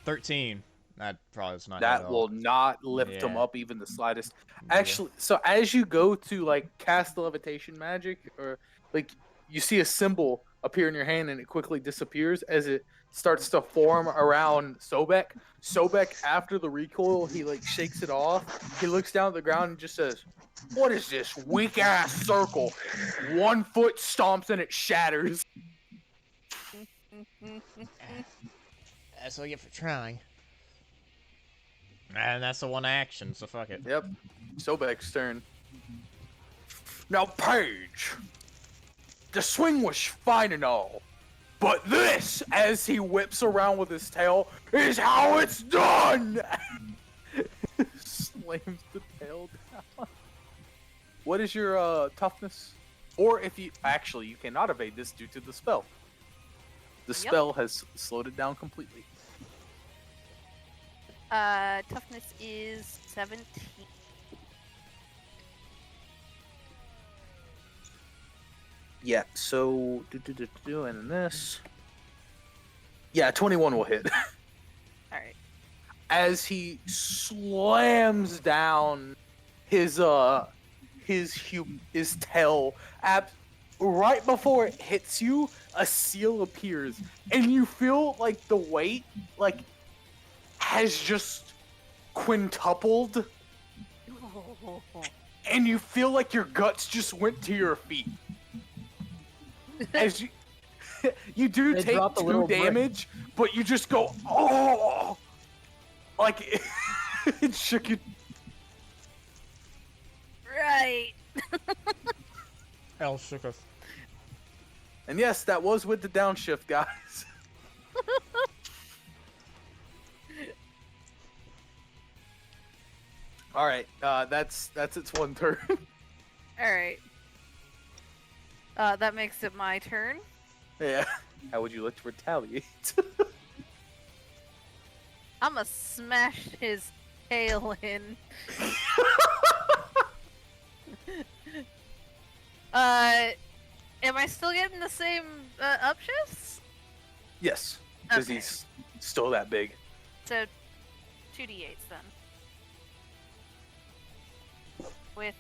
G: 13. That probably is not
A: That will not lift him
G: Yeah.
A: up even the slightest. Actually, so as you go to like cast the levitation magic, or like you see a symbol appear in your hand and it quickly disappears as it starts to form around Sobek. Sobek, after the recoil, he like shakes it off. He looks down at the ground and just says, "What is this weak ass circle?" 1 foot stomps and it shatters.
G: That's what I get for trying. And that's the one action, so fuck it.
A: Yep, Sobek's turn. Now, Paige, the swing was fine and all, but this, as he whips around with his tail, is how it's done! Slams the tail down. What is your toughness? Or if you... Actually, you cannot evade this due to the spell. The spell has slowed it down completely.
E: Toughness is 17.
A: Yeah, so... And this... Yeah, 21 will hit.
E: Alright.
A: As he slams down his tail, right before it hits you, a seal appears, and you feel like the weight has just quintupled, and you feel like your guts just went to your feet. As you do
C: They
A: take
C: dropped a
A: 2
C: little brick.
A: damage, but you just go, oh, like it shook you.
E: Right.
G: Hell shooketh.
A: And yes, that was with the downshift, guys. All right, that's its one turn.
E: Alright. That makes it my turn.
A: Yeah. How would you like to retaliate?
E: I'ma smash his tail in. Am I still getting the same upshifts?
A: Yes, because
E: Okay.
A: he's still that big.
E: So 2d8s then. With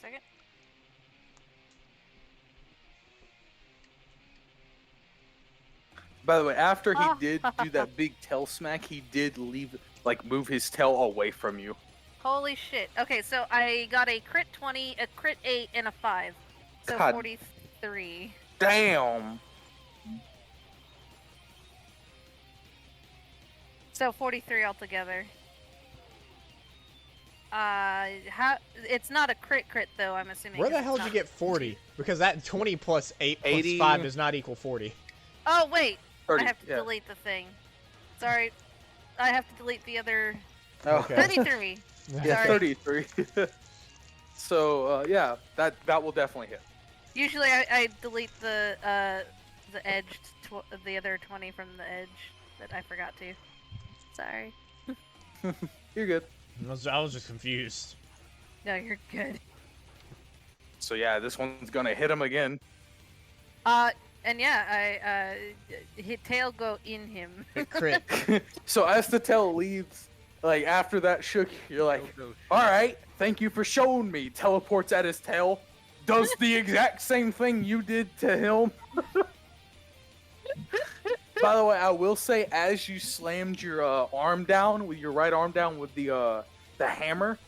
E: second.
A: By the way, after he did do that big tail smack, he did move his tail away from you.
E: Holy shit. Okay, so I got a crit 20, a crit 8, and a 5. So
A: God.
E: 43.
A: Damn.
E: So 43 altogether. It's not a crit though, I'm assuming.
G: Where
E: 'cause
G: the hell
E: it's
G: did you
E: not-
G: get 40? Because that 20 plus 8 plus
A: 80.
G: 5 does not equal 40.
E: Oh wait,
A: 30,
E: I have to
A: yeah.
E: delete the thing. Sorry, I have to delete the other
A: Oh.
G: Okay.
E: 33.
A: Yeah,
E: Sorry.
A: 33. So, yeah, that will definitely hit.
E: Usually I delete the edge, the other 20 from the edge, but I forgot to. Sorry.
A: You're good.
G: I was just confused.
E: No, you're good.
A: So yeah, this one's gonna hit him again.
E: And yeah, I hit tail go in him.
G: It crit.
A: So as the tail leaves, like after that shook, you're like, all right, thank you for showing me. Teleports at his tail, does the exact same thing you did to him. By the way, I will say, as you slammed your arm down with your right arm down with the hammer,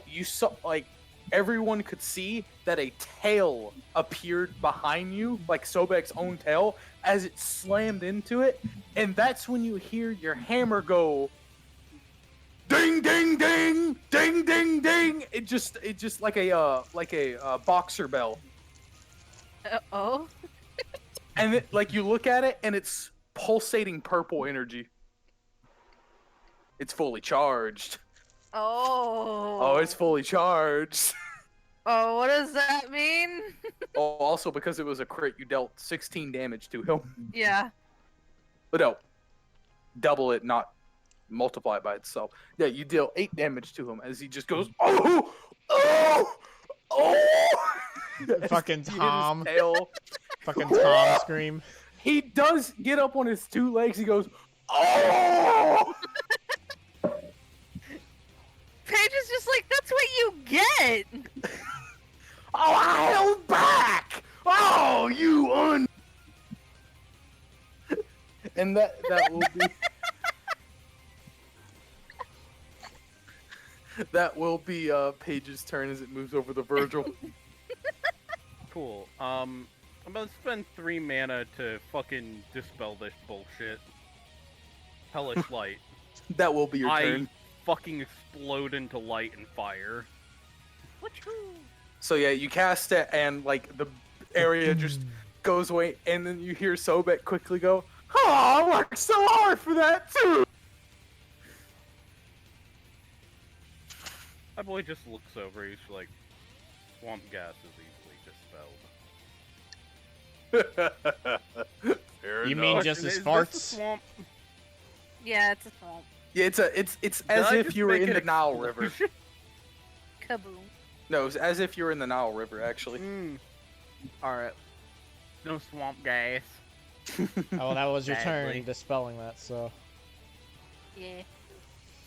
A: you saw like everyone could see that a tail appeared behind you, like Sobek's own tail, as it slammed into it, and that's when you hear your hammer go ding ding ding ding ding ding. It just like a boxer bell,
E: Oh.
A: and like you look at it and it's pulsating purple energy. It's fully charged.
E: Oh.
A: Oh, it's fully charged.
E: Oh, what does that mean?
A: Oh, also because it was a crit, you dealt 16 damage to him.
E: Yeah.
A: But no, double it, not multiply it by itself. Yeah, you deal 8 damage to him as he just goes, oh, oh, oh.
G: Fucking
A: He hit his
G: Tom.
A: tail.
G: Fucking Tom scream.
A: He does get up on his two legs. He goes, "Oh!"
E: Paige is just like, that's what you get.
A: Oh, I held back! Oh, you And that will be that will be Paige's turn as it moves over the Vergil.
F: Cool. I'm gonna spend 3 mana to fucking dispel this bullshit. Hellish Light.
A: That will be your
F: I
A: turn.
F: fucking explode into light and fire.
A: So yeah, you cast it and like the area just goes away, and then you hear Sobek quickly go, "Oh, I worked so hard for that too."
F: My boy just looks over. He's like, swamp gas is easily dispelled.
A: Fair
G: You
A: enough.
G: mean just
F: Question,
G: as
F: is this a
G: farts?
F: swamp?
E: Yeah, it's a swamp.
A: Yeah, it's
F: Did
A: as
F: I
A: if
F: just
A: you were
F: make
A: in
F: an
A: the Nile River.
F: explosion?
E: Kaboom.
A: No, it's as if you were in the Nile River actually.
F: Alright. No swamp gas.
G: Oh, that was your
F: Sadly.
G: turn dispelling that, so.
E: Yeah.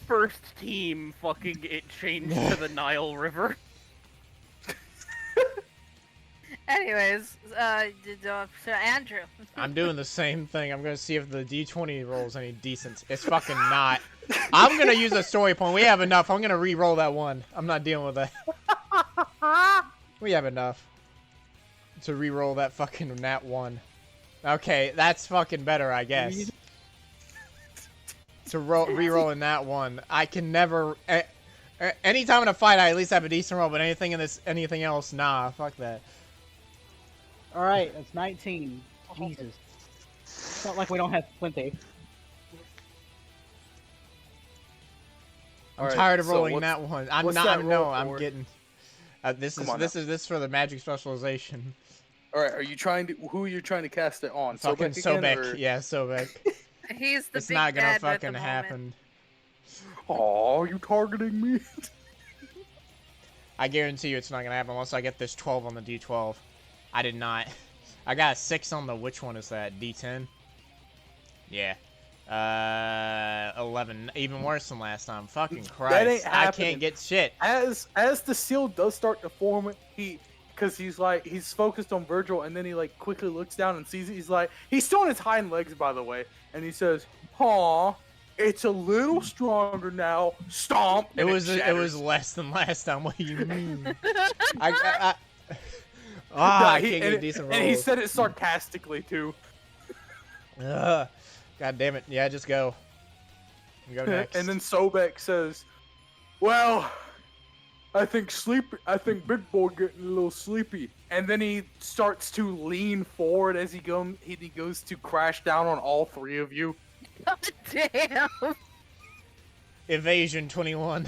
F: First team fucking it changed to the Nile River.
E: Anyways, so Andrew.
G: I'm doing the same thing. I'm gonna see if the D20 rolls any decent. It's fucking not. I'm gonna use a story point. We have enough. I'm gonna re-roll that one. I'm not dealing with that. We have enough to re-roll that fucking nat 1. Okay, that's fucking better, I guess. To re-roll in that 1. I can never. Anytime in a fight, I at least have a decent roll. But anything else, nah. Fuck that.
C: All right, that's 19. Jesus. It's not like we don't have plenty.
G: I'm
A: Alright,
G: tired of
A: so
G: rolling
A: what's-
G: that one. I'm
A: what's
G: not.
A: that roll
G: I'm
A: for?
G: getting. This
A: Come
G: is
A: on
G: this is for the magic specialization.
A: All right, are you trying to? Who are you trying to cast it on?
G: Fucking
A: Sobek again,
G: Sobek.
A: or-
G: Yeah, Sobek.
E: He's the
G: It's
E: big
G: not gonna
E: bad at the
G: fucking
E: moment.
G: happen.
A: Aw, you targeting me?
G: I guarantee you it's not gonna happen unless I get this 12 on the D12. I did not. I got a 6 on the, which one is that? D10? Yeah. 11. Even worse than last time. Fucking Christ.
A: ain't
G: I
A: happening.
G: can't get shit.
A: As the seal does start to form, because he's focused on Vergil, and then he like quickly looks down and sees it. He's still on his hind legs, by the way, and he says, "Aw, it's a little stronger now." Stomp.
G: It
A: and
G: was
A: shatters.
G: less than last time. What do you mean?
A: No,
G: I
A: he-
G: can't
A: and,
G: get decent rolls.
A: and he said it sarcastically too.
G: Ugh. God damn it. Yeah, just go. Go next.
A: And then Sobek says, "Well, I think Big Boy getting a little sleepy." And then he starts to lean forward as he goes to crash down on all 3 of you.
E: God damn.
G: Evasion 21.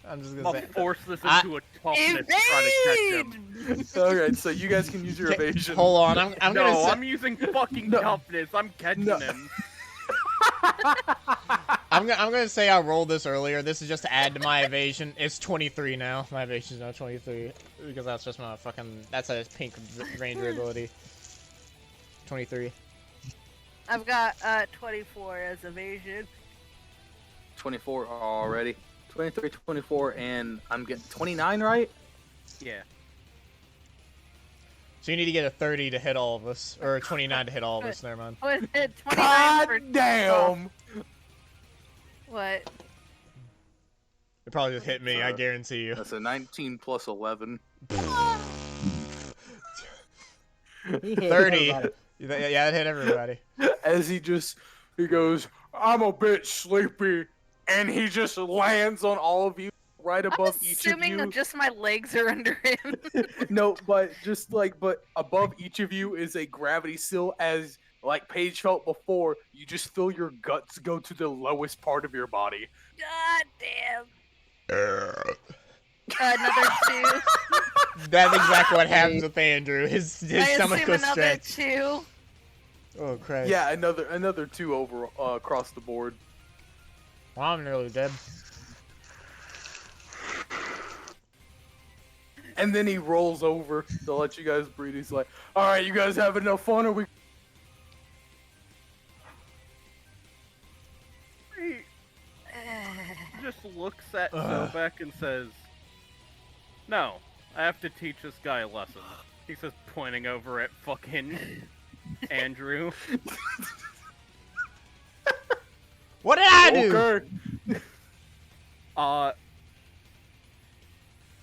G: I'm just gonna
F: I'll
G: say.
F: force this into a toughness trying to catch him.
A: Alright, so you guys can use your
G: Okay,
A: evasion.
G: Hold on, I'm
F: No,
G: gonna say,
F: I'm using fucking
A: No.
F: toughness. I'm catching
A: No.
F: him.
G: I'm gonna say I rolled this earlier. This is just to add to my evasion. It's 23 now. My evasion's now 23 because that's just my fucking. That's a pink ranger ability. 23.
E: I've got 24 as evasion.
A: 24 already. 23, 24, and I'm getting 29, right?
F: Yeah.
G: So you need to get a 30 to hit all of us, or a 29 to hit all of us. Never mind.
E: What is it? 29
A: God
E: for
A: damn!
E: what?
G: It probably just hit me. I guarantee you.
A: That's a 19 plus 11.
C: He hit
G: 30.
C: everybody.
G: Yeah, it hit everybody.
A: As he goes, "I'm a bit sleepy," and he just lands on all of you right
E: I'm
A: above each of
E: assuming
A: you.
E: that just my legs are under him.
A: No, but but above each of you is a gravity seal. As like Paige felt before, you just feel your guts go to the lowest part of your body.
E: God damn. Another 2.
G: That's exactly what happens with Andrew. His
E: I
G: stomach
E: assume
G: goes
E: another
G: stretched.
E: 2.
G: Oh Christ.
A: Yeah, another 2 over across the board.
G: Well, I'm nearly dead.
A: And then he rolls over to let you guys breathe. He's like, "All right, you guys have enough fun, or we?"
F: He just looks at Sobek and says, "No, I have to teach this guy a lesson." He says, pointing over at fucking Andrew.
G: What did I do?
A: Okay.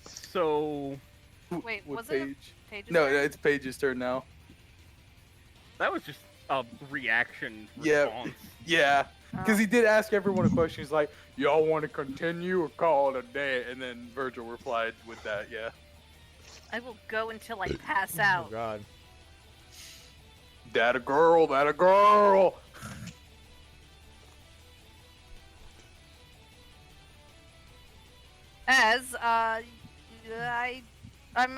F: So
E: Wait,
A: With
E: was it
A: Paige.
E: Paige's
A: No,
E: turn?
A: it's Paige's turn now.
F: that was just a reaction
A: Yeah.
F: response.
A: Yeah, because
E: Oh.
A: he did ask everyone a question. He's like, "Y'all want to continue or call it a day?" And then Vergil replied with that, "Yeah."
E: I will go until I pass
G: Oh
E: out.
G: god.
A: That a girl. That a girl.
E: As I'm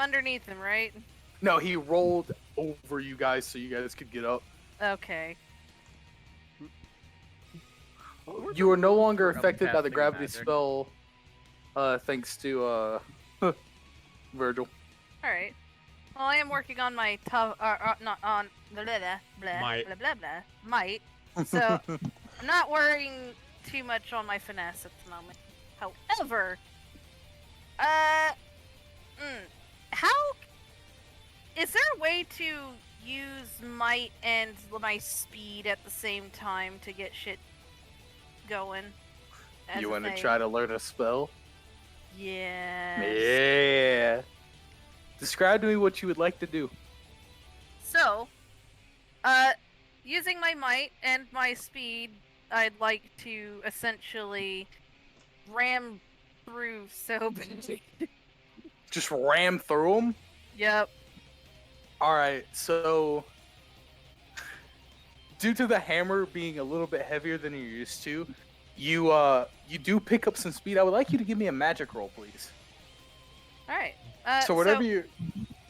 E: underneath him, right?
A: No, he rolled over you guys so you guys could get up.
E: Okay.
A: You are no longer
F: for
A: affected by the
F: upcasting
A: gravity
F: magic?
A: spell, thanks to Vergil.
E: All right. Well, I am working on my tough, not on blah blah blah
G: Might.
E: blah blah blah might. So I'm not worrying too much on my finesse at the moment. However, how is there a way to use might and my speed at the same time to get shit going? as
A: You
E: a
A: want to
E: thing?
A: try to learn a spell?
E: Yes.
A: Yeah. Describe to me what you would like to do.
E: So, using my might and my speed, I'd like to essentially ram through Sobek.
A: Just ram through them?
E: Yep.
A: Alright, so due to the hammer being a little bit heavier than you're used to, you do pick up some speed. I would like you to give me a magic roll, please.
E: All right.
A: So whatever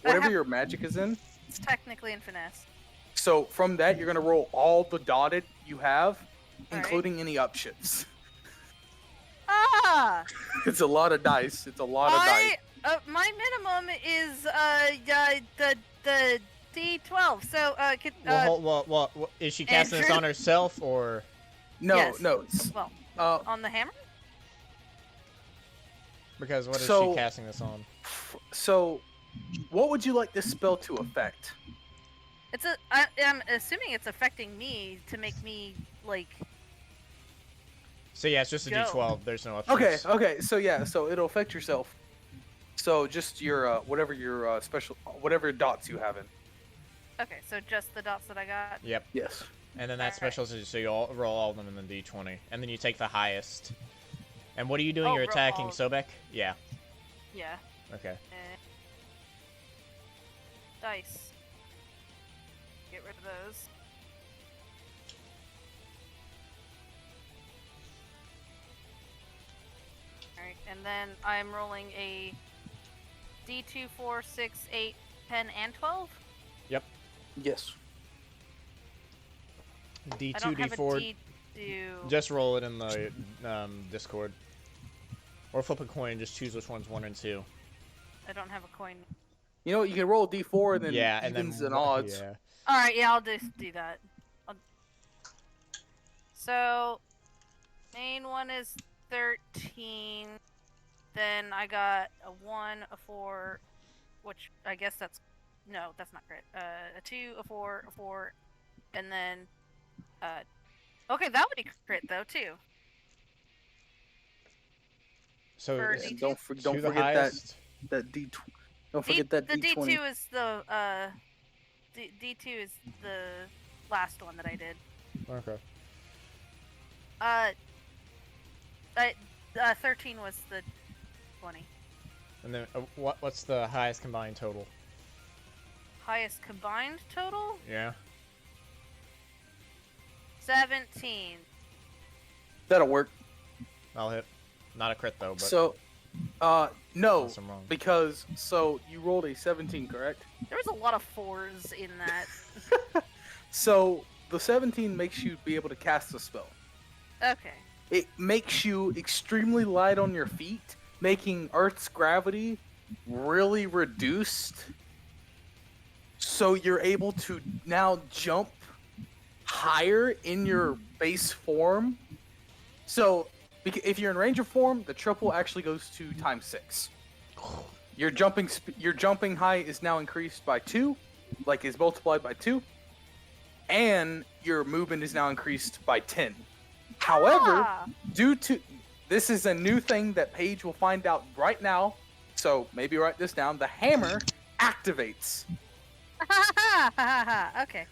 E: have-
A: your magic is in,
E: It's technically in finesse.
A: so from that you're gonna roll all the dotted you have,
E: Alright.
A: including any up shifts.
E: Ah!
A: It's a lot of dice. It's a lot of dice.
E: My minimum is the D12. So
G: Well, is she casting this
E: Andrew?
G: on herself or?
A: No,
E: yes.
A: no. It's,
E: well
A: uh,
E: on the hammer.
G: Because what is
A: So-
G: she casting this on?
A: so what would you like this spell to affect?
E: I'm assuming it's affecting me to make me like.
G: So yeah, it's just a
E: Go.
G: D12. There's no
A: Okay,
G: options.
A: okay. So yeah, so it'll affect yourself. So just your whatever your special whatever dots you have in.
E: Okay, so just the dots that I got.
G: Yep.
A: Yes.
G: And then that
E: Alright.
G: special is so you all roll all of them in the D20, and then you take the highest. And what are you doing?
E: Oh,
G: You're
E: roll
G: attacking
E: all-
G: Sobek? Yeah.
E: Yeah.
G: Okay.
E: Dice. Get rid of those. Alright, and then I'm rolling a D2, 4, 6, 8, 10, and 12?
A: Yes.
G: D2,
E: I don't have
G: D4.
E: a D2.
G: Just roll it in the Discord. Or flip a coin. Just choose which one's 1 and 2.
E: I don't have a coin.
A: You know what? You can roll a d4 and then
G: Yeah, and then
A: evens and odds.
G: Yeah.
E: Alright, yeah, I'll just do that. So, main one is 13. Then I got a 1, a 4, which I guess that's. No, that's not crit. A 2, a 4, a 4, and then. Okay, that would be crit though, too.
G: So
E: For
A: Yeah,
E: D2?
A: don't
G: to
A: forget
G: the highest.
A: that d. Don't forget that
E: the
A: d20.
E: D2 is the D2 is the last one that I did.
G: Okay.
E: 13 was the 20.
G: And then what's the highest combined total?
E: Highest combined total?
G: Yeah.
E: 17.
A: That'll work.
G: I'll hit. Not a crit though, but
A: So, no,
G: unless I'm wrong.
A: because so you rolled a 17, correct?
E: There was a lot of 4s in that.
A: So the 17 makes you be able to cast the spell.
E: Okay.
A: It makes you extremely light on your feet, making Earth's gravity really reduced, so you're able to now jump higher in your base form. So if you're in ranger form, the triple actually goes to ×6. Your jumping height is now increased by 2, like is multiplied by 2, and your movement is now increased by 10. However, due to this is a new thing that Paige will find out right now, so maybe write this down. The hammer activates.
E: Okay.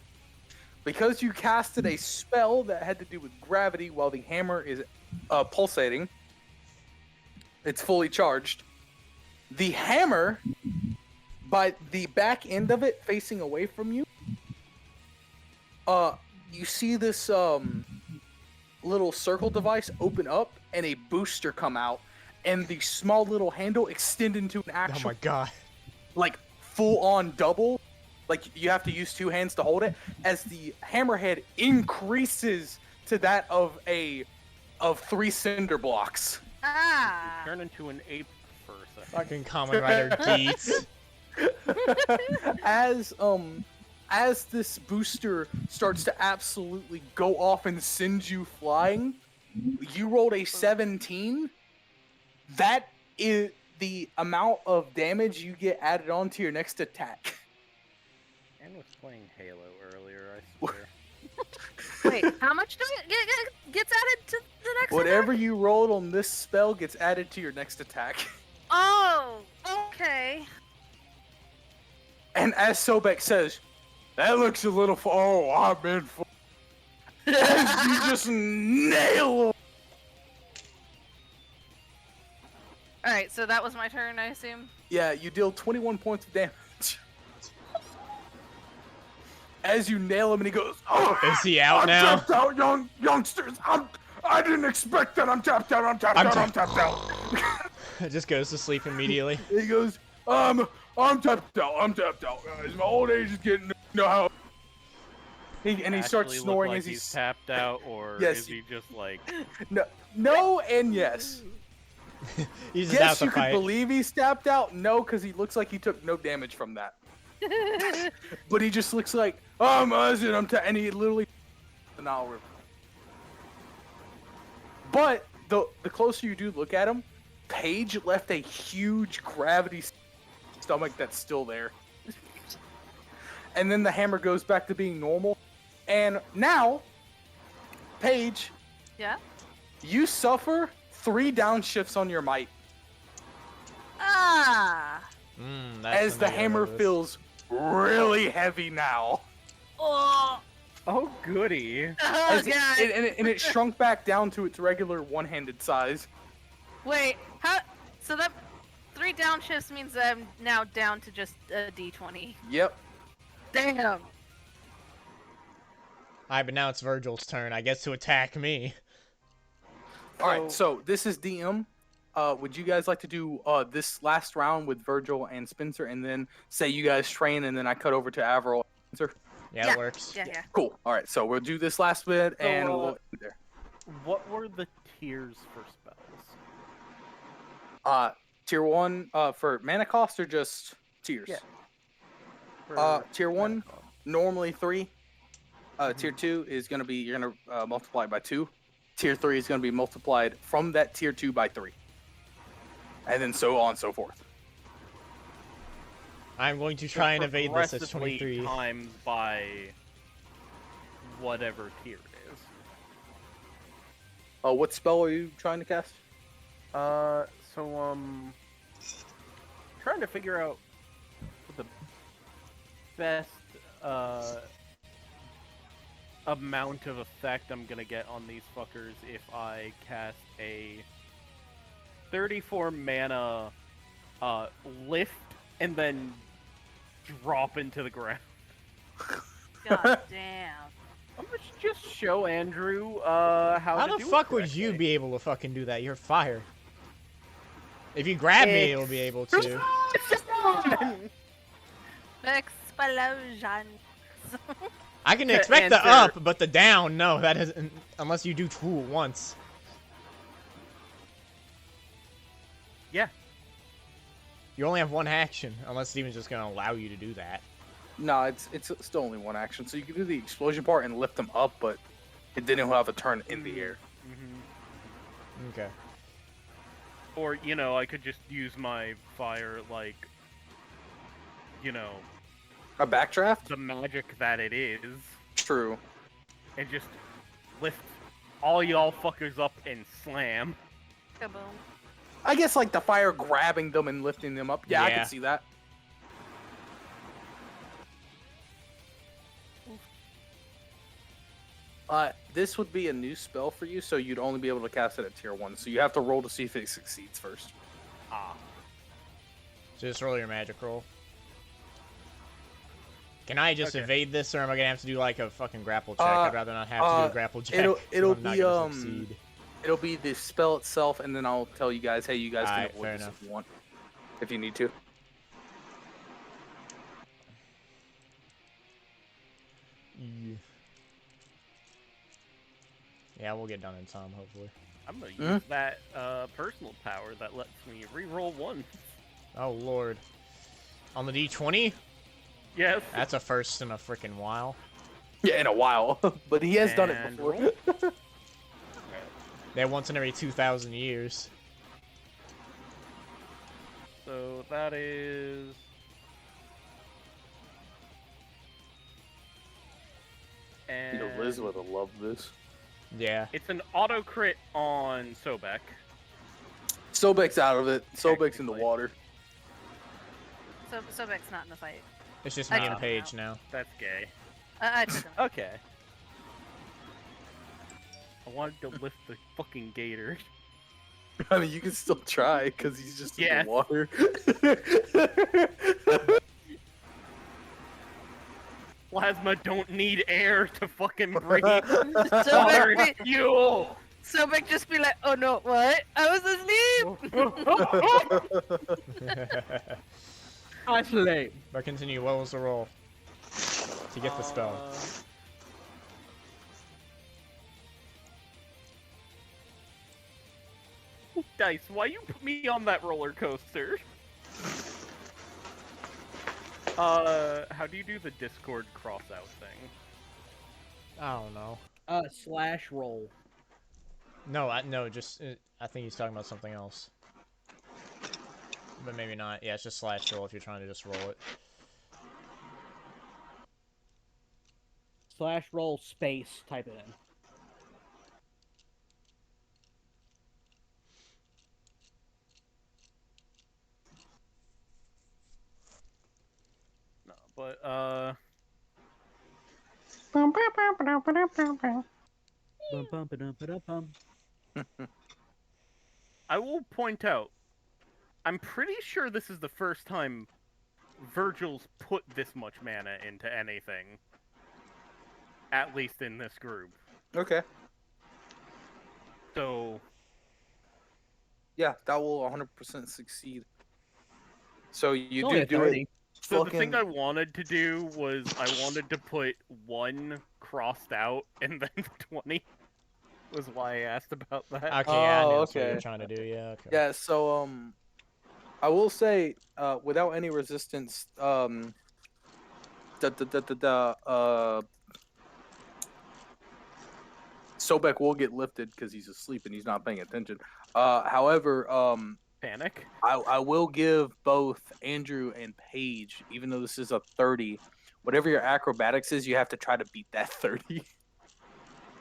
A: Because you casted a spell that had to do with gravity while the hammer is pulsating, it's fully charged. The hammer, by the back end of it facing away from you, you see this little circle device open up and a booster come out, and the small little handle extend into an actual,
G: Oh my god.
A: like full-on double. Like you have to use 2 hands to hold it, as the hammerhead increases to that of 3 cinder blocks.
F: Turn into an ape for a second.
G: Fucking Kamen Rider Geats.
A: As this booster starts to absolutely go off and send you flying, you rolled a 17. That is the amount of damage you get added on to your next attack.
F: And was playing Halo earlier, I swear.
E: Wait, how much does it gets added to the next
A: Whatever
E: attack?
A: you rolled on this spell gets added to your next attack.
E: Oh, okay.
A: And as Sobek says, that looks a little oh, I'm in for. As you just nail him.
E: Alright, so that was my turn, I assume?
A: Yeah, you deal 21 points of damage. As you nail him, and he goes, "Oh,
G: Is he out
A: I'm
G: now?
A: tapped out, youngsters. I didn't expect that. I'm tapped out. I'm tapped out.
G: It just goes to sleep immediately.
A: He goes, I'm tapped out. Guys. My old age is getting how." He starts
F: Actually
A: snoring
F: look like
A: as
F: he's tapped out, or
A: Yes,
F: is he just like?
A: No, and yes.
G: He's just out
A: Yes,
G: to
A: you could
G: fight.
A: believe he's tapped out. No, because he looks like he took no damage from that. But he just looks like, I'm and he literally the Nile River. But the closer you do look at him, Paige left a huge gravity stomach that's still there. And then the hammer goes back to being normal. And now, Paige,
E: Yeah?
A: you suffer 3 downshifts on your might
G: That's
A: as the hammer
G: feels.
A: feels really heavy now.
E: Oh,
F: Oh goody!
E: oh god.
A: And it shrunk back down to its regular one-handed size.
E: Wait, how? So that 3 downshifts means that I'm now down to just a d20.
A: Yep.
E: Damn.
G: Alright, but now it's Vergil's turn, I guess, to attack me.
A: Alright, so this is DM. Would you guys like to do this last round with Vergil and Spencer, and then say you guys train, and then I cut over to Avril and Spencer?
G: Yeah, it works.
E: Yeah.
A: Cool. Alright, so we'll do this last bit, and we'll end there.
F: What were the tiers for spells?
A: Tier 1 for mana cost, or just tiers?
F: Yeah.
A: Tier 1, normally 3. Tier 2 is going to be, you're going to multiply it by 2. Tier 3 is going to be multiplied from that tier 2 by 3. And then so on and so forth.
G: I'm going to try and evade this at
F: Progressively
G: 23.
F: times by whatever tier it is.
A: What spell are you trying to cast?
F: Trying to figure out the best amount of effect I'm gonna get on these fuckers if I cast a 34 mana lift and then drop into the ground.
E: God damn.
F: I'm gonna just show Andrew how
G: How
F: to
G: the
F: do it
G: fuck would you
F: correctly.
G: be able to fucking do that? You're fire. If you grab me, you'll be able to.
E: Explosion.
G: I can
F: To
G: expect the
F: answer-
G: up, but the down, no, that isn't. Unless you do 2 at once.
F: Yeah.
G: You only have one action, unless Steven's just gonna allow you to do that.
A: No, it's still only one action, so you can do the explosion part and lift them up, but it didn't have a turn in the air.
F: Mm-hmm.
G: Okay.
F: Or, I could just use my fire, like,
A: A backdraft?
F: the magic that it is,
A: True.
F: and just lift all y'all fuckers up and slam.
E: Kaboom.
A: I guess like the fire grabbing them and lifting them up. Yeah, I
G: Yeah.
A: can see that. This would be a new spell for you, so you'd only be able to cast it at tier 1. So you have to roll to see if it succeeds first.
F: Ah.
G: Just roll your magic roll. Can I just
F: Okay.
G: evade this, or am I gonna have to do like a fucking grapple check? I'd rather not have to do a grapple check.
A: it'll
G: if I'm not
A: be,
G: gonna succeed.
A: It'll be the spell itself, and then I'll tell you guys, hey, you guys can
G: Alright,
A: avoid
G: fair
A: this
G: enough.
A: if you want, if you need to.
G: Yeah, we'll get done in time, hopefully.
F: I'm gonna use that personal power that lets me reroll one.
G: Oh lord. On the D20?
F: Yes.
G: That's a first in a freaking while.
A: Yeah, in a while, but he has done it
F: And
A: before.
F: roll.
G: They're once in every 2,000 years.
F: So that is... And
A: Liz would have loved this.
G: Yeah.
F: it's an auto crit on Sobek.
A: Sobek's out of it. Sobek's in the
F: Technically.
A: water.
E: So Sobek's not in the fight.
G: It's just
E: I
G: me and
E: took him
G: Paige
E: out.
G: now.
F: That's gay.
E: I took him.
F: Okay. I wanted to lift the fucking gator.
A: I mean, you can still try, because he's just in
F: Yes.
A: the water.
F: Plasma don't need air to fucking breathe.
E: Sobek,
F: Water is fuel!
E: Sobek just be like, oh no, what? I was asleep!
C: Isolate.
G: But continue, what was the roll? To get the spell.
F: Dice, why you put me on that roller coaster? How do you do the Discord cross-out thing?
G: I don't know.
C: Slash roll.
G: No, just I think he's talking about something else. But maybe not. Yeah, it's just slash roll if you're trying to just roll it.
C: Slash roll space. Type it in.
F: No, but,
C: Bum, bum, ba-dum, ba-dum, bum.
F: I will point out, I'm pretty sure this is the first time Vergil's put this much mana into anything. At least in this group.
A: Okay.
F: So,
A: Yeah, that will 100% succeed. So you
C: It's only
A: do
C: a
A: it.
C: 30.
F: so the thing
A: Fucking-
F: I wanted to do was I wanted to put 1 crossed out and then 20 was why I asked about that.
G: Okay, yeah, I
A: Oh,
G: know that's what
A: okay.
G: you're trying to do. Yeah, okay.
A: Yeah, so I will say, without any resistance, Sobek will get lifted because he's asleep and he's not paying attention. However,
F: Panic?
A: I will give both Andrew and Paige, even though this is a 30, whatever your acrobatics is, you have to try to beat that 30.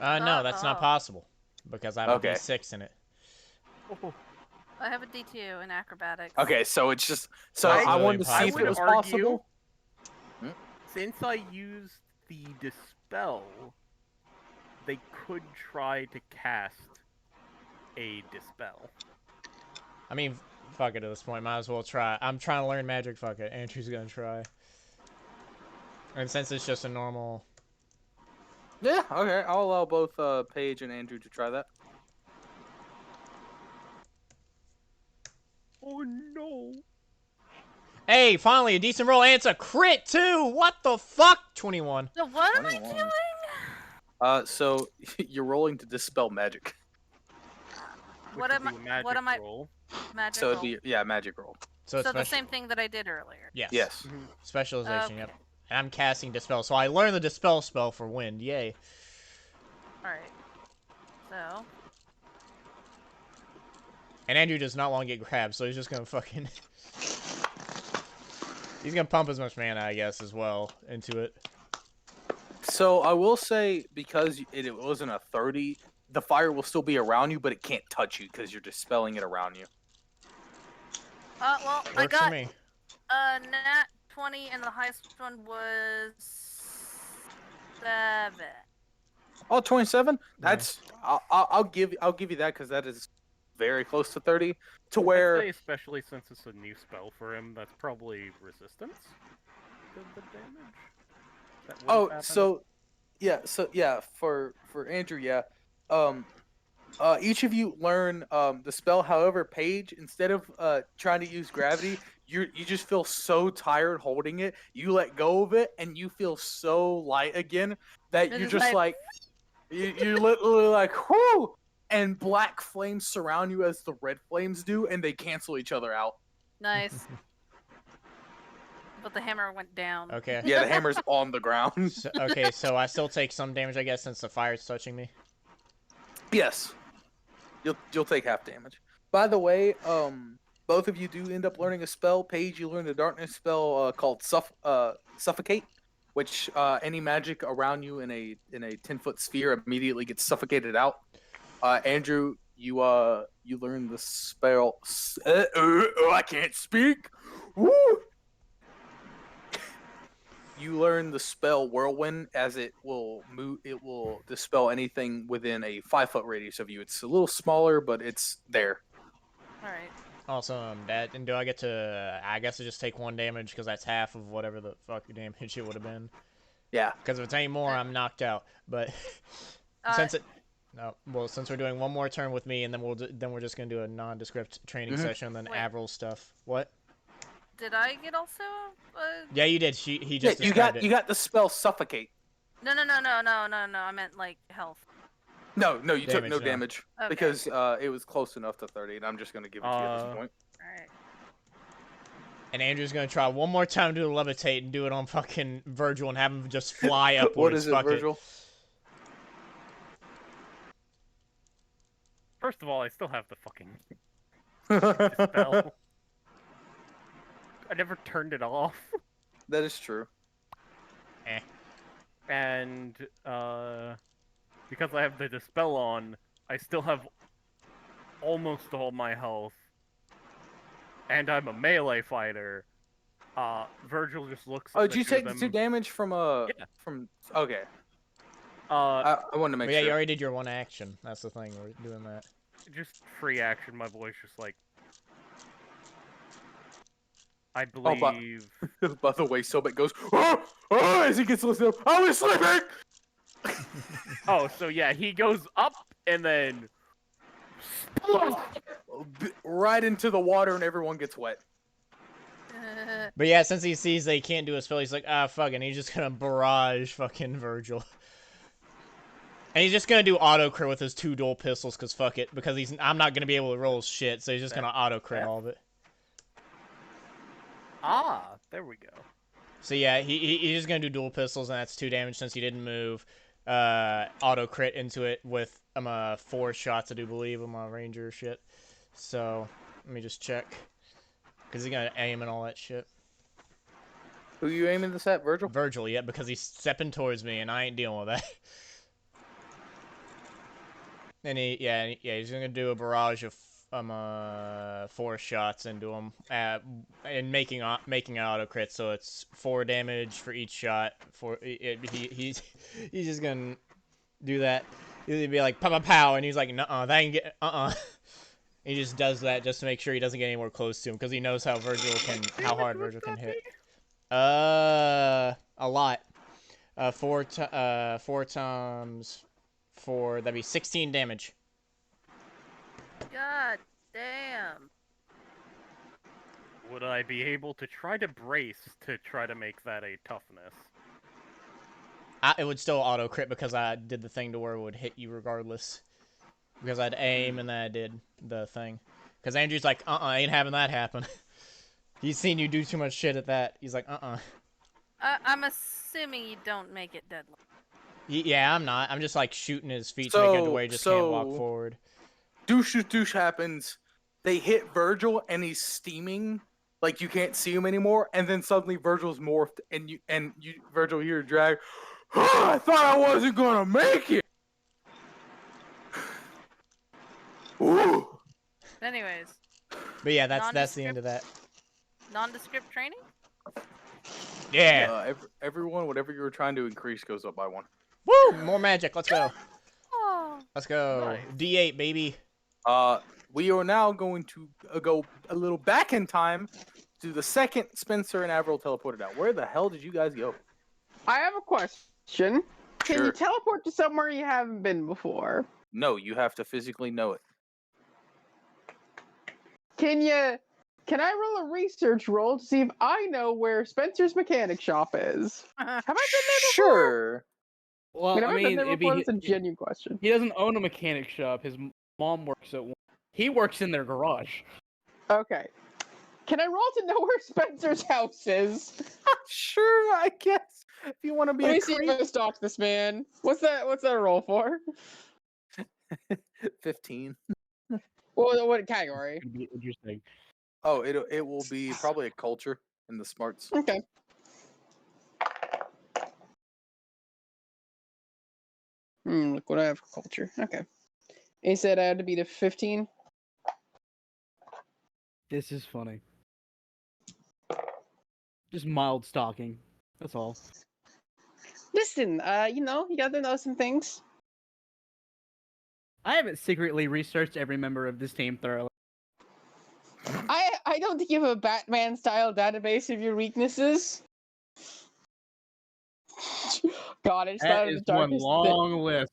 G: No, that's not possible. Because I have
A: Okay.
G: a D6 in it.
E: I have a D2 in acrobatics.
A: Okay, so it's just so
G: That's
A: I
G: really
A: wanted to see if
G: impossible.
A: it was possible.
F: Since I used the Dispel, they could try to cast a Dispel.
G: I mean, fuck it at this point. Might as well try. I'm trying to learn magic. Fuck it. Andrew's gonna try. And since it's just a normal...
A: Yeah, okay. I'll allow both Paige and Andrew to try that.
F: Oh no!
G: Hey, finally, a decent roll, and it's a crit, too! What the fuck? 21.
E: So what am I
A: 21.
E: doing?
A: So you're rolling to dispel magic.
E: What am I? What am I?
F: Roll.
E: Magic
A: So it'd
E: roll.
A: be magic roll.
G: So it's
E: So the
G: special.
E: same thing that I did earlier.
G: Yes.
A: Yes.
G: Specialization. Yep.
E: Okay.
G: And I'm casting dispel, so I learned the dispel spell for wind. Yay.
E: All right. So
G: And Andrew does not want to get grabbed, so he's just gonna fucking. He's gonna pump as much mana, I guess, as well into it.
A: So I will say, because it wasn't a 30, the fire will still be around you, but it can't touch you because you're dispelling it around you.
E: well, I
G: Works for
E: got
G: me.
E: nat 20 and the highest one was 7.
A: Oh, 27? That's I'll give you that because that is very close to 30. To
F: I'd
A: where
F: say especially since it's a new spell for him, that's probably resistance to the damage. That would
A: oh,
F: happen.
A: so yeah, for Andrew, yeah. Each of you learn the spell. However, Paige, instead of trying to use gravity, you just feel so tired holding it. You let go of it, and you feel so light again that
E: This
A: you're
E: is
A: just
E: my-
A: like you're literally like whoo, and black flames surround you as the red flames do, and they cancel each other out.
E: Nice. But the hammer went down.
G: Okay.
A: Yeah, the hammer's on the ground.
G: So, okay, so I still take some damage, I guess, since the fire's touching me.
A: Yes, you'll take half damage. By the way, both of you do end up learning a spell. Paige, you learn the darkness spell called suffocate, which any magic around you in a 10-foot sphere immediately gets suffocated out. Andrew, you learn the spell. I can't speak. Woo! You learn the spell whirlwind, as it will move. It will dispel anything within a 5-foot radius of you. It's a little smaller, but it's there.
E: All right.
G: Awesome. And do I get to? I guess I just take 1 damage because that's half of whatever the fuck damage it would have been.
A: Yeah.
G: Because if it's any more, I'm knocked out. But since we're doing one more turn with me, and then we're just gonna do a nondescript training session, and then
E: Wait.
G: Avril stuff. What?
E: Did I get also?
G: Yeah, you did. He just
A: you
G: described
A: got the spell suffocate.
E: No. I meant like health.
A: No, you took
G: Damage,
A: no
G: no.
A: damage
E: Okay.
A: because it was close enough to 30, and I'm just gonna give it to you at this point.
E: All right.
G: And Andrew's gonna try one more time to do the levitate and do it on fucking Vergil and have him just fly upwards.
A: What is it,
G: Fuck
A: Vergil?
F: First of all, I still have the fucking spell. I never turned it off.
A: That is true.
F: And because I have the dispel on, I still have almost all my health. And I'm a melee fighter. Vergil just looks at
A: Oh,
F: the
A: did you
F: two
A: take
F: of
A: the
F: them.
A: 2 damage from
F: Yeah.
A: from? Okay,
F: I
A: I wanted to make
G: But yeah, you
A: sure.
G: already did your 1 action. That's the thing. We're doing that.
F: just free action, my voice just like I
A: Oh,
F: believe
A: By the way, Sobek goes as he gets lifted up. I was sleeping.
F: Oh, so yeah, he goes up and then
A: Right into the water, and everyone gets wet.
G: But yeah, since he sees they can't do a spell, he's like, ah, fuck it. And he's just gonna barrage fucking Vergil. And he's just gonna do auto crit with his 2 dual pistols, cause fuck it. Because I'm not gonna be able to roll shit, so he's just gonna auto crit all of it.
F: there we go.
G: So yeah, he's just gonna do dual pistols, and that's 2 damage since he didn't move. Auto crit into it with 4 shots, I do believe, on my ranger shit. So let me just check, cause he's gonna aim and all that shit.
A: Who you aiming this at, Vergil?
G: Vergil, yeah, because he's stepping towards me, and I ain't dealing with that. And he's gonna do a barrage of 4 shots into him, and making auto crit, so it's 4 damage for each shot. He's just gonna do that. He'll be like pow pow pow, and he's like, nuh-uh, that ain't get He just does that just to make sure he doesn't get anywhere close to him, because he knows how hard Vergil can hit. A lot. 4 times 4, that'd be 16 damage.
E: God damn.
F: Would I be able to try to brace to try to make that a toughness?
G: It would still auto crit because I did the thing to where it would hit you regardless. Because I'd aim and then I did the thing. Because Andrew's like, ain't having that happen. He's seen you do too much shit at that. He's like,
E: I'm assuming you don't make it deadly.
G: Yeah, I'm not. I'm just like shooting his feet to make it to where he just can't walk
A: So-
G: forward.
A: douche happens. They hit Vergil and he's steaming, like you can't see him anymore. And then suddenly Virgil's morphed, and Vergil hear drag. I thought I wasn't gonna make it. Ooh.
E: Anyways,
G: But yeah, that's the end of that.
E: nondescript training?
G: Yeah.
A: Everyone, whatever you were trying to increase goes up by 1.
G: Woo! More magic. Let's go.
E: Oh.
G: Let's go.
F: Nice.
G: D8, baby.
A: We are now going to go a little back in time to the second Spencer and Avril teleported out. Where the hell did you guys go?
B: I have a question. Can
A: Sure.
B: you teleport to somewhere you haven't been before?
A: No, you have to physically know it.
B: Can I roll a research roll to see if I know where Spencer's mechanic shop is? Have I been there before?
A: Sure.
C: Well,
B: Have
C: I
B: I been
C: mean,
B: there
C: it'd
B: before?
C: be,
B: That's a genuine question.
C: he doesn't own a mechanic shop. His mom works at one. He works in their garage.
B: Okay. Can I roll to know where Spencer's house is?
A: Sure, I guess. If you want to be
B: Let
A: a
B: me see
A: creep.
B: if I stalk this man. What's that roll for?
A: 15.
B: What category?
C: It'd be interesting.
A: Oh, it will be probably a culture in the smarts.
B: Okay. Look what I have for culture. Okay. He said I had to be to 15.
C: This is funny. Just mild stalking. That's all.
B: Listen, you gotta know some things.
C: I haven't secretly researched every member of this team thoroughly.
B: I don't think you have a Batman style database of your weaknesses. God, I just thought
C: That
B: of
C: is
B: the
C: one
B: darkest
C: long list.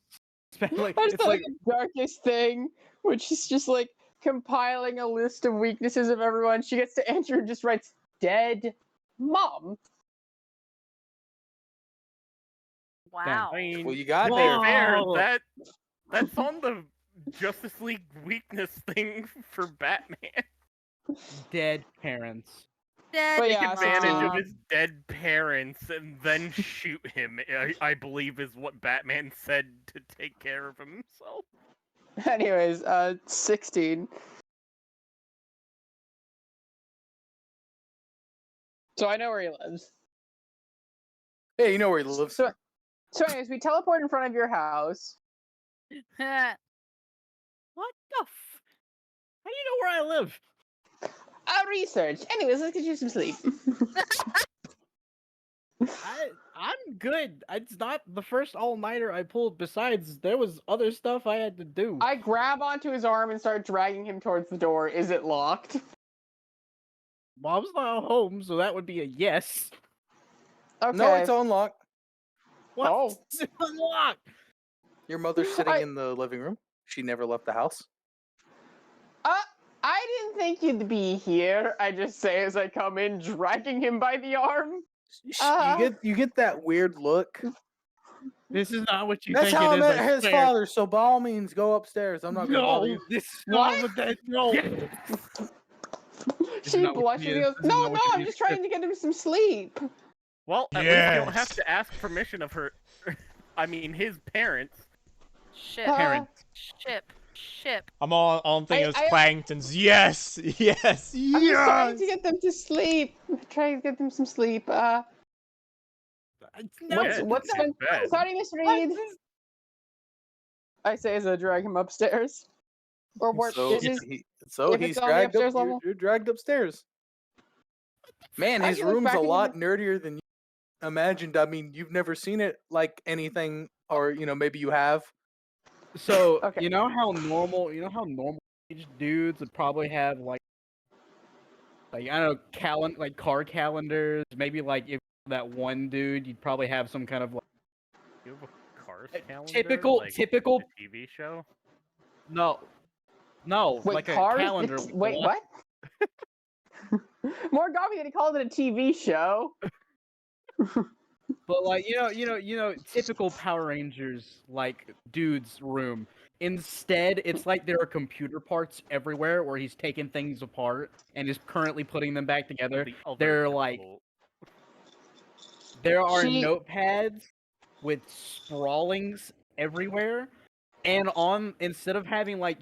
C: Like,
B: I just
C: it's
B: thought
C: like
B: of the darkest thing, which is just like compiling a list of weaknesses of everyone. She gets to enter and just writes dead mom.
E: Wow.
F: I mean,
A: Well, you got
F: to
A: there.
F: be fair,
C: Whoa.
F: that's on the Justice League weakness thing for Batman.
C: dead parents.
E: Dead
B: But
F: Take
B: yeah,
F: advantage of
B: 16.
F: his dead parents and then shoot him. I believe is what Batman said to take care of himself.
B: Anyways, 16. So I know where he lives.
A: Yeah, you know where he lives.
B: So anyways, we teleport in front of your house.
C: What the How do you know where I live?
B: Research. Anyways, let's get you some sleep.
C: I'm good. It's not the first all-nighter I pulled. Besides, there was other stuff I had to do.
B: I grab onto his arm and start dragging him towards the door. Is it locked?
C: Mom's not home, so that would be a yes.
B: Okay.
A: No, it's unlocked.
C: What?
B: Oh.
C: It's unlocked.
A: Your mother's sitting
B: I-
A: in the living room. She never left the house.
B: I didn't think you'd be here. I just say as I come in, dragging him by the arm.
A: You get that weird look.
C: This is not what you
A: That's
C: think
A: how I
C: it is.
A: met
C: I
A: his
C: swear.
A: father. So by all means, go upstairs. I'm not gonna bother
C: No,
A: you.
C: this is
B: What?
C: not what that. No.
B: She
C: not what
B: blushes
C: you
B: and
C: need.
B: goes,
C: This is
B: no,
C: not what
B: no,
C: you
B: I'm
C: need.
B: just trying to get him some sleep.
F: Well, at least you don't have
G: Yes.
F: to ask permission of her. I mean, his parents.
E: Ship.
B: Uh,
E: Ship.
G: I'm thinking of
B: I-
G: Plankton's. Yes, yes,
B: I'm just trying to
G: yes.
B: get them to sleep. Trying to get them some sleep.
C: No,
B: What's
F: it's in bed.
B: Sorry, Miss Reed. I say as I drag him upstairs. Or what?
A: So,
B: Is his,
A: so
B: if
A: he's
B: it's on the
A: dragged
B: upstairs
A: up.
B: level?
A: You're dragged upstairs. Man,
B: I
A: his
B: can look
A: room's
B: back
A: a
B: and
A: lot nerdier than you imagined. I mean, you've never seen it like anything, or maybe you have.
C: So
B: Okay.
C: you know how normal age dudes would probably have like I don't know like car calendars. Maybe like if that one dude, you'd probably have some kind of like
F: You have a Cars
C: Uh,
F: calendar?
C: typical-
F: like
C: typical-
F: the TV show?
C: no,
B: Wait,
C: like
B: cars?
C: a calendar.
B: Wait, what? More garbage than he called it a TV show.
C: But like typical Power Rangers like dude's room. Instead, it's like there are computer parts everywhere where he's taken things apart and is currently putting them back together.
F: The other
C: They're like
F: temple.
C: there are
B: She-
C: notepads with sprawlings everywhere, and instead of having like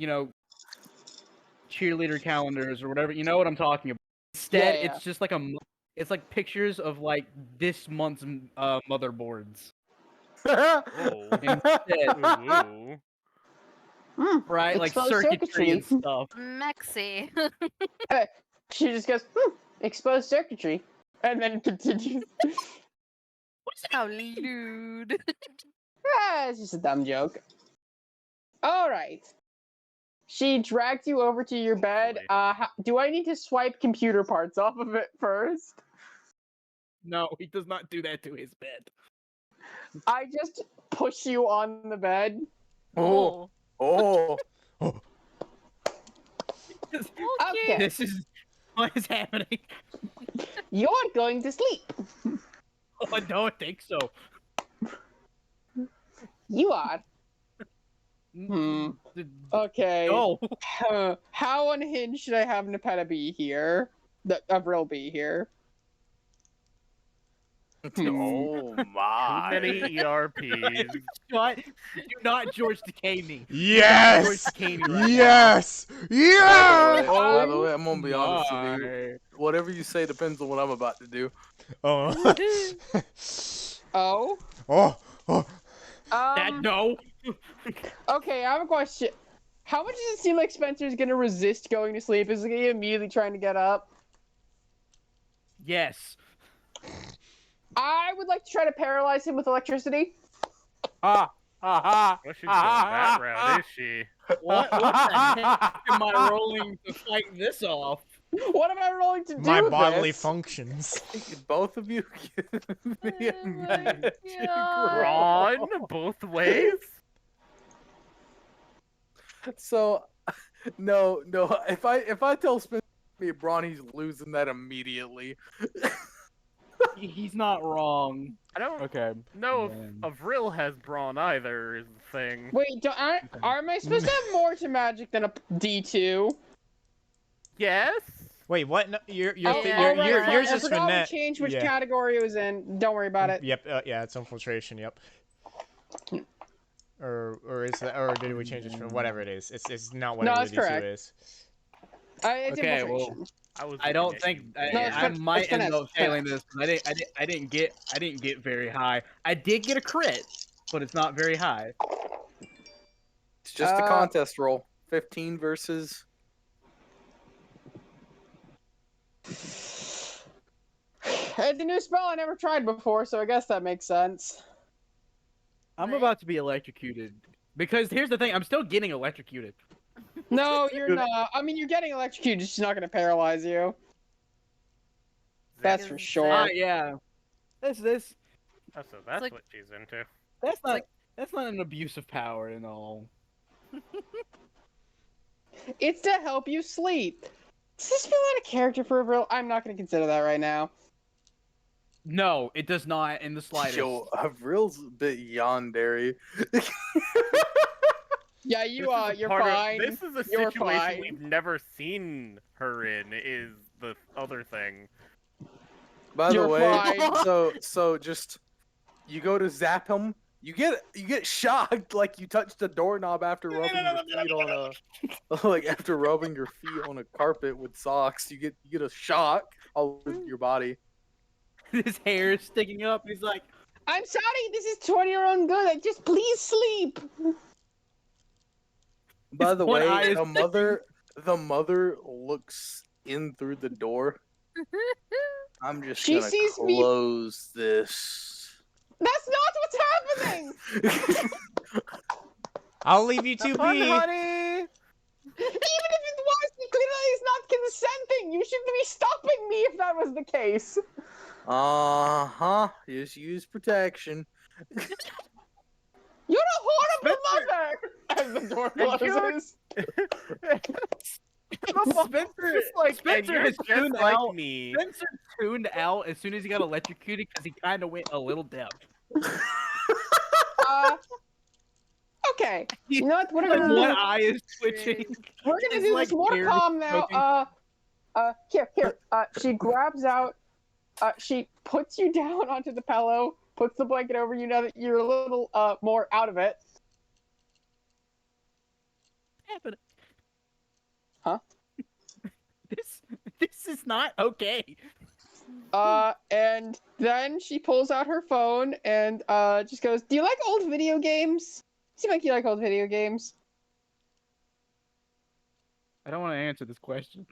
C: cheerleader calendars or whatever, you know what I'm talking about. Instead,
B: Yeah.
C: it's just like it's like pictures of like this month's motherboards.
F: Oh.
C: Instead,
F: Ooh.
C: right? Like
B: Exposed
C: circuitry and
B: circuitry.
C: stuff.
E: Mexi.
B: She just goes, exposed circuitry, and then continues.
E: How lewd.
B: It's just a dumb joke. All right. She dragged you over to your bed. Do I need to swipe computer parts off of it first?
C: No, he does not do that to his bed.
B: I just push you on the bed.
A: Oh, oh.
B: Okay.
C: This is what is happening.
B: You're going to sleep.
C: Oh, I don't think so.
B: You are. Okay.
C: No.
B: How unhinged should I have Nepeta be here? Avril be here?
A: Oh
F: Too
A: my.
F: many ERPs.
C: Do not George Takei me.
G: Yes!
C: George Takei me right
G: Yes!
A: By
G: Yes!
A: the way, I'm gonna be honest with you. Whatever you say depends on what I'm about to do.
G: Oh.
B: Oh?
G: Oh. Oh.
C: No.
B: Okay, I have a question. How much does it seem like Spencer's gonna resist going to sleep? Is he immediately trying to get up?
C: Yes.
B: I would like to try to paralyze him with electricity.
A: Ha ha ha.
F: Well, she's going that route, is she?
C: What the heck am I rolling to fight this off?
B: What am I rolling to do?
G: My bodily
B: this?
G: functions.
A: Both of you give me a magic
E: God.
A: roll.
F: Run both ways?
A: So, no. If I tell Spencer to be Braun, he's losing that immediately.
C: He's not wrong.
F: I don't
C: Okay.
F: know
C: Man.
F: if Avril has brawn either, is the thing.
B: Wait, am I supposed to have more to magic than a D2?
F: Yes?
G: Wait, what? No, you're
B: Oh,
E: Yeah,
B: right,
G: yours
B: I
G: is
B: forgot we
G: finesse.
B: changed which
G: Yeah.
B: category it was in. Don't worry about it.
G: Yep. Yeah, it's infiltration. Yep. Or is that? Or did we change it from whatever it is? It's not
B: No,
G: whatever
B: that's
G: the D2
B: correct.
G: is.
B: It's
C: Okay,
B: infiltration.
C: I don't think I might end up failing this. I didn't get very high. I did get a crit, but it's not very high.
A: It's just a contest roll. 15 versus.
B: It's a new spell I never tried before, so I guess that makes sense.
C: I'm
E: Right.
C: about to be electrocuted because here's the thing: I'm still getting electrocuted.
B: No, you're not. I mean, you're getting electrocuted, it's just not going to paralyze you. That's for sure.
C: Yeah. This
F: Oh, so that's
E: like-
F: what she's into.
C: that's not an abuse of power and all.
B: It's to help you sleep. Does this feel out of character for Avril? I'm not going to consider that right now.
C: No, it does not in the slightest.
A: Yo, Avril's a bit yandere.
B: Yeah,
F: This is
B: you're
F: a
B: fine.
F: this is a
B: You're
F: situation
B: fine.
F: we've never seen her in, is the other thing.
A: By the
B: You're
A: way,
B: fine.
A: so just you go to zap him, you get shocked like you touched a doorknob after rubbing your feet on a like after rubbing your feet on a carpet with socks. You get a shock all over your body.
C: His hair is sticking up. He's like,
B: I'm sorry, this is toward your own good. Just please sleep.
A: By the
C: one eye
A: way,
C: is
A: the mother looks in through the door. I'm just
B: She
A: gonna
B: sees me-
A: close this.
B: That's not what's happening.
G: I'll leave you to
A: Fun,
G: be.
A: honey.
B: Even if it was, he clearly is not consenting. You shouldn't be stopping me if that was the case.
A: Just use protection.
B: You're a horrible mother. As the door closes.
C: Spencer,
F: Just like,
C: Spencer
F: and
C: has
F: you're
C: tuned
F: just like
C: out.
F: me.
C: Spencer tuned out as soon as he got electrocuted because he kind of went a little deaf.
B: Okay, Okay. You know what? We're
C: Like
B: gonna
C: one
B: do.
C: eye is twitching.
B: We're gonna
C: It's
B: do
C: like
B: this more
C: barely
B: calm now.
C: smoking.
B: Here. She grabs out. She puts you down onto the pillow, puts the blanket over you now that you're a little more out of it.
C: Happening.
B: Huh?
C: This is not okay.
B: And then she pulls out her phone and just goes, "Do you like old video games? Seem like you like old video games."
C: I don't want to answer this question.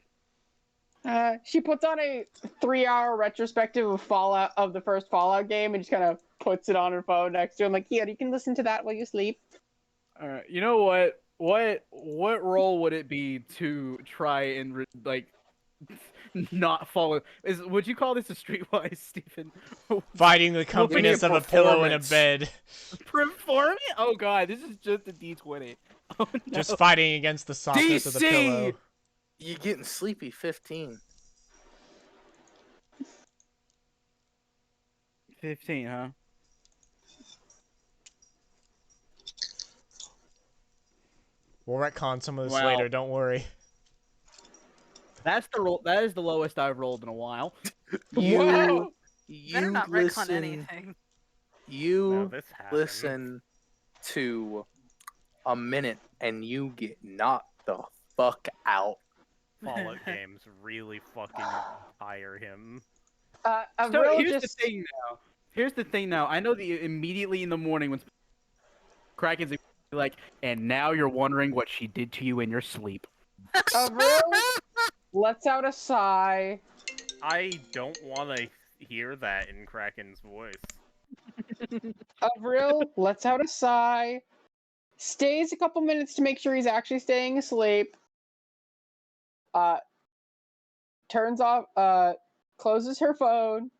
B: She puts on a 3-hour retrospective of Fallout of the first Fallout game and just kind of puts it on her phone next to him, like, "Here, you can listen to that while you sleep."
C: All right. You know what? What role would it be to try and like not follow? Would you call this a streetwise, Stephen?
G: Fighting the companies of a pillow in a
A: performance.
G: bed.
C: Performing? Oh god, this is just a D20. Oh no.
G: Just fighting against the softness of the pillow.
A: You getting sleepy? 15.
C: 15, huh?
G: We'll retcon some of this
C: Wow.
G: later, don't worry.
C: That's the roll. That is the lowest I've rolled in a while.
A: You
B: Wow.
E: Better
A: you
E: not retcon
A: listen.
E: anything.
F: Now
A: You
F: this happened.
A: listen to a minute and you get knocked the fuck out.
F: Fallout games really fucking tire him.
C: So
B: Avril
C: here's
B: just
C: the thing now. Here's the thing now. I know that immediately in the morning when Kraken's like, and now you're wondering what she did to you in your sleep.
B: Avril lets out a sigh.
F: I don't want to hear that in Kraken's voice.
B: Avril lets out a sigh. Stays a couple minutes to make sure he's actually staying asleep. Turns off, closes her phone,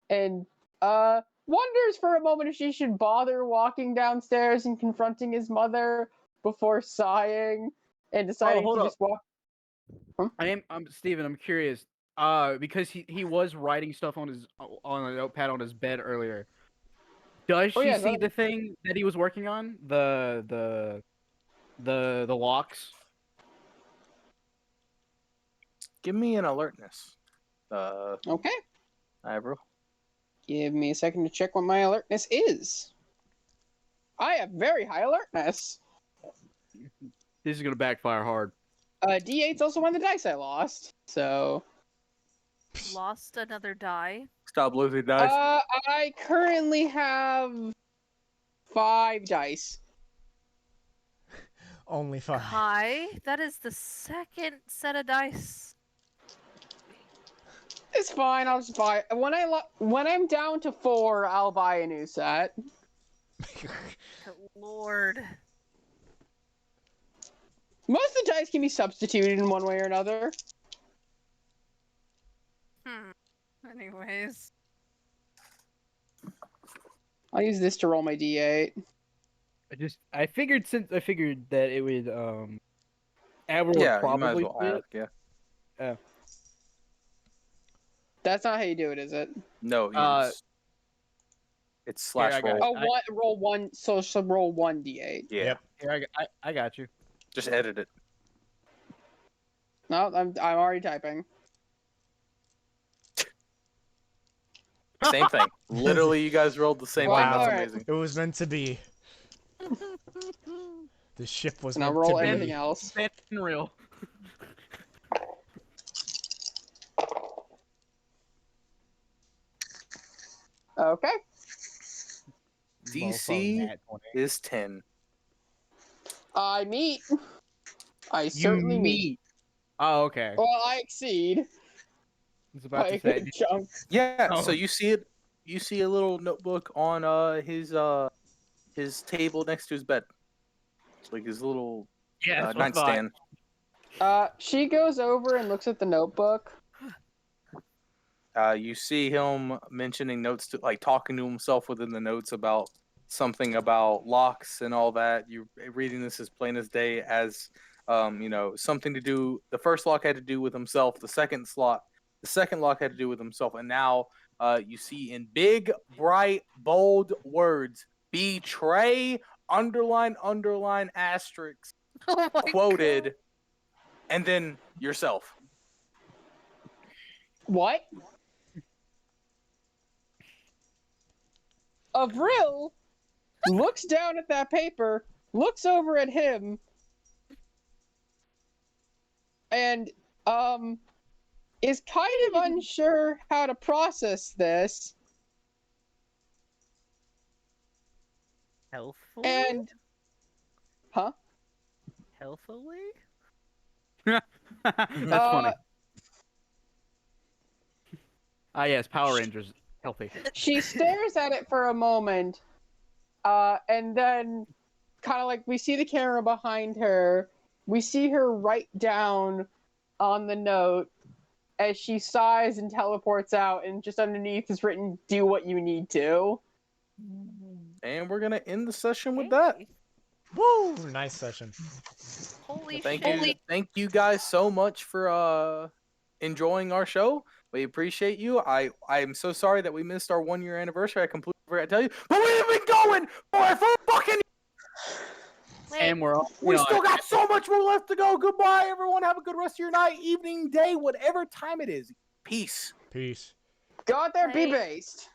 B: and wonders for a moment if she should bother walking downstairs and confronting his mother before sighing and deciding
C: hold
B: to
C: up.
B: just walk.
C: I'm Steven, I'm curious. Because he was writing stuff on a notepad on his bed earlier. Does
B: Oh,
C: she
B: yeah,
C: see
B: that-
C: the thing that he was working on? The locks?
A: Give me an alertness.
B: Okay.
A: Avril.
B: Give me a second to check what my alertness is. I have very high alertness.
C: This is gonna backfire hard.
B: D8's also one of the dice I lost. So,
E: Lost another die.
A: Stop losing dice.
B: I currently have 5 dice.
G: Only 5.
E: Hi, that is the second set of dice.
B: It's fine. I'll just buy when I'm down to 4. I'll buy a new set.
E: Good Lord.
B: Most of the dice can be substituted in one way or another.
E: Anyways.
B: I'll use this to roll my D8.
C: I figured that it would Avril would
A: Yeah, you
C: probably
A: might as well
C: see it.
A: ask. Yeah.
B: That's not how you do it, is it?
A: No, it's
C: Here, I
A: slash
C: got
A: roll.
C: it.
B: Oh, roll one. So roll 1 D8.
A: Yeah.
G: Yep.
C: Here, I got you.
A: Just edit it.
B: No, I'm already typing.
A: Same thing. Literally, you guys rolled the same
B: Wow.
A: thing. That's
B: Alright.
A: amazing.
G: It was meant to be. The ship was
B: And I'll
G: meant
B: roll
G: to be.
B: everything else.
C: Real.
B: Okay.
A: DC is 10.
B: I meet. I certainly meet.
C: Oh, okay.
B: Well, I exceed.
C: I was about
B: By
C: to
B: a
C: say.
B: good chunk.
A: Yeah.
C: Oh.
A: So you see it. You see a little notebook on his table next to his bed. It's like his little
C: Yeah, that's what I thought.
A: nightstand.
B: She goes over and looks at the notebook.
A: You see him mentioning notes to talking to himself within the notes about something about locks and all that. You're reading this as plain as day as something to do. The first lock had to do with himself. The second lock had to do with himself. And now you see in big, bright, bold words, betray underline asterisk
E: Oh my
A: quoted,
E: God.
A: and then yourself.
B: What? Avril looks down at that paper, looks over at him, and is kind of unsure how to process this.
C: Healthfully?
B: And huh?
C: Healthfully?
A: Mhm.
C: That's
B: Uh,
C: funny. Ah, yes, Power Rangers. Healthy.
B: She stares at it for a moment, and then kind of like we see the camera behind her. We see her write down on the note as she sighs and teleports out, and just underneath is written, "Do what you need to."
A: And we're gonna end the session with that.
E: Hey,
G: Woo! Nice session.
E: holy
A: Thank
E: shit.
A: you, thank you guys so much for enjoying our show. We appreciate you. I'm so sorry that we missed our 1-year anniversary. I completely forgot to tell you, but we've been going for a full fucking.
E: Wait,
C: And we're all
A: We still got so much more left to go. Goodbye, everyone. Have a good rest of your night, evening, day, whatever time it is. Peace.
G: Peace.
B: Go out there, be
E: Hey.
B: based.